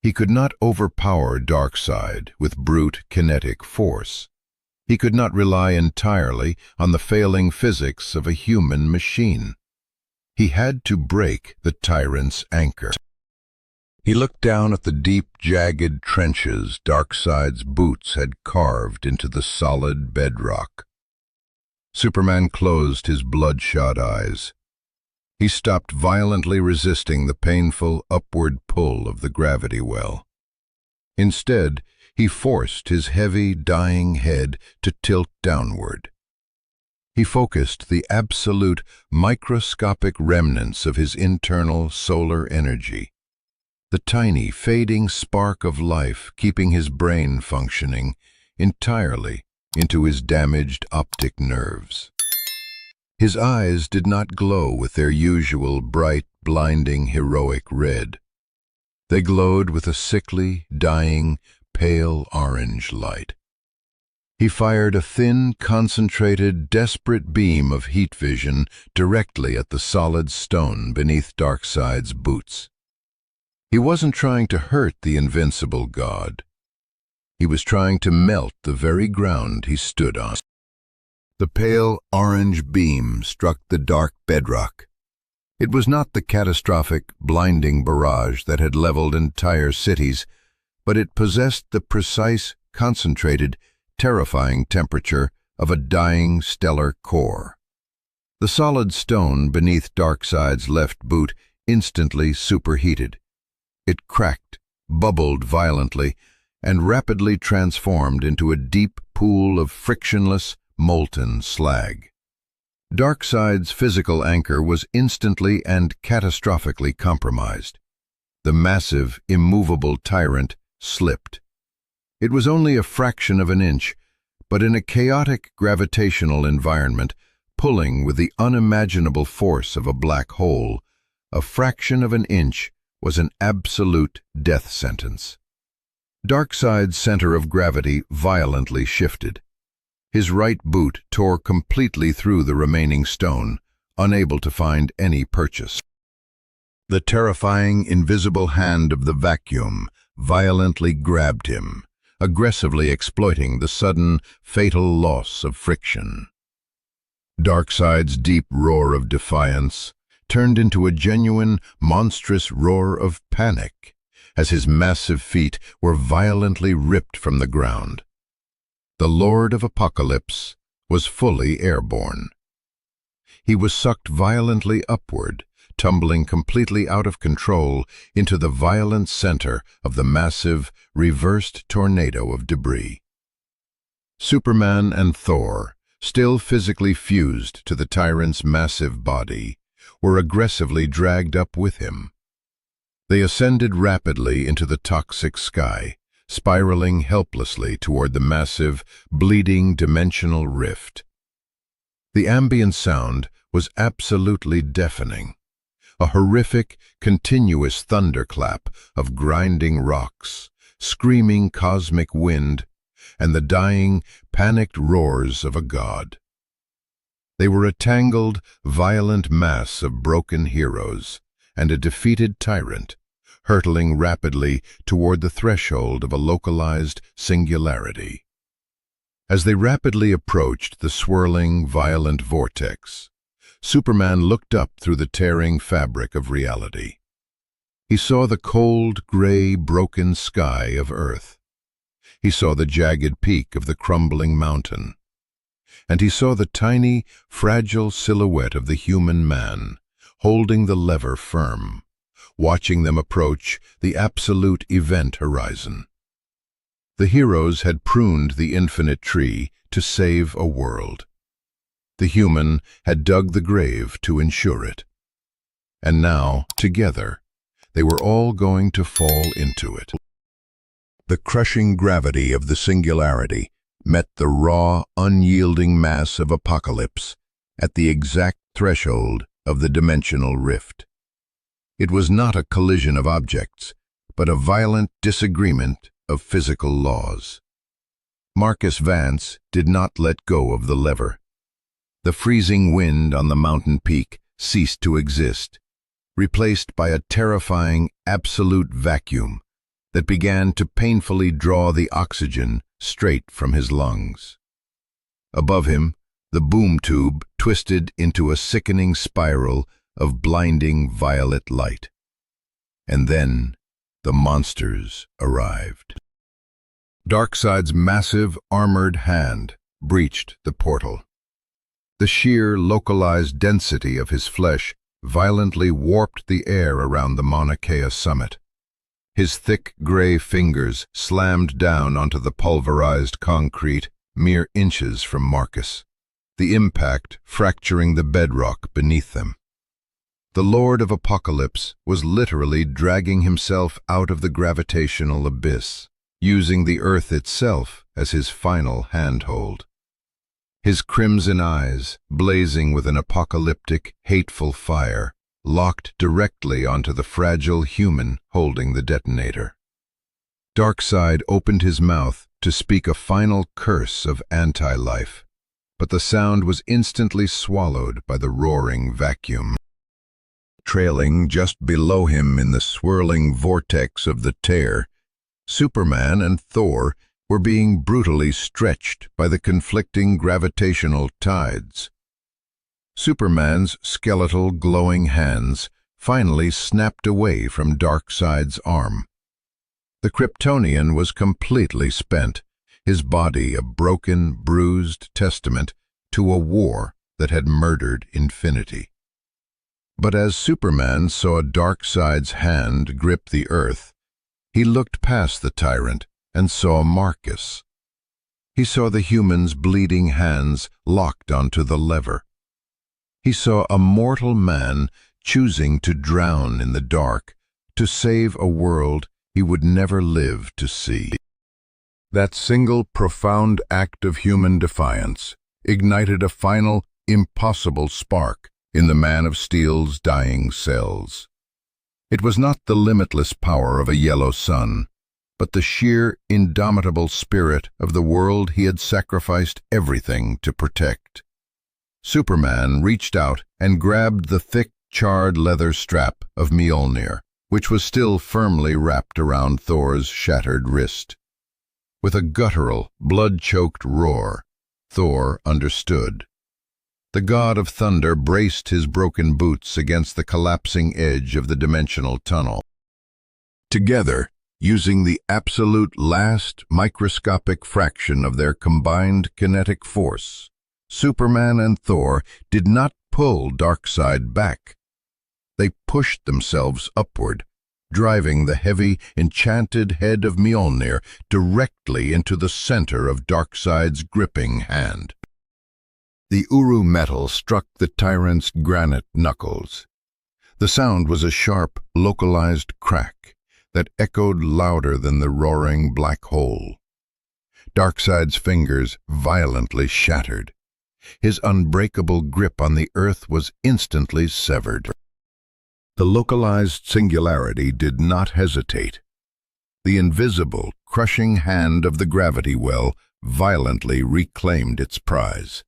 He could not overpower Darkseid with brute kinetic force. He could not rely entirely on the failing physics of a human machine. He had to break the tyrant's anchor. He looked down at the deep, jagged trenches Darkseid's boots had carved into the solid bedrock. Superman closed his bloodshot eyes. He stopped violently resisting the painful upward pull of the gravity well. Instead, he forced his heavy, dying head to tilt downward. He focused the absolute, microscopic remnants of his internal solar energy, the tiny, fading spark of life keeping his brain functioning entirely, into his damaged optic nerves. His eyes did not glow with their usual bright, blinding, heroic red. They glowed with a sickly, dying, pale orange light. He fired a thin, concentrated, desperate beam of heat vision directly at the solid stone beneath Darkseid's boots. He wasn't trying to hurt the invincible god. He was trying to melt the very ground he stood on. The pale orange beam struck the dark bedrock. It was not the catastrophic, blinding barrage that had leveled entire cities, but it possessed the precise, concentrated, terrifying temperature of a dying stellar core. The solid stone beneath Darkseid's left boot instantly superheated. It cracked, bubbled violently, and rapidly transformed into a deep pool of frictionless, molten slag. Darkseid's physical anchor was instantly and catastrophically compromised. The massive, immovable tyrant slipped. It was only a fraction of an inch, but in a chaotic gravitational environment, pulling with the unimaginable force of a black hole, a fraction of an inch was an absolute death sentence. Darkseid's center of gravity violently shifted. His right boot tore completely through the remaining stone, unable to find any purchase. The terrifying, invisible hand of the vacuum violently grabbed him, aggressively exploiting the sudden, fatal loss of friction. Darkseid's deep roar of defiance turned into a genuine, monstrous roar of panic as his massive feet were violently ripped from the ground. The Lord of Apokolips was fully airborne. He was sucked violently upward, tumbling completely out of control into the violent center of the massive, reversed tornado of debris. Superman and Thor, still physically fused to the tyrant's massive body, were aggressively dragged up with him. They ascended rapidly into the toxic sky, spiraling helplessly toward the massive, bleeding dimensional rift. The ambient sound was absolutely deafening, a horrific, continuous thunderclap of grinding rocks, screaming cosmic wind, and the dying, panicked roars of a god. They were a tangled, violent mass of broken heroes and a defeated tyrant, hurtling rapidly toward the threshold of a localized singularity. As they rapidly approached the swirling, violent vortex, Superman looked up through the tearing fabric of reality. He saw the cold, gray, broken sky of Earth. He saw the jagged peak of the crumbling mountain. And he saw the tiny, fragile silhouette of the human man, holding the lever firm, watching them approach the absolute event horizon. The heroes had pruned the infinite tree to save a world. The human had dug the grave to ensure it. And now, together, they were all going to fall into it. The crushing gravity of the singularity met the raw, unyielding mass of Apokolips at the exact threshold of the dimensional rift. It was not a collision of objects, but a violent disagreement of physical laws. Marcus Vance did not let go of the lever. The freezing wind on the mountain peak ceased to exist, replaced by a terrifying, absolute vacuum that began to painfully draw the oxygen straight from his lungs. Above him, the boom tube twisted into a sickening spiral of blinding violet light. And then the monsters arrived. Darkseid's massive, armored hand breached the portal. The sheer, localized density of his flesh violently warped the air around the Mauna Kea summit. His thick, gray fingers slammed down onto the pulverized concrete mere inches from Marcus, the impact fracturing the bedrock beneath them. The Lord of Apokolips was literally dragging himself out of the gravitational abyss, using the earth itself as his final handhold. His crimson eyes, blazing with an apocalyptic, hateful fire, locked directly onto the fragile human holding the detonator. Darkseid opened his mouth to speak a final curse of anti-life, but the sound was instantly swallowed by the roaring vacuum. Trailing just below him in the swirling vortex of the tear, Superman and Thor were being brutally stretched by the conflicting gravitational tides. Superman's skeletal, glowing hands finally snapped away from Darkseid's arm. The Kryptonian was completely spent, his body a broken, bruised testament to a war that had murdered infinity. But as Superman saw Darkseid's hand grip the earth, he looked past the tyrant and saw Marcus. He saw the human's bleeding hands locked onto the lever. He saw a mortal man choosing to drown in the dark to save a world he would never live to see. That single profound act of human defiance ignited a final, impossible spark in the man of steel's dying cells. It was not the limitless power of a yellow sun, but the sheer, indomitable spirit of the world he had sacrificed everything to protect. Superman reached out and grabbed the thick, charred leather strap of Mjolnir, which was still firmly wrapped around Thor's shattered wrist. With a guttural, blood-choked roar, Thor understood. The god of thunder braced his broken boots against the collapsing edge of the dimensional tunnel. Together, using the absolute last microscopic fraction of their combined kinetic force, Superman and Thor did not pull Darkseid back. They pushed themselves upward, driving the heavy, enchanted head of Mjolnir directly into the center of Darkseid's gripping hand. The Uru metal struck the tyrant's granite knuckles. The sound was a sharp, localized crack that echoed louder than the roaring black hole. Darkseid's fingers violently shattered. His unbreakable grip on the earth was instantly severed. The localized singularity did not hesitate. The invisible, crushing hand of the gravity well violently reclaimed its prize.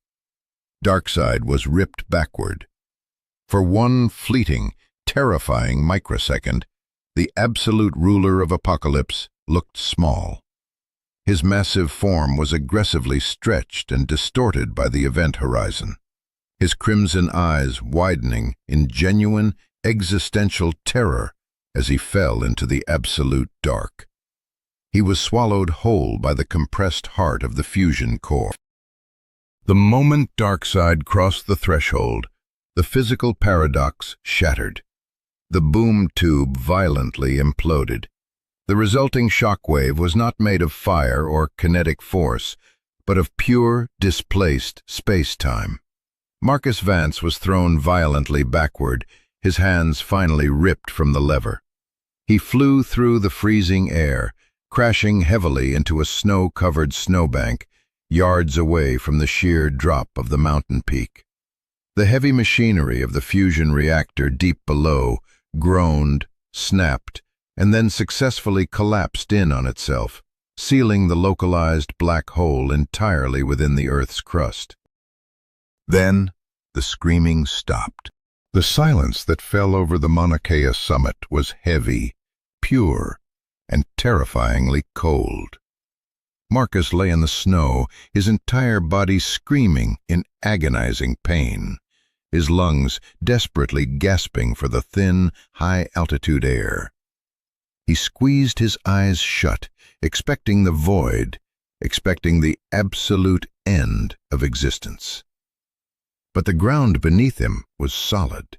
Darkseid was ripped backward. For one fleeting, terrifying microsecond, the absolute ruler of Apokolips looked small. His massive form was aggressively stretched and distorted by the event horizon, his crimson eyes widening in genuine, existential terror as he fell into the absolute dark. He was swallowed whole by the compressed heart of the fusion core. The moment Darkseid crossed the threshold, the physical paradox shattered. The boom tube violently imploded. The resulting shockwave was not made of fire or kinetic force, but of pure, displaced space-time. Marcus Vance was thrown violently backward, his hands finally ripped from the lever. He flew through the freezing air, crashing heavily into a snow-covered snowbank, yards away from the sheer drop of the mountain peak. The heavy machinery of the fusion reactor deep below groaned, snapped, and then successfully collapsed in on itself, sealing the localized black hole entirely within the Earth's crust. Then, the screaming stopped. The silence that fell over the Mauna Kea summit was heavy, pure, and terrifyingly cold. Marcus lay in the snow, his entire body screaming in agonizing pain, his lungs desperately gasping for the thin, high-altitude air. He squeezed his eyes shut, expecting the void, expecting the absolute end of existence. But the ground beneath him was solid.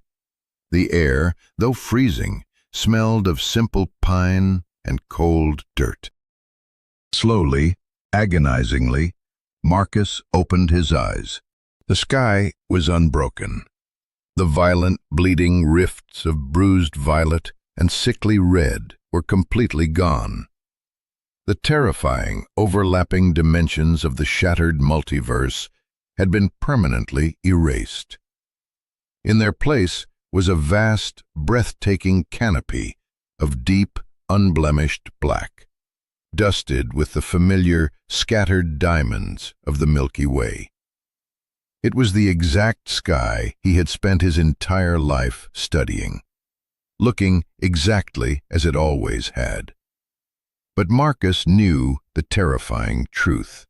The air, though freezing, smelled of simple pine and cold dirt. Slowly, agonizingly, Marcus opened his eyes. The sky was unbroken. The violent, bleeding rifts of bruised violet and sickly red were completely gone. The terrifying, overlapping dimensions of the shattered multiverse had been permanently erased. In their place was a vast, breathtaking canopy of deep, unblemished black, dusted with the familiar, scattered diamonds of the Milky Way. It was the exact sky he had spent his entire life studying, looking exactly as it always had. But Marcus knew the terrifying truth.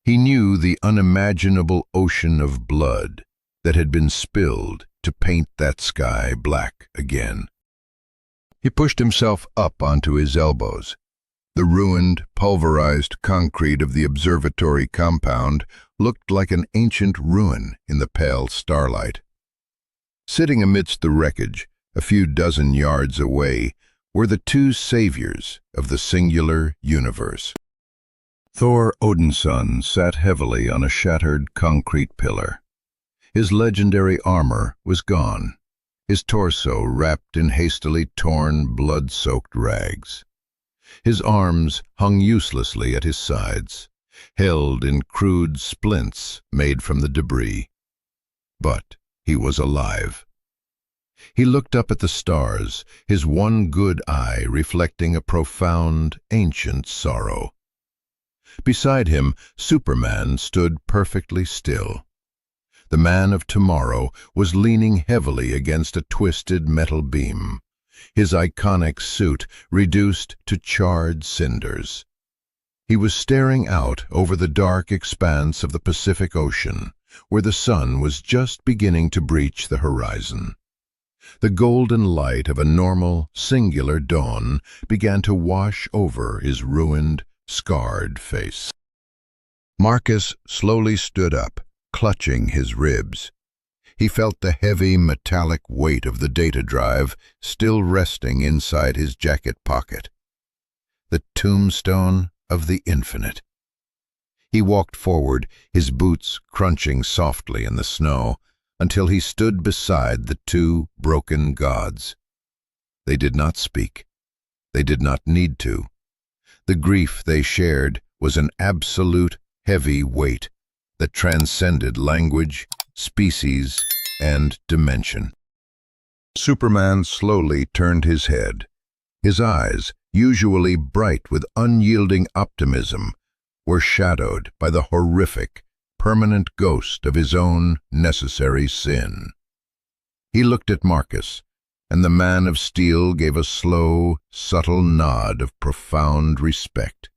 He knew the unimaginable ocean of blood that had been spilled to paint that sky black again. He pushed himself up onto his elbows. The ruined, pulverized concrete of the observatory compound looked like an ancient ruin in the pale starlight. Sitting amidst the wreckage, a few dozen yards away, were the two saviors of the singular universe. Thor Odinson sat heavily on a shattered concrete pillar. His legendary armor was gone, his torso wrapped in hastily torn, blood-soaked rags. His arms hung uselessly at his sides, held in crude splints made from the debris. but he was alive. He looked up at the stars, his one good eye reflecting a profound, ancient sorrow. Beside him, Superman stood perfectly still. The man of tomorrow was leaning heavily against a twisted metal beam, his iconic suit reduced to charred cinders. He was staring out over the dark expanse of the Pacific Ocean, where the sun was just beginning to breach the horizon. The golden light of a normal, singular dawn began to wash over his ruined, scarred face. Marcus slowly stood up, clutching his ribs. He felt the heavy, metallic weight of the data drive still resting inside his jacket pocket. The tombstone of the infinite. He walked forward, his boots crunching softly in the snow, until he stood beside the two broken gods. They did not speak. They did not need to. The grief they shared was an absolute, heavy weight that transcended language, species, and dimension. Superman slowly turned his head. His eyes, usually bright with unyielding optimism, were shadowed by the horrific, permanent ghost of his own necessary sin. He looked at Marcus, and the man of steel gave a slow, subtle nod of profound respect.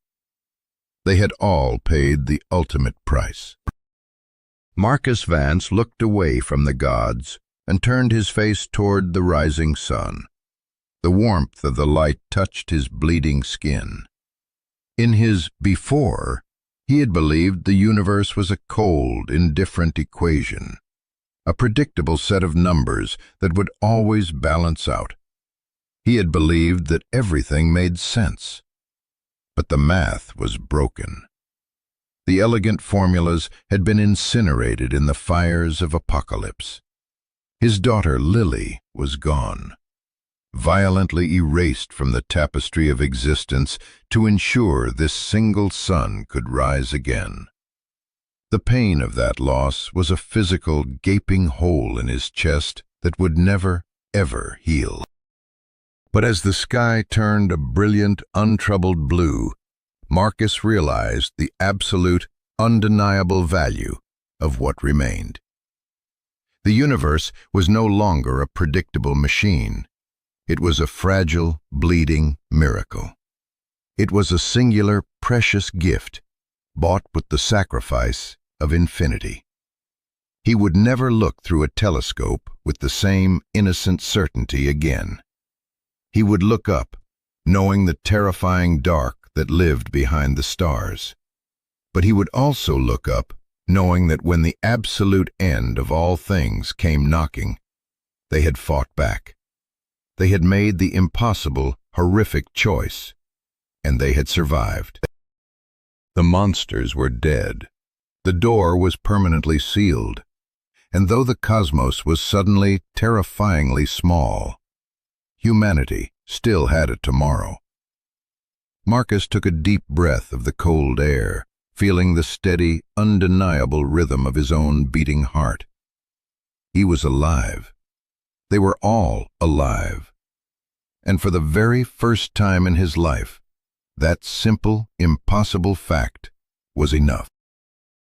They had all paid the ultimate price. Marcus Vance looked away from the gods and turned his face toward the rising sun. The warmth of the light touched his bleeding skin. In his before, he had believed the universe was a cold, indifferent equation, a predictable set of numbers that would always balance out. He had believed that everything made sense. But the math was broken. The elegant formulas had been incinerated in the fires of Apokolips. His daughter Lily was gone, violently erased from the tapestry of existence to ensure this single sun could rise again. The pain of that loss was a physical, gaping hole in his chest that would never, ever heal. But as the sky turned a brilliant, untroubled blue, Marcus realized the absolute, undeniable value of what remained. The universe was no longer a predictable machine. It was a fragile, bleeding miracle. It was a singular, precious gift, bought with the sacrifice of infinity. He would never look through a telescope with the same innocent certainty again. He would look up, knowing the terrifying dark that lived behind the stars. But he would also look up, knowing that when the absolute end of all things came knocking, they had fought back. They had made the impossible, horrific choice, and they had survived. The monsters were dead. The door was permanently sealed, and though the cosmos was suddenly terrifyingly small, humanity still had a tomorrow. Marcus took a deep breath of the cold air, feeling the steady, undeniable rhythm of his own beating heart. He was alive. They were all alive. And for the very first time in his life, that simple, impossible fact was enough.